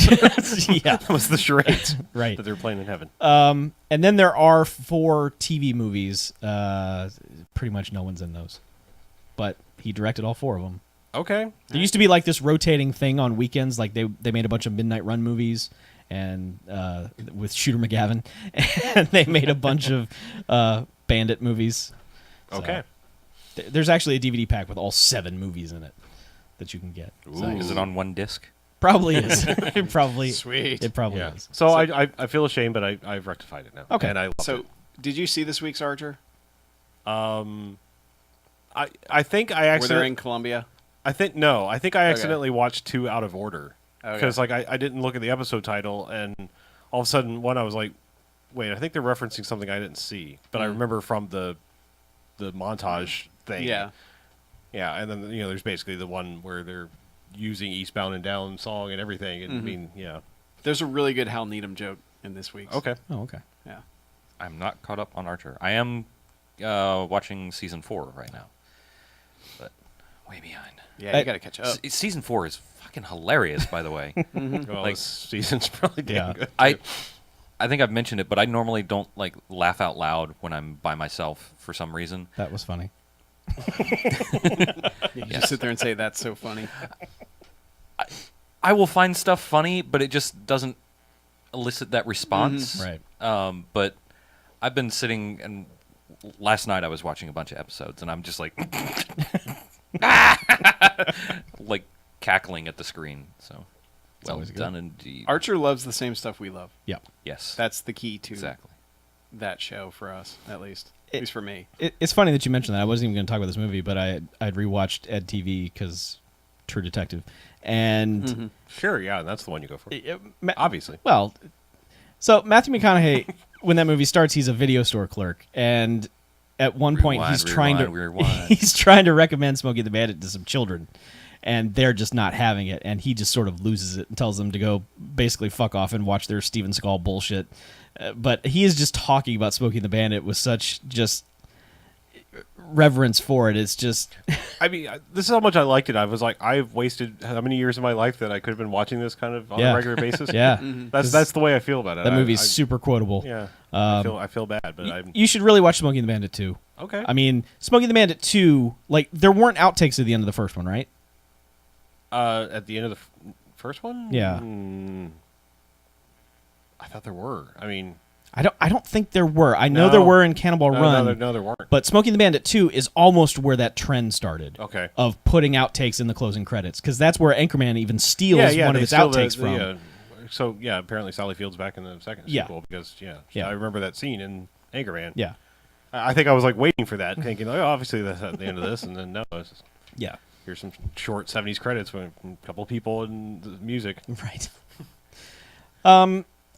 Yeah. That was the charades Right. that they were playing in heaven. And then there are 4 TV movies. Pretty much no one's in those. But he directed all 4 of them. Okay. There used to be like this rotating thing on weekends. Like they made a bunch of Midnight Run movies and with Shooter McGavin. And they made a bunch of Bandit movies. So, Okay. there's actually a DVD pack with all 7 movies in it that you can get. So Is it on one disc? probably is. It probably Sweet. It probably Yeah. is. So I feel ashamed, but I've rectified it now. Okay. And I love So, it. did you see this week's Archer? I think I Were they accidentally. in Colombia? I think I accidentally watched 2 out of order Okay. because like I didn't look at the episode title, and all of a sudden one I was like, wait, I think they're referencing something I didn't see, but I remember from the montage thing. Yeah. Yeah, and then there's basically the one where they're using Eastbound and Down song and everything. And I mean, yeah. There's a really good Hal Needham joke in this week's. Okay. Oh, okay. Yeah. I'm not caught up on Archer. I am watching season 4 right now, but way behind. Yeah, you got to catch up. Season 4 is fucking hilarious, by the way. Well, Like- this season's probably damn Yeah. good. I think I've mentioned it, but I normally don't like laugh out loud when I'm by myself for some reason. That was funny. You just sit there and say, that's so funny. I will find stuff funny, but it just doesn't elicit that response. Right. But I've been sitting, and last night I was watching a bunch of episodes, and I'm just like, like cackling at the screen. So, well always good. done indeed. Archer loves the same stuff we love. Yeah. Yes, That's the key to exactly. that show for us, at least. At least for me. It's funny that you mentioned that. I wasn't even going to talk about this movie, but I'd rewatched Ed TV because True Detective, and Sure, yeah, that's the one you go for. Ma- Obviously. well, so Matthew McConaughey, when that movie starts, he's a video store clerk, and at one point Rewind, he's trying to rewind. he's trying to recommend Smokey the Bandit to some children, and they're just not having it, and he just sort of loses it and tells them to go basically fuck off and watch their Steven Seagal bullshit. But he is just talking about Smokey the Bandit with such just reverence for it. It's just I mean, this is how much I liked it. I was like, I've wasted how many years of my life that I could have been watching this kind of on Yeah. a regular basis. yeah. That's the way I feel about it. That movie's I, super quotable. yeah. I feel bad, but I'm You should really watch Smokey and the Bandit 2. okay. I mean, Smokey and the Bandit 2, like there weren't outtakes at the end of the first one, right? At the end of the first one, Yeah. I thought there were. I mean, I don't think there were. I know No. there were in Cannonball Run. no, there weren't. But Smokey and the Bandit 2 is almost where that trend started. Okay. Of putting outtakes in the closing credits, because that's where Anchorman even steals one of they its steal outtakes from. so yeah, apparently Sally Field's back in the second Yeah. sequel because Yeah. I remember that scene in Anchorman. Yeah, I think I was like waiting for that, thinking, oh, obviously that's at the end of this, and then no, it's just, yeah, here's some short '70s credits from a couple people and the music. right.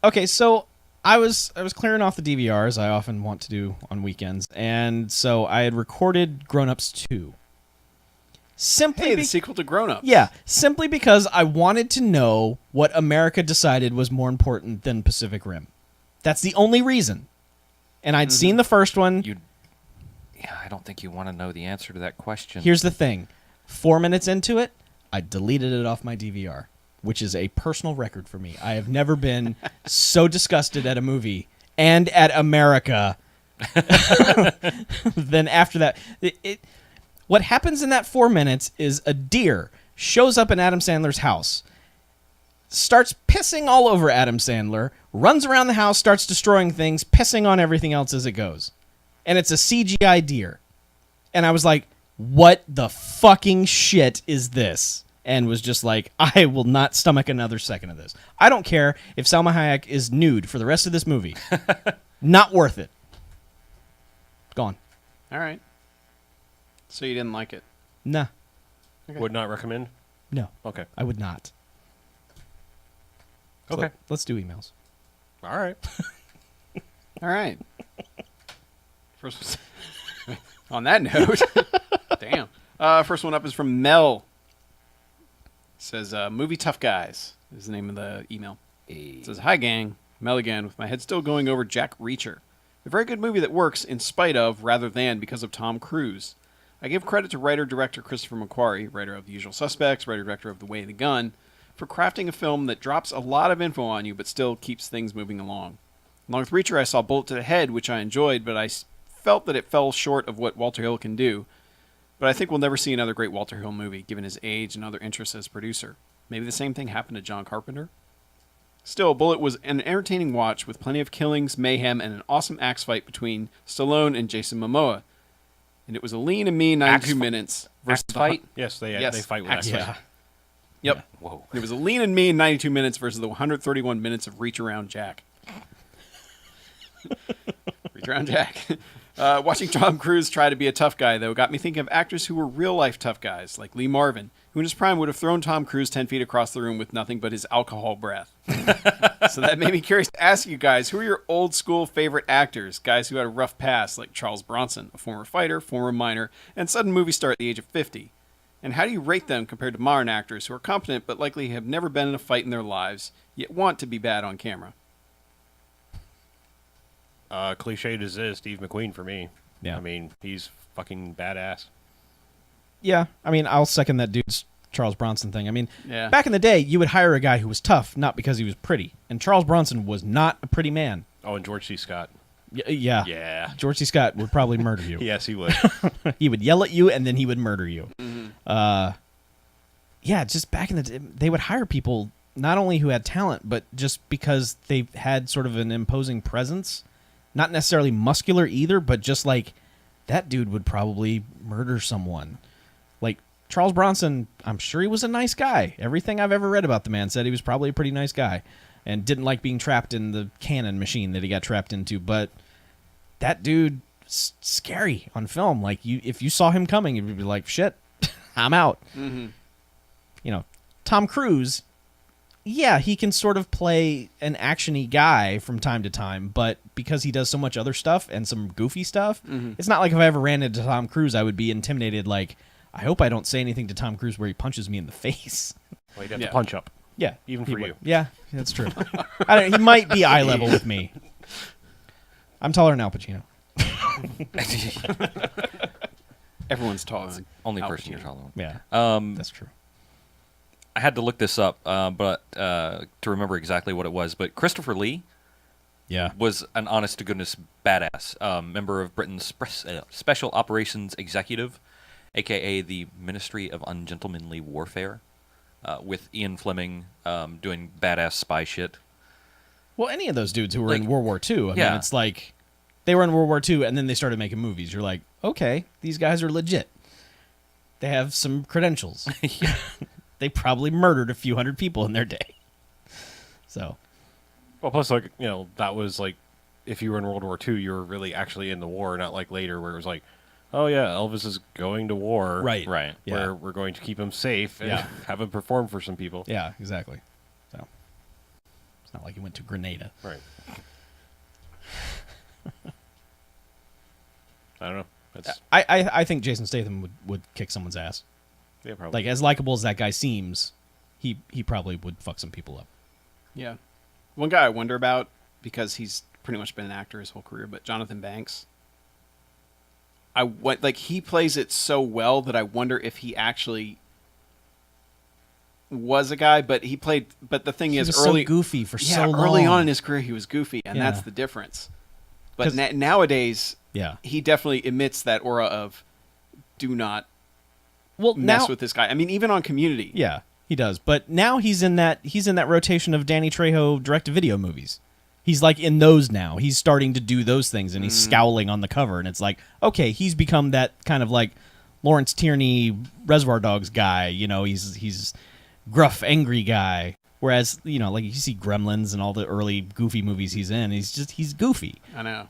Okay, so I was clearing off the DVRs I often want to do on weekends, and so I had recorded Grown Ups 2. Simply Hey, the sequel to Grown Ups. Yeah, simply because I wanted to know what America decided was more important than Pacific Rim. That's the only reason. And I'd seen the first one. Yeah, I don't think you want to know the answer to that question. Here's the thing. 4 minutes into it, I deleted it off my DVR, which is a personal record for me. I have never been so disgusted at a movie and at America than after that. What happens in that 4 minutes is a deer shows up in Adam Sandler's house, starts pissing all over Adam Sandler, runs around the house, starts destroying things, pissing on everything else as it goes. And it's a CGI deer. And I was like, what the fucking shit is this? And was just like, I will not stomach another second of this. I don't care if Salma Hayek is nude for the rest of this movie. Not worth it. Gone. All right. So you didn't like it? Nah. Okay. Would not recommend. No. Okay. I would not. So Okay. let's do emails. All right. All right. First, on that note, damn. First one up is from Mel. It says, "Movie Tough Guys" is the name of the email. It says, "Hi gang, Mel again, with my head still going over Jack Reacher. A very good movie that works in spite of, rather than because of Tom Cruise. I give credit to writer-director Christopher McQuarrie, writer of The Usual Suspects, writer-director of The Way of the Gun, for crafting a film that drops a lot of info on you but still keeps things moving along. Along with Reacher, I saw Bullet to the Head, which I enjoyed, but I felt that it fell short of what Walter Hill can do. But I think we'll never see another great Walter Hill movie, given his age and other interests as producer. Maybe the same thing happened to John Carpenter? Still, Bullet was an entertaining watch with plenty of killings, mayhem, and an awesome axe fight between Stallone and Jason Momoa. And it was a lean and mean 92 minutes versus Axe fight? Yes, they Yes, fight with axe axes. fight. Yep. Whoa. It was a lean and mean 92 minutes versus the 131 minutes of Reach Around Jack. Reach Around Jack. Watching Tom Cruise try to be a tough guy, though, got me thinking of actors who were real-life tough guys, like Lee Marvin, who in his prime would have thrown Tom Cruise 10 feet across the room with nothing but his alcohol breath. So that made me curious to ask you guys, who are your old-school favorite actors, guys who had a rough past, like Charles Bronson, a former fighter, former miner, and sudden movie star at the age of 50? And how do you rate them compared to modern actors who are competent but likely have never been in a fight in their lives, yet want to be bad on camera? Cliched as is, Steve McQueen for me. Yeah. I mean, he's fucking badass. Yeah, I mean, I'll second that dude's Charles Bronson thing. I mean, Yeah. back in the day, you would hire a guy who was tough, not because he was pretty. And Charles Bronson was not a pretty man. Oh, and George C. Scott. Yeah. Yeah. George C. Scott would probably murder you. Yes, he would. He would yell at you, and then he would murder you. Yeah, just back in the day, they would hire people not only who had talent, but just because they had sort of an imposing presence. Not necessarily muscular either, but just like that dude would probably murder someone. Like Charles Bronson, I'm sure he was a nice guy. Everything I've ever read about the man said he was probably a pretty nice guy and didn't like being trapped in the cannon machine that he got trapped into. But that dude, scary on film. Like if you saw him coming, you'd be like, shit, I'm out. Mm-hmm. You know, Tom Cruise, yeah, he can sort of play an action-y guy from time to time, but because he does so much other stuff and some goofy stuff, it's not like if I ever ran into Tom Cruise, I would be intimidated. Like, I hope I don't say anything to Tom Cruise where he punches me in the face. Well, he'd have Yeah. to punch up. Yeah, Even he for would. you. Yeah, that's true. He might be eye level with me. I'm taller than Al Pacino. Everyone's taller than Only Al person you're Pacino. taller than. Yeah, that's true. I had to look this up, but to remember exactly what it was. But Christopher Lee Yeah. was an honest-to-goodness badass, member of Britain's Special Operations Executive, a.k.a. the Ministry of Ungentlemanly Warfare, with Ian Fleming doing badass spy shit. Well, any of those dudes who were Like, in World War II, I yeah. mean, it's like they were in World War II and then they started making movies. You're like, okay, these guys are legit. They have some credentials. They probably murdered a few hundred people in their day. So, Well, plus, like, you know, that was like, if you were in World War II, you were really actually in the war, not like later where it was like, oh yeah, Elvis is going to war. right. Right. Yeah. Where we're going to keep him safe and Yeah. have him perform for some people. Yeah, exactly. So, it's not like he went to Grenada. Right. I don't know. That's, I think Jason Statham would kick someone's ass. yeah, probably. Like, as likable as that guy seems, he probably would fuck some people up. Yeah. One guy I wonder about, because he's pretty much been an actor his whole career, but Jonathan Banks. He plays it so well that I wonder if he actually was a guy, but the thing He is, was early so goofy for so long. early on in his career he was goofy, and Yeah. that's the difference. But 'Cause- nowadays Yeah. he definitely emits that aura of do not Well, mess now, with this guy. I mean, even on Community. yeah, he does. But now he's in that rotation of Danny Trejo direct-to-video movies. He's like in those now. He's starting to do those things, and he's scowling on the cover, and it's like, okay, he's become that kind of like Lawrence Tierney, Reservoir Dogs guy. You know, he's gruff, angry guy. Whereas, you know, like you see Gremlins and all the early goofy movies he's in, he's goofy. I know.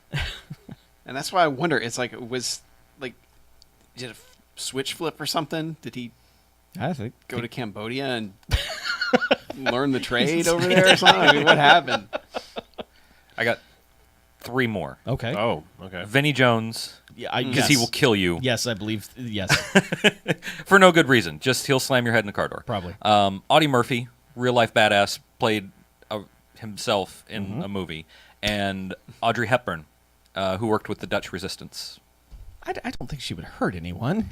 And that's why I wonder, it's like, did a switch flip or something? Did he I think. go to Cambodia and learn the trade over there or something? I mean, what happened? I got 3 more. Okay. Oh, okay. Vinnie Jones, Yeah, I because guess he will kill you Yes, I believe. Yes, for no good reason. Just he'll slam your head in the car door. probably. Audie Murphy, real life badass, played himself in a movie, and Audrey Hepburn, who worked with the Dutch Resistance. I don't think she would hurt anyone.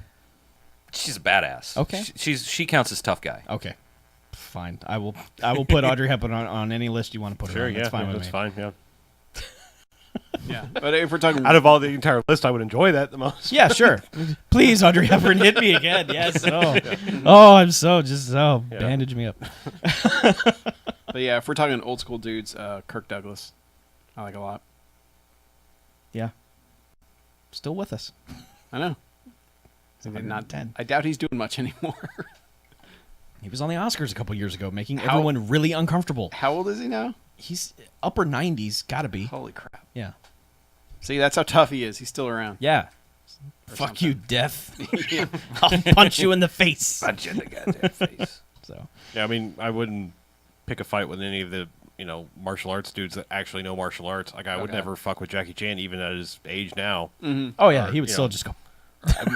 She's a badass. Okay. She counts as tough guy. Okay, fine. I will put Audrey Hepburn on any list you want to put her Sure, on. yeah, That's fine with that's me. fine, yeah. Yeah. But if we're talking Out of all the entire list, I would enjoy that the most. Yeah, sure. Please, Audrey Hepburn, hit me again. Yes. Oh, I'm so bandage me up. But yeah, if we're talking old school dudes, Kirk Douglas, I like a lot. Yeah. Still with us. I know. He's 110. I doubt he's doing much anymore. He was on the Oscars a couple years ago, making How- everyone really uncomfortable. How old is he now? He's upper 90s, gotta be. Holy crap. Yeah. See, that's how tough he is. He's still around. Yeah. Or Fuck something. you, death. I'll punch you in the face. Punch in the goddamn face. So. Yeah, I mean, I wouldn't pick a fight with any of the, you know, martial arts dudes that actually know martial arts. Like, I would Okay. never fuck with Jackie Chan, even at his age now. Oh yeah, Or, he would you still know, just go.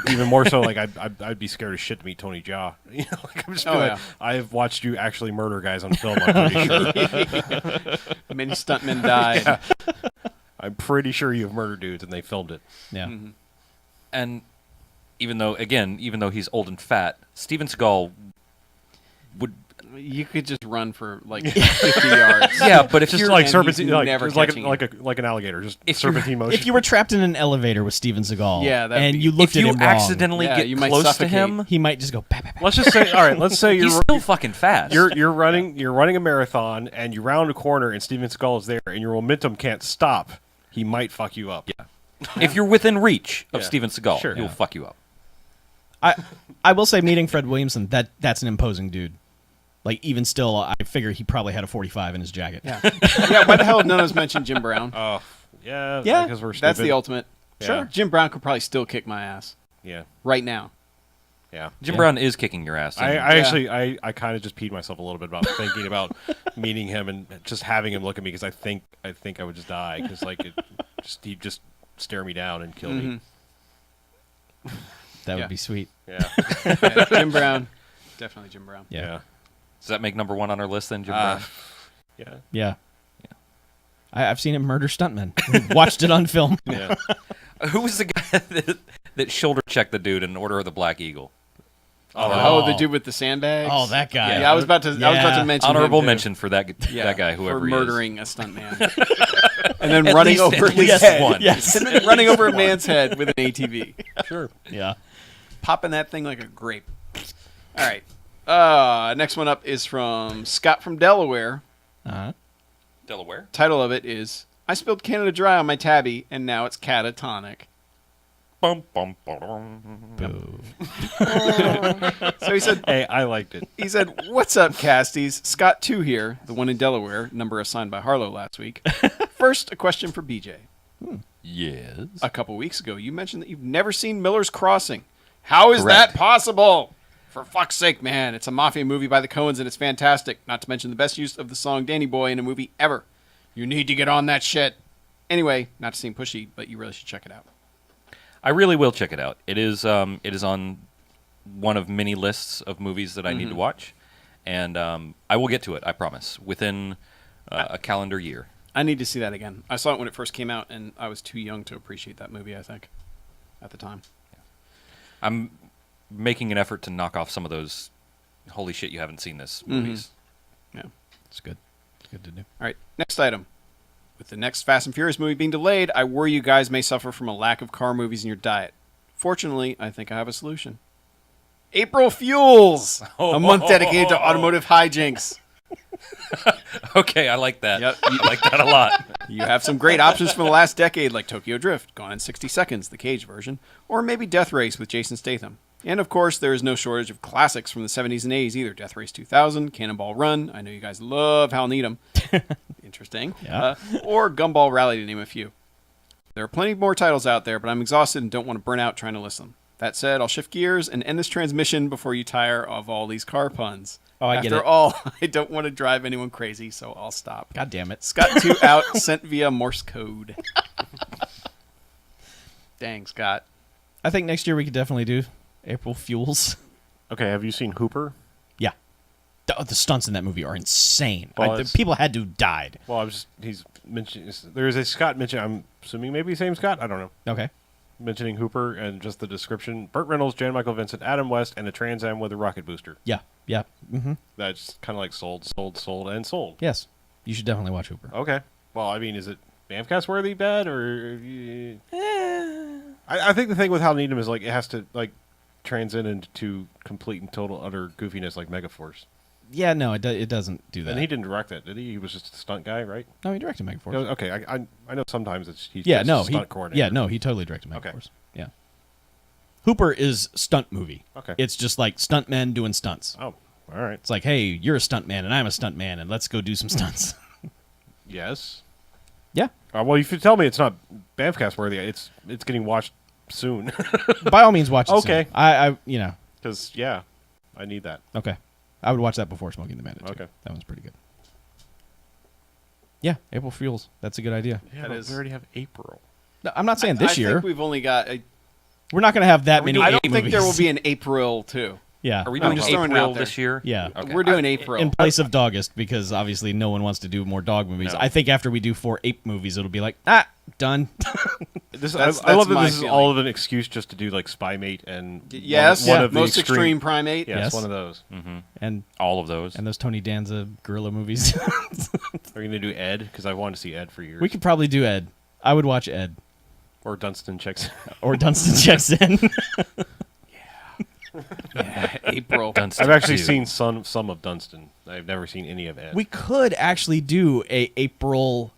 Even more so, like, I'd be scared as shit to meet Tony Jaa. You know, like, I'm just Oh, be yeah. like, I've watched you actually murder guys on film, I'm pretty sure. Many stuntmen died. I'm pretty sure you've murdered dudes, and they filmed it. Yeah. And even though he's old and fat, Steven Seagal would. You could just run for like 50 yards. Yeah, but if Just you're like and serpentine, he's like, never just like, catching like an alligator, just If you're- serpentine motion. If you were trapped in an elevator with Steven Seagal, Yeah, that'd and be- you looked if at you him wrong, accidentally Yeah, get you might close suffocate. to him, he might just go. Bah, bah, bah. Let's just say, all right, let's say he's you're still fucking fast. you're running a marathon, and you round a corner, and Steven Seagal is there, and your momentum can't stop. He might fuck you up. Yeah. If you're within reach of Yeah. Steven Seagal, Sure. he'll Yeah. fuck you up. I will say, meeting Fred Williamson, that's an imposing dude. Like, even still, I figure he probably had a 45 in his jacket. Yeah. Yeah, why the hell none of us mentioned Jim Brown? Oh, yeah, Yeah. because we're stupid. That's the ultimate. Sure. Jim Brown could probably still kick my ass Yeah, right now. yeah. Jim Yeah. Brown is kicking your ass. I and- actually, I kind of just peed myself a little bit about thinking about meeting him and just having him look at me because I think I would just die because like he'd just stare me down and kill me. That Yeah. would be sweet. Yeah, Yeah, Jim Brown. Definitely Jim Brown. Yeah. yeah, Does that make number 1 on our list then, Jim Uh, Brown? yeah, Yeah. I've seen him murder stuntmen. Watched it on film. yeah. Who was the guy that shoulder checked the dude in Order of the Black Eagle. Oh, the dude with the sandbags. Oh, that guy. Yeah, I was about to mention Honorable him, too. mention for that guy, whoever for he is. murdering a stuntman, and then At running least- over at his least head. one. Yes. And then running over a man's head with an ATV, Sure. Yeah. popping that thing like a grape. All right. Next one up is from Scott from Delaware. Uh-huh. Delaware. Title of it is "I spilled Canada Dry on my tabby, and now it's catatonic." Bum, bum, bum. Boo. So he said, Hey, I liked it. "What's up, Casties? Scott 2 here, the one in Delaware, number assigned by Harlow last week. First, a question for BJ. Yes. A couple weeks ago, you mentioned that you've never seen Miller's Crossing. How is Correct. that possible? For fuck's sake, man. It's a mafia movie by the Coens, and it's fantastic. Not to mention the best use of the song Danny Boy in a movie ever. You need to get on that shit. Anyway, not to seem pushy, but you really should check it out." I really will check it out. It is on one of many lists of movies that I need to watch, and I will get to it. I promise within a calendar year. I need to see that again. I saw it when it first came out, and I was too young to appreciate that movie, I think, at the time. I'm making an effort to knock off some of those holy shit you haven't seen this movies. Yeah. It's good. It's good to do. All right, next item. With the next Fast and Furious movie being delayed, I worry you guys may suffer from a lack of car movies in your diet. Fortunately, I think I have a solution. April Fuels! A month dedicated to automotive hijinks. Okay, I like that. Yep. I like that a lot. You have some great options from the last decade, like Tokyo Drift, Gone in 60 Seconds, the Cage version, or maybe Death Race with Jason Statham. And of course, there is no shortage of classics from the 70s and 80s either. Death Race 2000, Cannonball Run, I know you guys love Hal Needham. Interesting. Yeah. Or Gumball Rally, to name a few. There are plenty more titles out there, but I'm exhausted and don't want to burn out trying to list them. That said, I'll shift gears and end this transmission before you tire of all these car puns. Oh, I get After it. all, I don't want to drive anyone crazy, so I'll stop. God damn it. Scott 2 out, sent via Morse code. Dang, Scott. I think next year we could definitely do April Fuels. Okay, have you seen Hooper? Yeah. The stunts in that movie are insane. Well, The it's- people had to have died. Well, he's mentioning, there's a Scott mention, I'm assuming maybe same Scott, I don't know. Okay. Mentioning Hooper and just the description: Burt Reynolds, Jan Michael Vincent, Adam West, and a Trans Am with a rocket booster. Yeah. Yeah. Mm-hmm. That's kind of like sold, and sold. Yes. You should definitely watch Hooper. Okay. Well, I mean, is it BMFcast worthy bad or? I think the thing with Hal Needham is like it has to like transcend into complete and total utter goofiness like Megaforce. Yeah, no, it doesn't do that. And he didn't direct that, did he? He was just a stunt guy, right? No, he directed Megaforce. No, okay, I know sometimes he's Yeah, just no, a stunt coordinator. yeah, no, he totally directed Megaforce. Okay. Yeah. Hooper is stunt movie. Okay. It's just like stuntmen doing stunts. Oh, all right. It's like, hey, you're a stuntman and I'm a stuntman and let's go do some stunts. Yes. Yeah. Well, if you tell me it's not BAMFcast worthy, it's getting watched soon. By all means, watch it. Okay. Soon. I Because yeah, I need that. okay. I would watch that before Smoking the Bandit. Too. Okay. That one's pretty good. Yeah, April Fuels. That's a good idea. Yeah, That but is- we already have April. No, I'm not saying this I year. think we've only got. We're not going to have that many. I don't eight think movies. there will be an April too. Yeah. Are we I'm doing just throwing it out April there. this year? Yeah. Okay. We're doing April. In place of Dogust, because obviously no one wants to do more dog movies. No. I think after we do 4 ape movies, it'll be like, done. This That's I love that my this is feeling. all of an excuse just to do like Spy Mate and Yes, one of the most extreme primate. Yeah, Yes. it's one of those. and All of those. those Tony Danza gorilla movies. Are you gonna do Ed? Because I wanted to see Ed for years. We could probably do Ed. I would watch Ed. Or Dunstan checks. Or Dunstan checks in. April. Dunstan I've actually 2. seen some of Dunstan. I've never seen any of Ed. We could actually do a April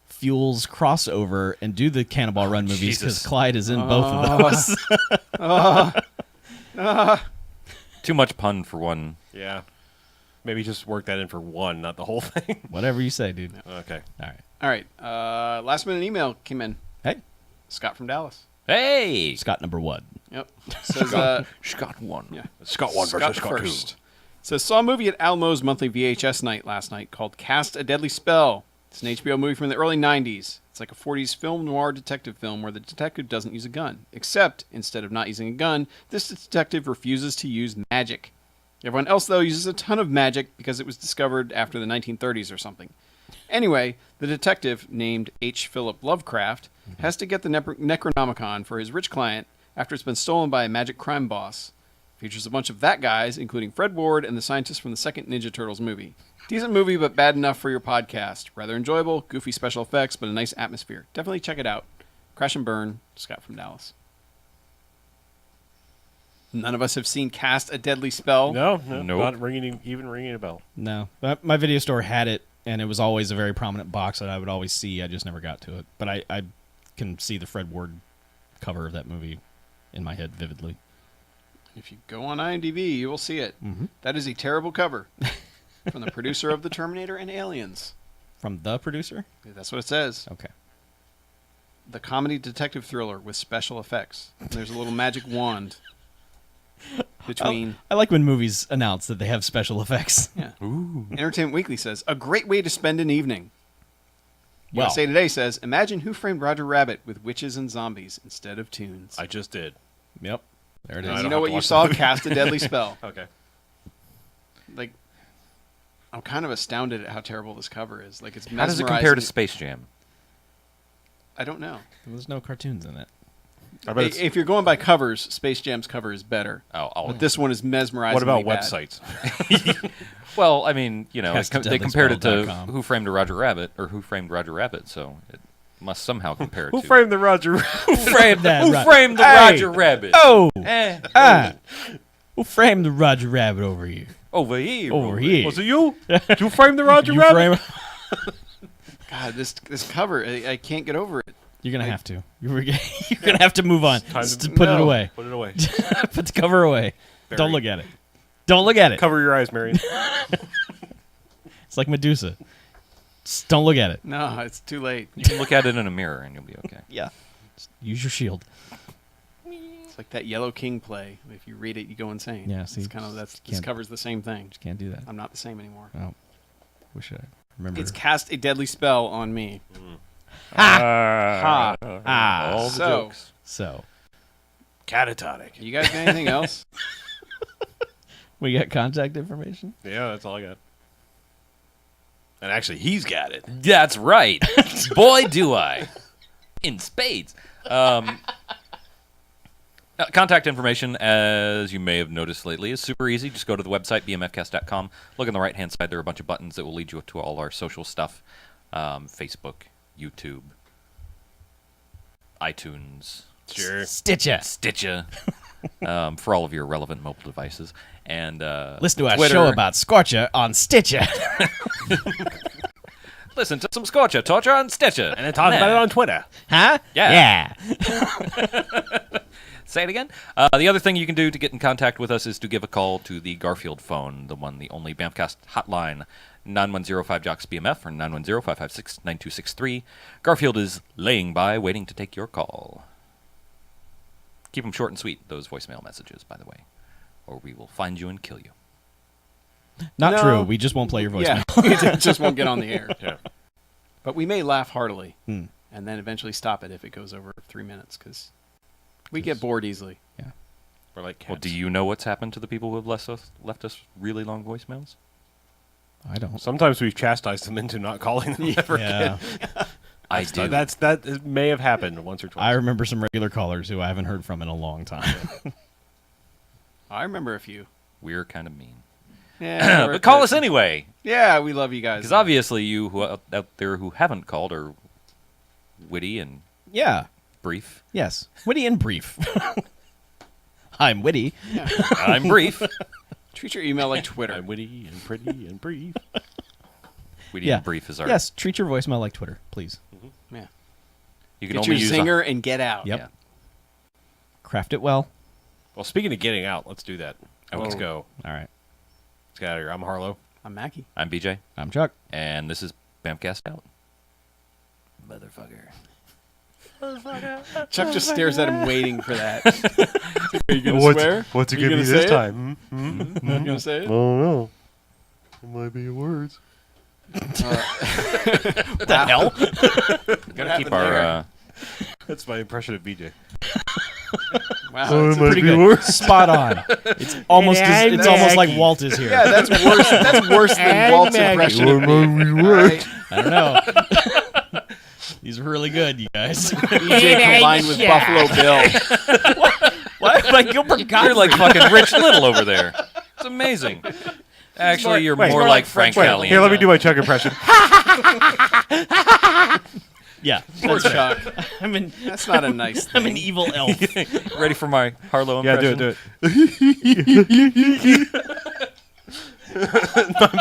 Fuels crossover and do the Cannonball Run movies because Jesus. Clyde is in both of those. Too much pun for one. Yeah. Maybe just work that in for one, not the whole thing. Whatever you say, dude. Okay. All right. All right. Last minute email came in. Hey, Scott from Dallas. Hey! Scott number 1. Yep. Says Scott one. yeah. Scott 1 versus Scott 2. first. Says saw a movie at Almo's monthly VHS night last night called Cast a Deadly Spell. It's an HBO movie from the early 90s. It's like a 40s film noir detective film where the detective doesn't use a gun. Except, instead of not using a gun, this detective refuses to use magic. Everyone else, though, uses a ton of magic because it was discovered after the 1930s or something. Anyway, the detective, named H. Philip Lovecraft, has to get the Necronomicon for his rich client after it's been stolen by a magic crime boss. Features a bunch of that guys, including Fred Ward and the scientist from the second Ninja Turtles movie. Decent movie, but bad enough for your podcast. Rather enjoyable, goofy special effects, but a nice atmosphere. Definitely check it out. Crash and Burn, Scott from Dallas. None of us have seen Cast a Deadly Spell. No, Nope. not even ringing a bell. No, my video store had it, and it was always a very prominent box that I would always see. I just never got to it. But I can see the Fred Ward cover of that movie in my head vividly. If you go on IMDb, you will see it. Mm-hmm. That is a terrible cover from the producer of The Terminator and Aliens. From the producer? That's what it says. Okay. The comedy detective thriller with special effects. And there's a little magic wand between. I like when movies announce that they have special effects. Yeah. Ooh. Entertainment Weekly says, a great way to spend an evening. Well. USA Today says, imagine Who Framed Roger Rabbit with witches and zombies instead of tunes. I just did. Yep. There it No, is. I You don't know have what to you watch saw? the- Cast a Deadly Spell. Okay. Like, I'm kind of astounded at how terrible this cover is. Like, it's How does it compare to mesmerizing. Space Jam? I don't know. There's no cartoons in it. I bet it's, If you're going by covers, Space Jam's cover is better. Oh, But this one is mesmerizing. what about bad. websites? well, I mean, you know, they compared it to CastADeadlySpell.com. Who Framed Roger Rabbit, or Who Framed Roger Rabbit, so it must somehow compare Who to. framed the Roger? Who framed that? Who Framed the Roger Rabbit? Oh! Eh, Who framed the Roger Rabbit over here? over here. Over here. Was it you? Did you frame the Roger You Rabbit? frame- God, this cover, I can't get over it. You're gonna have to. You're gonna have to move on. Time Just to- to put it No. away. Put it away. Put the cover away. Bury. Don't look at it. Don't look at it. Cover your eyes, Marion. It's like Medusa. Just don't look at it. No, it's too late. You can look at it in a mirror and you'll be okay. Yeah. Just use your shield. It's like that Yellow King play. If you read it, you go insane. Yeah, see, it's kind of this can't- covers the same thing. Just can't do that. I'm not the same anymore. Oh. Wish I remember. It's cast a deadly spell on me. Ah. All the So- jokes. So Catatonic. You guys got anything else? we got contact information. Yeah, that's all I got. And actually, he's got it. That's right. Boy, do I. In spades. Contact information, as you may have noticed lately, is super easy. Just go to the website, BMFcast217. Look on the right-hand side. There are a bunch of buttons that will lead you to all our social stuff. Facebook, YouTube, iTunes, Sure. Stitcher. Stitcher, for all of your relevant mobile devices. And Listen to our Twitter. show about Scorcher on Stitcher. Listen to some Scorcher, Torture, and Stitcher. And then talk about it on Twitter. Huh? Yeah. Say it again. The other thing you can do to get in contact with us is to give a call to the Garfield phone, the one, the only BAMFcast hotline, 9105-JOCKS-BMF or 910-556-9263. Garfield is laying by, waiting to take your call. Keep them short and sweet, those voicemail messages, by the way, or we will find you and kill you. Not No. true. We just won't play your voicemail. Yeah, it just won't get on the air. Yeah. But we may laugh heartily Hmm. and then eventually stop it if it goes over 3 minutes because we get bored easily. We're like cats. Well, do you know what's happened to the people who have left us really long voicemails? I don't. Sometimes we've chastised them into not calling them ever Yeah. again. I do. That may have happened once or twice. I remember some regular callers who I haven't heard from in a long time. I remember a few. We're kind of mean. Yeah, But call us anyway. Yeah, we love you guys. Because obviously you who out there who haven't called are witty and Yeah. brief. Yes. Witty and brief. I'm witty. I'm brief. Treat your email like Twitter. I'm witty and pretty and brief. Witty Yeah. and brief is our. Yes. Treat your voicemail like Twitter, please. Yeah. You can Get only your use zinger and get out. Yep. Yeah. Craft it well. Well, speaking of getting out, let's do that. Let's Oh. go. All right. Let's get out of here. I'm Harlow. I'm Mackie. I'm BJ, I'm Chuck. and this is Bamcast out. Motherfucker. Chuck just stares at him waiting for that. Are you going to swear? What's it gonna be this time? Are you going to say it? don't know. It might be words. What the hell? Gotta keep our. That's my impression of BJ. Wow. it Pretty good. Spot on. It's almost it's almost like Walt is here. Yeah, that's worse. That's worse than Walt's impression of me. All right. I don't know. These are really good, you guys. BJ combined with Buffalo Bill. like Gilbert Gottfried. You're like fucking Rich Little over there. It's amazing. Actually, you're Wait, more like Frank Wait, Caliendo. here, let me do my Chuck impression. Yeah, Poor that's right. Chuck. I'm an That's not a nice I'm thing. an evil elf. Ready for my Harlow Yeah, impression? do it.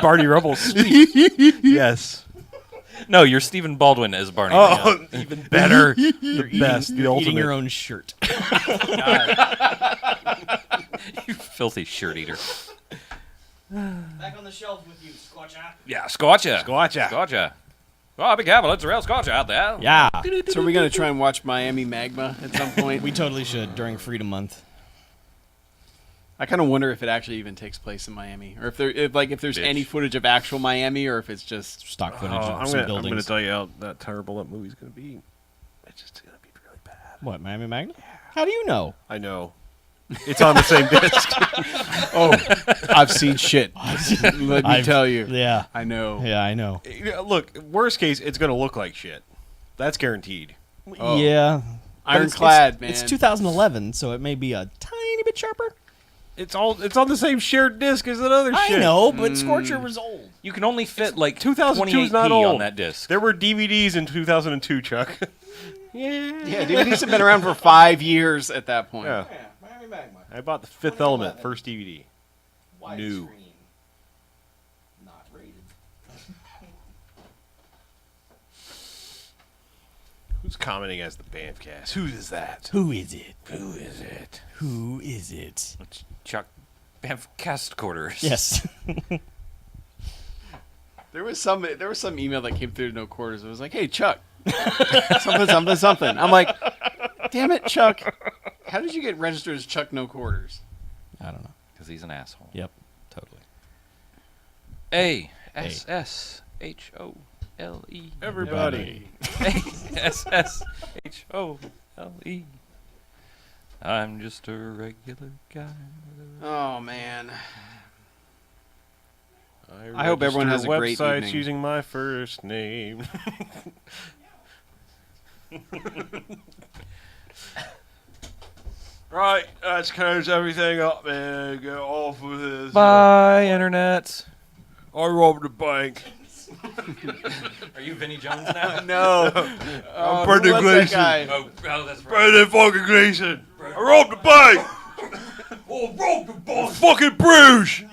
Barney Rubble. Sweet. Yes. No, you're Stephen Baldwin as Barney. Oh, even better. The best. The You're ultimate. eating your own shirt. You filthy shirt eater. Back on the shelf with you, Scorcher. Yeah, Scorcher. Scorcher. Scorcher. Oh, be careful. It's a real Scorcher out there. Yeah, So are we going to try and watch Miami Magma at some point? we totally should during Freedom Month. I kind of wonder if it actually even takes place in Miami, or if there's Bitch. any footage of actual Miami, or if it's just Stock footage Oh, of I'm some gonna buildings. tell you how that terrible that movie's gonna be. It's just gonna be really bad. What, Miami Magna? How do you know? I know. It's on the same disc. oh, I've seen shit. Let me tell you. Yeah. I know. Yeah, I know. Look, worst case, it's gonna look like shit. That's guaranteed. Oh. Yeah. But Ironclad, man. It's 2011, so it may be a tiny bit sharper. It's on the same shared disc as that other shit. I know, but Scorcher was old. You can only fit like 2002 is not 28p old on that disc. There were DVDs in 2002, Chuck. Yeah, DVDs have been around for 5 years at that point. Yeah. Miami Magma. I bought the Fifth Element first DVD. New. Not rated. Who's commenting as the BMFcast? Who is that? Who is it? Who is it? Who is it? It's Chuck Cast Quarters. Yes. There was some email that came through to No Quarters. It was like, "Hey Chuck, something." I'm like, "Damn it, Chuck! How did you get registered as Chuck No Quarters?" I don't know. Because he's an asshole. Yep. Totally. A-S-S-H-O-L-E. Everybody. A-S-S-H-O-L-E. I'm just a regular guy. Oh man. I hope everyone has a great websites evening. using my first name. Right, that clears everything up, man. Get off with this. Bye, Internet. I robbed a bank. Are you Vinnie Jones now? No. I'm Brendan Gleeson. Oh, that's right. Brendan fucking Gleeson. I robbed the bank. Oh, robbed the bank. Fucking Bruges.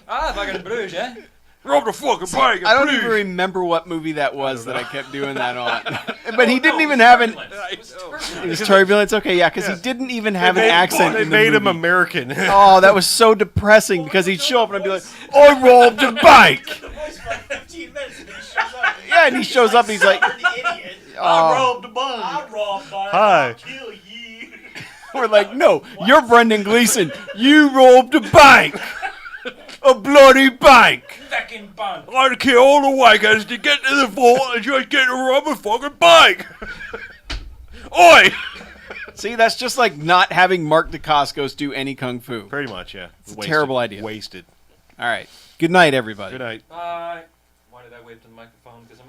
Fucking Bruges, eh? Robbed the fucking bank. I don't even remember what movie that was that I kept doing that on. But he didn't even have an. It was Turbulence. Okay, yeah, because he didn't even have an accent. They in the made him movie. American. Oh, that was so depressing because he'd show up and I'd be like, "I robbed a bank." Yeah, and he shows up and he's like, "Oh." Hi. We're like, "No, you're Brendan Gleeson. You robbed a bank, a bloody bank." I'd kill all the wankers to get to the vault and just get to rob a fucking bank. Oi! See, that's just like not having Mark Dacascos do any kung fu. Pretty much, yeah. It's a terrible idea. Wasted. All right. Good night, everybody. Good night. Bye. Why did I wave to the microphone? Because I'm